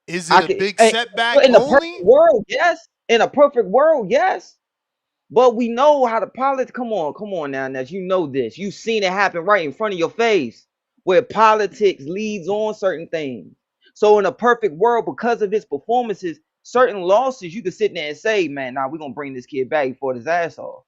Is it I a can big setback in a perfect only? world, yes. In a perfect world, yes. But we know how the politics. Come on now, Ness. You know this. You've seen it happen right in front of your face, where politics leads on certain things. So in a perfect world, because of his performances, certain losses, you could sit there and say, "Man, nah, we're gonna bring this kid back before his ass off."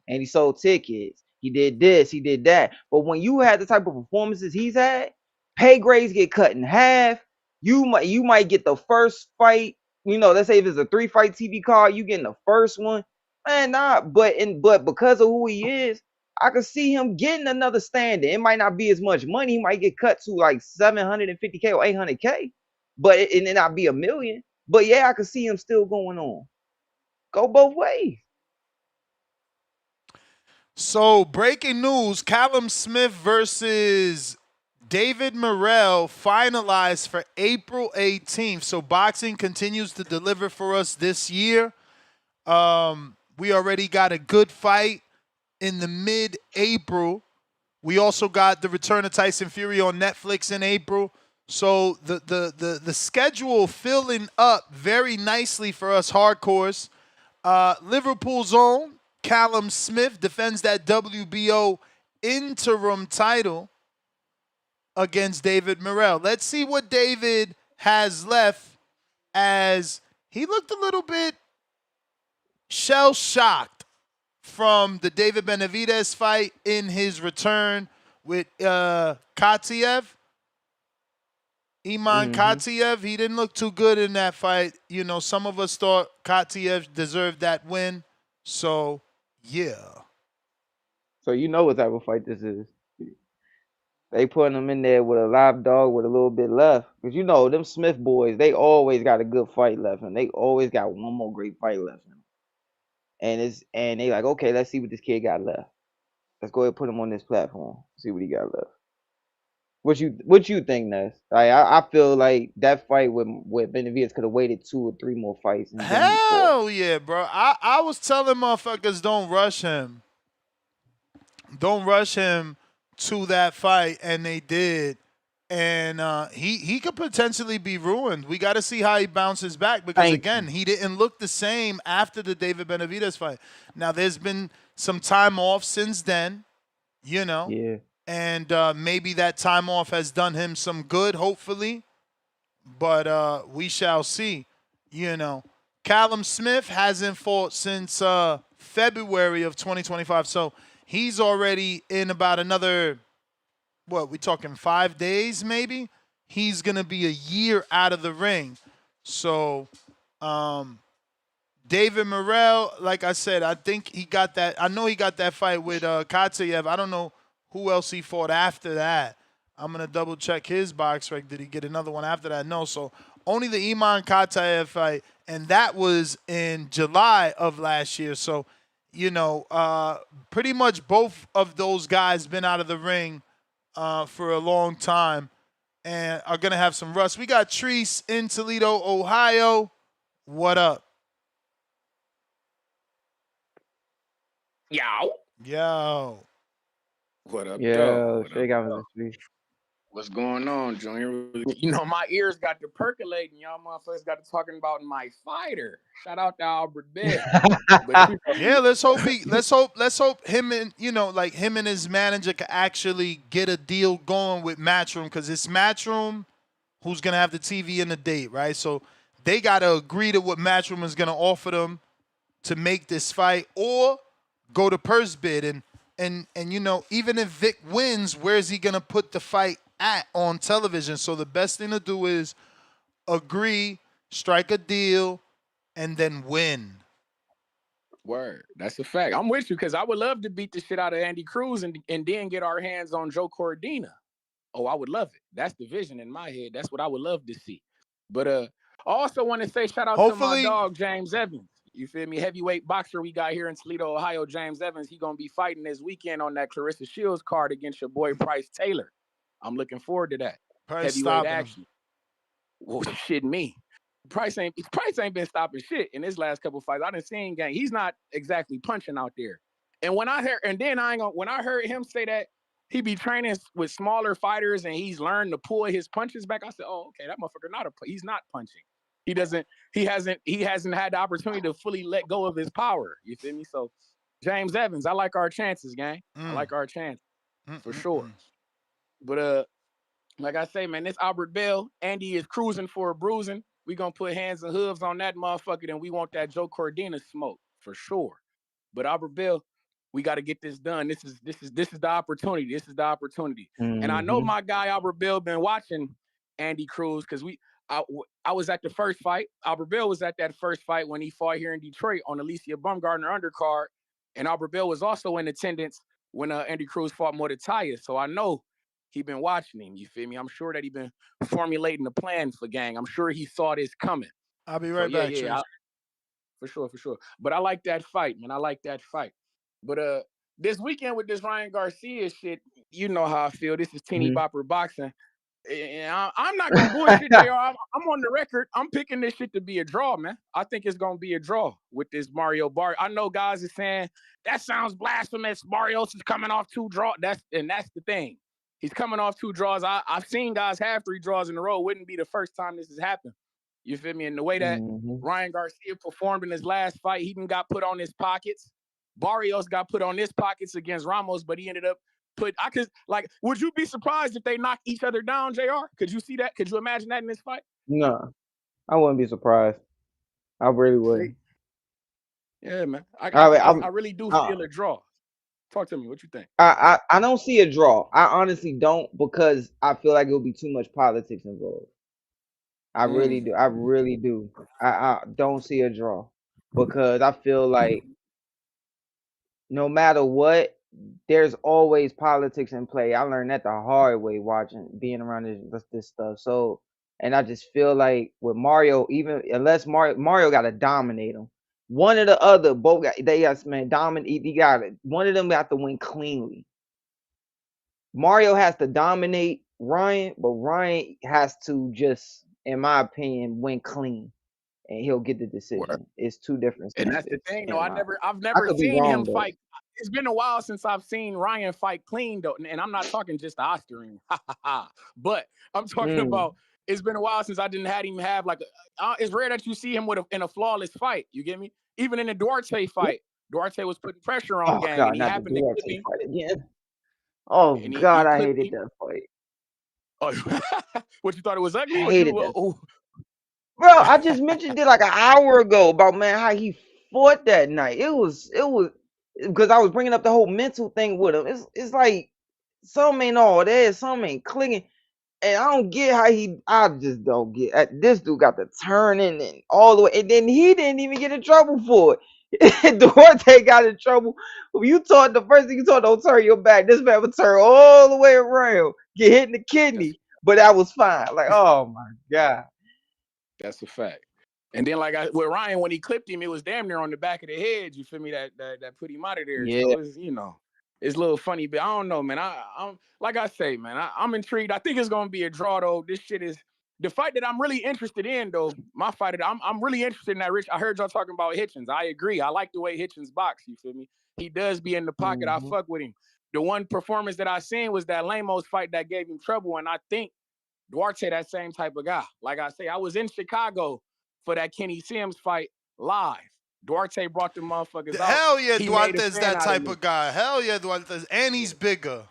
And he sold tickets. He did this, he did that. But when you had the type of performances he's had, pay grades get cut in half. You might get the first fight. Let's say if it's a 3-fight TV card, you getting the first one. Man, nah. But because of who he is, I could see him getting another standing. It might not be as much money. He might get cut to like 750K or 800K, but it not be a million. But yeah, I could see him still going on. Go both ways. So, breaking news: Callum Smith versus David Morrell finalized for April 18th. So, boxing continues to deliver for us this year. We already got a good fight in the mid-April. We also got the return of Tyson Fury on Netflix in April. So the schedule filling up very nicely for us hardcores. Liverpool's own Callum Smith defends that WBO interim title against David Morrell. Let's see what David has left, as he looked a little bit shell-shocked from the David Benavidez fight in his return with Katiev. Iman Katiev, he didn't look too good in that fight. Some of us thought Katiev deserved that win. So, yeah. So you know what type of fight this is. They putting him in there with a live dog with a little bit left. Because them Smith boys, they always got a good fight left and they always got one more great fight left in them. And they like, okay, let's see what this kid got left. Let's go ahead and put him on this platform. See what he got left. What you think, Ness? I feel like that fight with Benavidez could have waited 2 or 3 more fights and then he fought. Hell yeah, bro. I was telling motherfuckers don't rush him. Don't rush him to that fight, and they did. And he could potentially be ruined. We got to see how he bounces back because, again, he didn't look the same after the David Benavidez fight. Now, there's been some time off since then, Yeah. and maybe that time off has done him some good, hopefully. But we shall see, Callum Smith hasn't fought since February of 2025, so he's already in about another, we talking 5 days maybe? He's going to be a year out of the ring. So, David Morrell, like I said, I think he got that. I know he got that fight with Katiev. I don't know who else he fought after that. I'm going to double check his box rec. Did he get another one after that? No. So, only the Iman Katiev fight, and that was in July of last year. So, pretty much both of those guys been out of the ring for a long time and are going to have some rust. We got Treese in Toledo, Ohio. What up? Yo. What up, though? What's going on, Junior? My ears got to percolating. Y'all motherfuckers got to talking about my fighter. Shout out to Albert Bell. Yeah, let's hope him and him and his manager can actually get a deal going with Matchroom, because it's Matchroom who's gonna have the TV and the date, right? So they gotta agree to what Matchroom is gonna offer them to make this fight, or go to purse bid. And even if Vic wins, where's he gonna put the fight at on television? So the best thing to do is agree, strike a deal, and then win. Word. That's a fact. I'm with you, because I would love to beat the shit out of Andy Cruz and then get our hands on Joe Cordina. Oh, I would love it. That's the vision in my head. That's what I would love to see. But I also want to say shout out to my dog, James Evans. You feel me? Heavyweight boxer we got here in Toledo, Ohio, James Evans. He going to be fighting this weekend on that Clarissa Shields card against your boy Bryce Taylor. I'm looking forward to that. Price heavyweight action. Well, shit, me. Price ain't been stopping shit in his last couple fights. I done seen gang. He's not exactly punching out there. And when I heard, and then when I heard him say that he be training with smaller fighters and he's learned to pull his punches back, I said, oh, okay, that motherfucker he's not punching. He hasn't had the opportunity to fully let go of his power. You feel me? So James Evans, I like our chances, gang. I like our chances for sure. But like I say, man, this Albert Bell, Andy is cruising for a bruising. We gonna put hands and hooves on that motherfucker, and we want that Joe Cordina smoke for sure. But Albert Bell, we got to get this done. This is the opportunity. This is the opportunity. And I know my guy Albert Bell been watching Andy Cruz because I was at the first fight. Albert Bell was at that first fight when he fought here in Detroit on Alicia Bumgardner undercard, and Albert Bell was also in attendance when Andy Cruz fought Mordetaya. So I know he been watching him. You feel me? I'm sure that he been formulating the plan for gang. I'm sure he saw this coming. I'll be right back, Chase. For sure. But I like that fight, man. I like that fight. But this weekend with this Ryan Garcia shit, you know how I feel. This is teeny bopper boxing. And I'm not gonna bullshit, JR. I'm on the record. I'm picking this shit to be a draw, man. I think it's gonna be a draw with this Mario Barrios. I know guys are saying that sounds blasphemous. Barrios is coming off 2 draws. That's the thing. He's coming off 2 draws. I've seen guys have 3 draws in a row. It wouldn't be the first time this has happened. You feel me? And the way that Ryan Garcia performed in his last fight, he even got put on his pockets. Barrios got put on his pockets against Ramos, but he ended up would you be surprised if they knock each other down, JR? Could you see that? Could you imagine that in this fight? No, I wouldn't be surprised. I really wouldn't. Yeah, man. I really do feel a draw. Talk to me. What you think? I don't see a draw. I honestly don't, because I feel like it'll be too much politics involved. I really do. I really do. I don't see a draw, because I feel like no matter what, there's always politics in play. I learned that the hard way being around this stuff. So, and I just feel like with Mario, even unless Mario got to dominate him, one or the other, both dominate. One of them got to win cleanly. Mario has to dominate Ryan, but Ryan has to just, in my opinion, win clean, and he'll get the decision. Word. It's 2 different things. And that's the thing, though. I've never seen him fight. It's been a while since I've seen Ryan fight clean, though. And I'm not talking just the Oscar, but I'm talking about, it's been a while since I didn't have him have it's rare that you see him in a flawless fight. You get me? Even in the Duarte fight, Duarte was putting pressure on gang, and he happened to clip him. Fight again. Oh God, I hated that fight. Oh, what, you thought it was ugly? I hated that. Bro, I just mentioned it like an hour ago about how he fought that night. It was because I was bringing up the whole mental thing with him. It's like some ain't all there, some ain't clicking, and I don't get how I just don't get. This dude got the turning and all the way, and then he didn't even get in trouble for it. Duarte got in trouble. You taught the first thing you taught, don't turn your back. This man would turn all the way around, get hit in the kidney, but that was fine. Like, oh my God. That's a fact. And then with Ryan, when he clipped him, it was damn near on the back of the head. You feel me? That put him out of there. Yeah. So it's, it's a little funny, but I don't know, man. I'm like I say, man, I'm intrigued. I think it's gonna be a draw, though. This shit is the fight that I'm really interested in, though. My fight, I'm really interested in that. Rich, I heard y'all talking about Hitchens. I agree. I like the way Hitchens box. You feel me? He does be in the pocket. I fuck with him. The one performance that I seen was that Lemos fight that gave him trouble, and I think Duarte that same type of guy. Like I say, I was in Chicago for that Kenny Sims fight live. Duarte brought the motherfuckers out. Hell yeah, Duarte's that type of guy. Hell yeah, Duarte's, and he's bigger.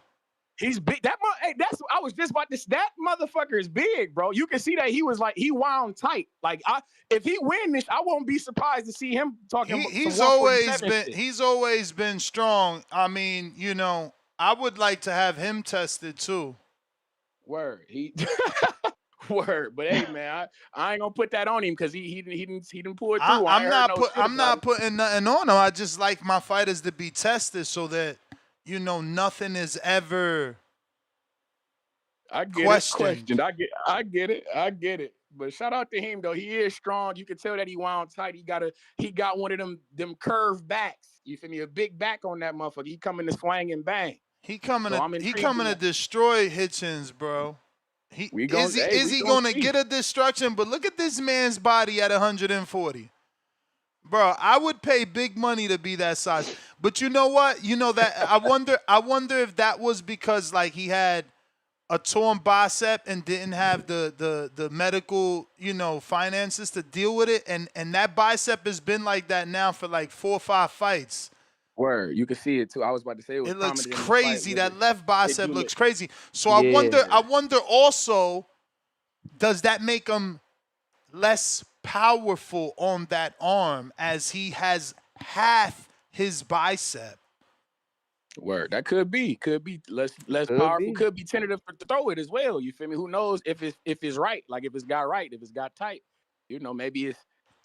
He's big. That's I was just about this. That motherfucker is big, bro. You can see that he wound tight. Like if he win this, I won't be surprised to see him talking. He's always been strong. I mean, I would like to have him tested too. Word. Word. But hey, man, I ain't gonna put that on him because he didn't pull it through. I'm not putting nothing on him. I just like my fighters to be tested so that nothing is ever questioned. I get it. But shout out to him though. He is strong. You can tell that he wound tight. He got one of them curved backs. You feel me? A big back on that motherfucker. He coming to swing and bang. He coming to destroy Hitchens, bro. Is he gonna get a destruction? But look at this man's body at 140. Bro, I would pay big money to be that size. But you know what? You know that I wonder if that was because like he had a torn bicep and didn't have the medical, finances to deal with it. And that bicep has been like that now for like 4 or 5 fights. Word, you can see it too. I was about to say it looks crazy. That left bicep looks crazy. So I Yeah. wonder also, does that make him less powerful on that arm as he has half his bicep? Word, that could be less powerful. Could be tentative to throw it as well. You feel me? Who knows if it's right? Like if it's got right, if it's got tight. Maybe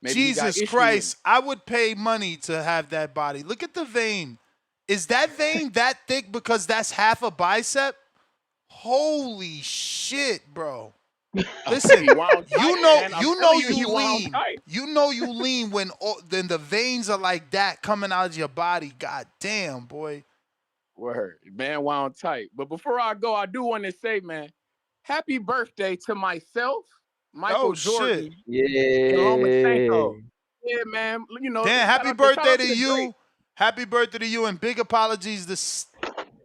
Jesus Christ, I would pay money to have that body. Look at the vein. Is that vein that thick because that's half a bicep? Holy shit, bro. Listen, you lean. You know you lean when then the veins are like that coming out of your body. God damn, boy. Word, man, wound tight. But before I go, I do want to say, man, happy birthday to myself, Michael Jordan, and Lomachenko. Yeah, man. Damn, happy birthday to you. Happy birthday to you, and big apologies to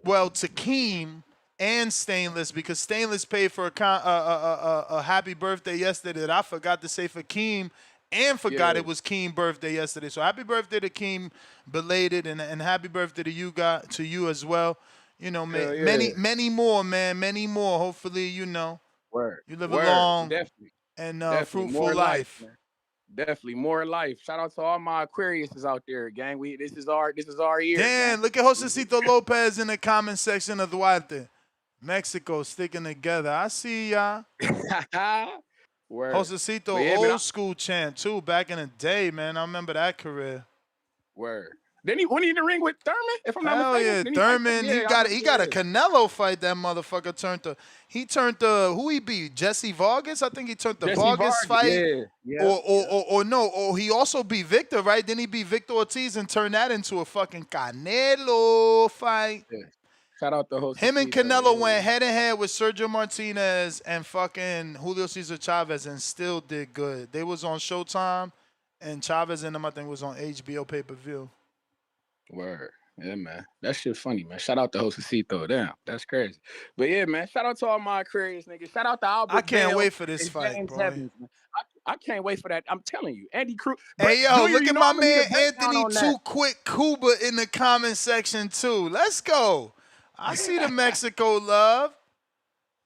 Keem and Stainless, because Stainless paid for a happy birthday yesterday that I forgot to say for Keem, and forgot it was Keem's birthday yesterday. So happy birthday to Keem, belated, and happy birthday to you as well. Many more, man, many more. Hopefully, you live a long and fruitful life. Definitely more life. Shout out to all my Aquariuses out there, gang. This is our year. Damn, look at Josecito Lopez in the comment section of Duarte. Mexico sticking together. I see y'all. Josecito, old school champ too, back in the day, man. I remember that career. Word. Then he went in the ring with Thurman, if I'm not mistaken. Thurman. He got a Canelo fight. That motherfucker turned who he beat? Jesse Vargas. I think he turned the Vargas fight. Yeah. Or he also beat Victor, right? Then he beat Victor Ortiz and turned that into a fucking Canelo fight. Yeah. Shout out to Jose. Him and Canelo went head to head with Sergio Martinez and fucking Julio Cesar Chavez and still did good. They was on Showtime, and Chavez and them I think was on HBO pay-per-view. Word. Yeah, man. That shit funny, man. Shout out to Josecito. Damn, that's crazy. But yeah, man, shout out to all my Aquarius niggas. Shout out to Albert. I can't Bell wait for this fight, James boy. Evans, man. I can't wait for that. I'm telling you. Andy Cruz. Hey, yo, look at my man Anthony Too Quick Cuba in the comment section, too. Let's go. I see the Mexico love.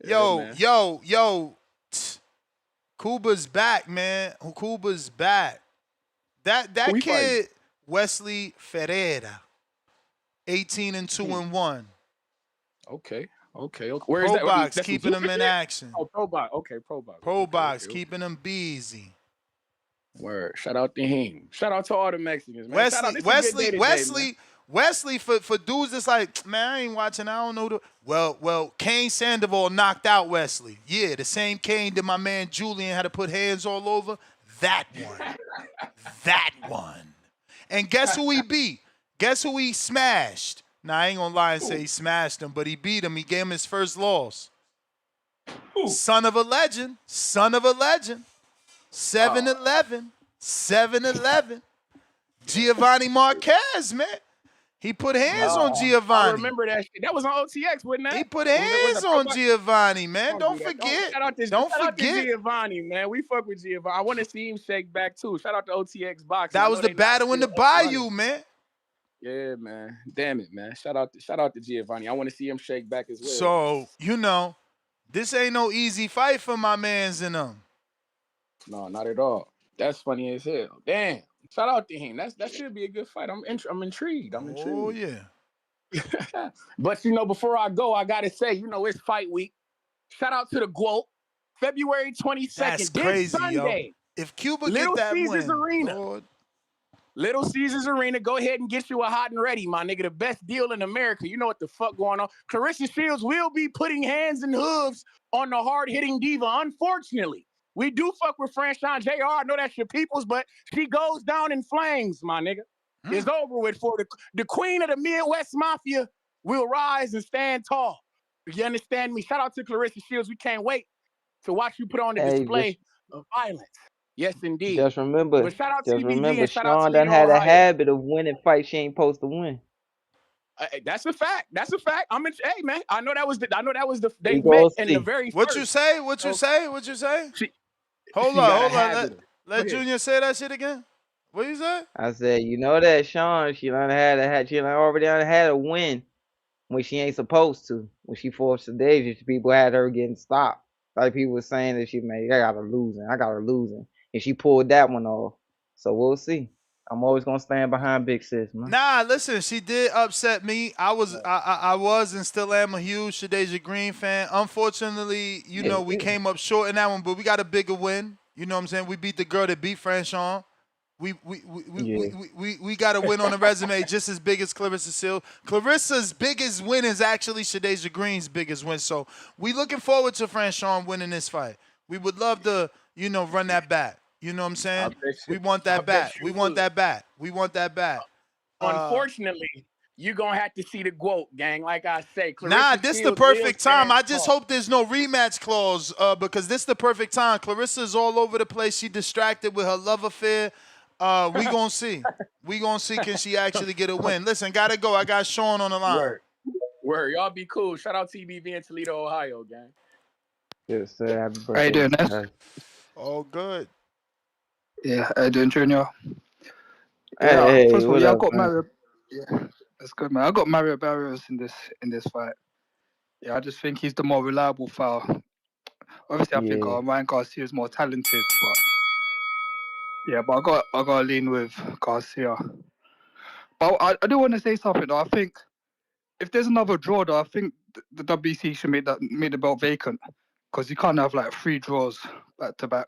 Yo. Cuba's back, man. Cuba's back. That kid, fighting? Wesley Ferreira, 18-2-1. Okay. Where is that? Pro Box keeping him in action. Oh, Pro Box. Okay, Pro Box. Pro Box keeping him busy. Word. Shout out to him. Shout out to all the Mexicans, man. Wesley for dudes that's like, man, I ain't watching. I don't know. Well, Kane Sandoval knocked out Wesley. Yeah, the same Kane that my man Julian had to put hands all over. That one. And guess who he beat? Guess who he smashed? Now, I ain't gonna lie and say he smashed him, but he beat him. He gave him his first loss. Son of a legend. 7-11. Giovanni Marquez, man. He put hands on Giovanni. I remember that shit. That was on OTX, wasn't that? He put hands on Giovanni, man. Don't forget. Don't forget Giovanni, man. We fuck with Giovanni. I want to see him shake back too. Shout out to OTX Boxing. That was the battle in the Bayou, man. Yeah, man. Damn it, man. Shout out to Giovanni. I want to see him shake back as well. So, this ain't no easy fight for my mans and them. No, not at all. That's funny as hell. Damn. Shout out to him. That should be a good fight. I'm intrigued. Oh, yeah. But, before I go, I got to say, it's fight week. Shout out to the GWOAT. February 22nd. That's crazy, Sunday. Yo. If Cuba Little get that Caesars win. Arena. Lord. Little Caesars Arena. Go ahead and get you a hot and ready, my nigga. The best deal in America. You know what the fuck going on. Clarissa Shields will be putting hands and hooves on the hard-hitting diva, unfortunately. We do fuck with Franchon JR. I know that's your people's, but she goes down in flames, my nigga. It's over with for the queen of the Midwest Mafia will rise and stand tall. You understand me? Shout out to Clarissa Shields. We can't wait to watch you put on a Hey, display of violence. Yes, indeed. just remember, But shout out just TBV remember, and shout out Sean done Toledo, had a Ohio. habit of winning fights she ain't supposed to win. That's a fact. That's a fact. Hey man, I know that was the they We met gonna in the see. very What you first. say? What you So say? What you say? she Hold she got a on, hold on. habit of. Go Let ahead. Junior say that shit again. What you say? I said, you know that Sean, she done already done had a win when she ain't supposed to. When she forced the Davis, people had her getting stopped. Like people were saying that she made, I got her losing. And she pulled that one off. So we'll see. I'm always gonna stand behind Big Sis, man. Nah, listen, she did upset me. I was and still am a huge Shadeja Green fan. Unfortunately, we came up short in that one, but we got a bigger win. You know what I'm saying? We beat the girl that beat Franchon. We got a win on the resume just as big as Clarissa Seal. Clarissa's biggest win is actually Shadeja Green's biggest win. So we looking forward to Franchon winning this fight. We would love to, run that back. You know what I'm I saying? bet you. We want I that back. bet you We want would. that back. We want that back. Unfortunately, you're gonna have to see the quote, gang. Like I say, Nah, Clarissa this the Shields will perfect time. stand I just tall. hope there's no rematch clause because this the perfect time. Clarissa's all over the place. She distracted with her love affair. We gonna see. We gonna see can she actually get a win. Listen, gotta go. I got Sean on the line. Word. Y'all be cool. Shout out TBV in Toledo, Ohio, gang. Yes, sir. Happy How you birthday. doing, Ness? All good. Yeah, how you doing, Junior? Yeah, Hey, first of all, what yeah, I up, got man? Mario. Yeah, that's good, man. I got Mario Barrios in this fight. Yeah, I just think he's the more reliable fighter. Obviously, I think Yeah. Ryan Garcia is more talented, but I got to lean with Garcia. But I do want to say something though. I think if there's another draw, though, I think the WC should make the belt vacant because you can't have like 3 draws back to back.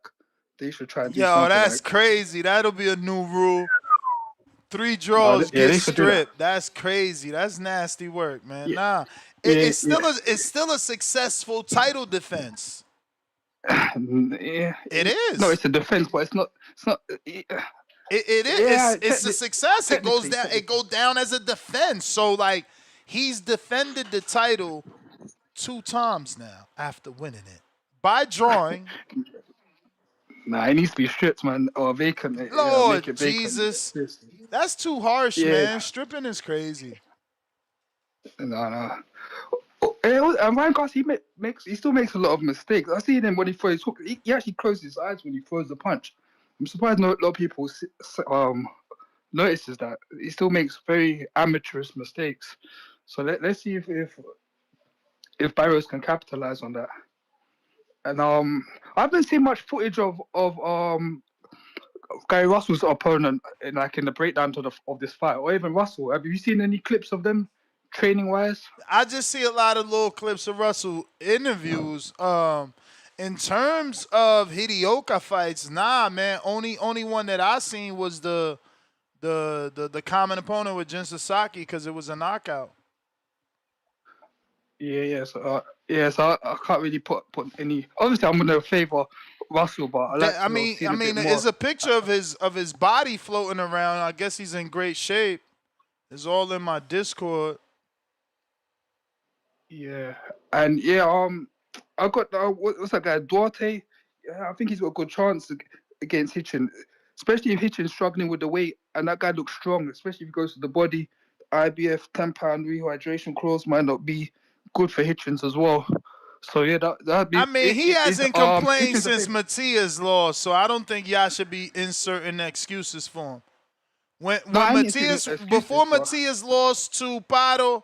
They should try and do Yo, something that's like. crazy. That'll be a new rule. 3 draws Yeah, get they should do that. stripped. That's crazy. That's nasty work, man. Yeah, Nah, yeah, it's still a successful title defense. yeah. It No, is. it's a defense, but it's not. It's not. It Yeah, is. It's a success. It goes technically. down. It go down as a defense. So like, he's defended the title 2 times now after winning it by drawing. Nah, it needs to be stripped, man, or vacant. Yeah, make Lord it vacant. Jesus, that's too harsh, Yeah, man. Stripping is crazy. no. And Ryan Garcia, he still makes a lot of mistakes. I see him when he throws his hook. He actually closes his eyes when he throws the punch. I'm surprised not a lot of people notices that. He still makes very amateurish mistakes. So let's see if Barrows can capitalize on that. And I haven't seen much footage of Gary Russell's opponent in the breakdown of this fight, or even Russell. Have you seen any clips of them training wise? I just see a lot of little clips of Russell interviews. In terms of Hidioka fights, nah, man. Only one that I seen was the common opponent with Jin Sasaki because it was a knockout. Yeah. So I can't really put any. Obviously, I'm gonna favor Russell, but I like to see a bit more. There's a picture of his body floating around. I guess he's in great shape. It's all in my Discord. Yeah, and I got what's that guy Duarte? Yeah, I think he's got a good chance against Hitchin, especially if Hitchin's struggling with the weight, and that guy looks strong, especially if he goes to the body. IBF 10-pound rehydration clause might not be good for Hitchins as well. So yeah, that'd be. I mean, he hasn't complained Hitchins since Matias lost, so I don't think y'all should be inserting excuses for him. When Matias before Matias lost to Pato,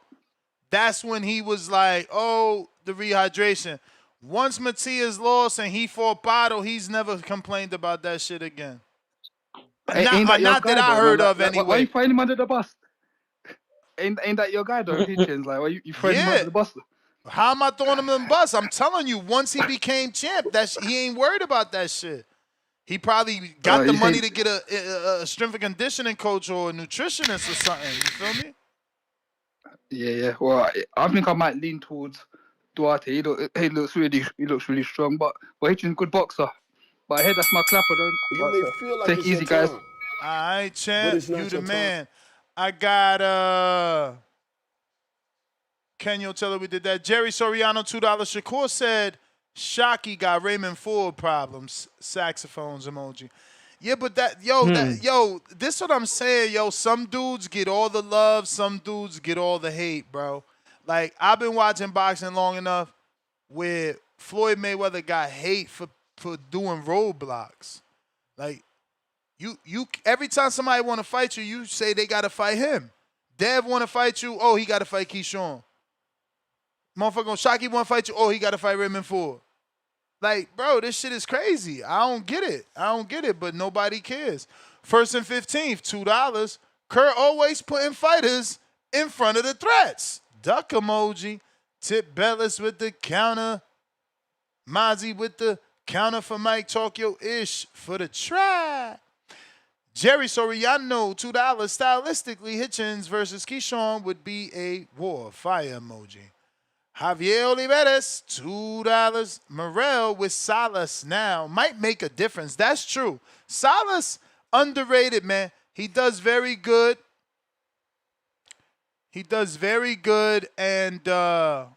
that's when he was like, "Oh, the rehydration." Once Matias lost and he fought Pato, he's never complained about that shit again. Not that I heard of anyway. Why you throwing him under the bus? Ain't that your guy though, Hitchins? Like, why you throwing him under the bus? How am I throwing him in the bus? I'm telling you, once he became champ, he ain't worried about that shit. He probably got the money to get a strength and conditioning coach or a nutritionist or something. You feel me? Yeah. Well, I think I might lean towards Duarte. He looks really strong, but Hitchins good boxer. But hey, that's my clapper though. You may feel like take it's easy, your guys. time. All right, champ. But it's not You the your man. I got Kenyo Teller, we did that. Jerry Soriano, $2. Shakur said Shockey got Raymond Ford problems. Saxophones emoji. Yeah, but Hmm. this what I'm saying, yo. Some dudes get all the love, some dudes get all the hate, bro. Like, I've been watching boxing long enough where Floyd Mayweather got hate for doing roadblocks. Like, you every time somebody want to fight you, you say they got to fight him. Dev want to fight you, oh, he got to fight Keyshawn. Motherfucker Shockey want to fight you, oh, he got to fight Raymond Ford. Like, bro, this shit is crazy. I don't get it. But nobody cares. First and 15th, $2. Kurt always putting fighters in front of the threats. Duck emoji. Tip Bellis with the counter. Mozzie with the counter for Mike Tokyo-ish for the try. Jerry Soriano, $2. Stylistically, Hitchens versus Keyshawn would be a war. Fire emoji. Javier Oliveras, $2. Morel with Salas now might make a difference. That's true. Salas, underrated, man. He does very good. And I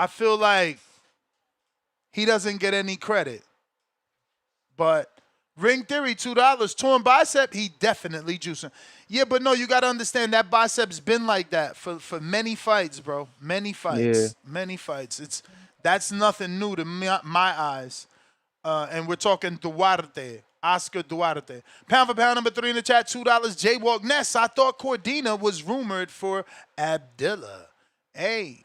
feel like he doesn't get any credit. But Ring Theory, $2. Torn bicep, he definitely juicing. Yeah, but no, you got to understand that bicep's been like that for many fights, bro. Many Yeah. fights. That's nothing new to my eyes. And we're talking Duarte, Oscar Duarte. Pound for pound, number 3 in the chat, $2. Jaywalk Ness. I thought Cordina was rumored for Abdullah. Hey,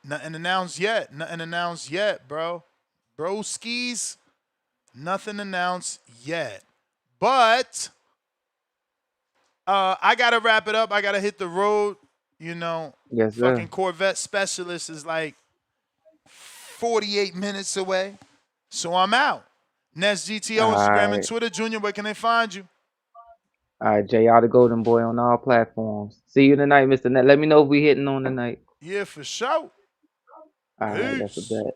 nothing announced yet, bro. Broskis. Nothing announced yet. But I got to wrap it up. I got to hit the road. You know, Yes, fucking sir. Corvette Specialist is like 48 minutes away. So I'm out. Nest GTO, All Instagram and right. Twitter. Junior, where can they find you? All right, JR the Golden Boy on all platforms. See you tonight, Mr. Net. Let me know if we hitting on tonight. Yeah, for sure. All right, that's a Peace. bet.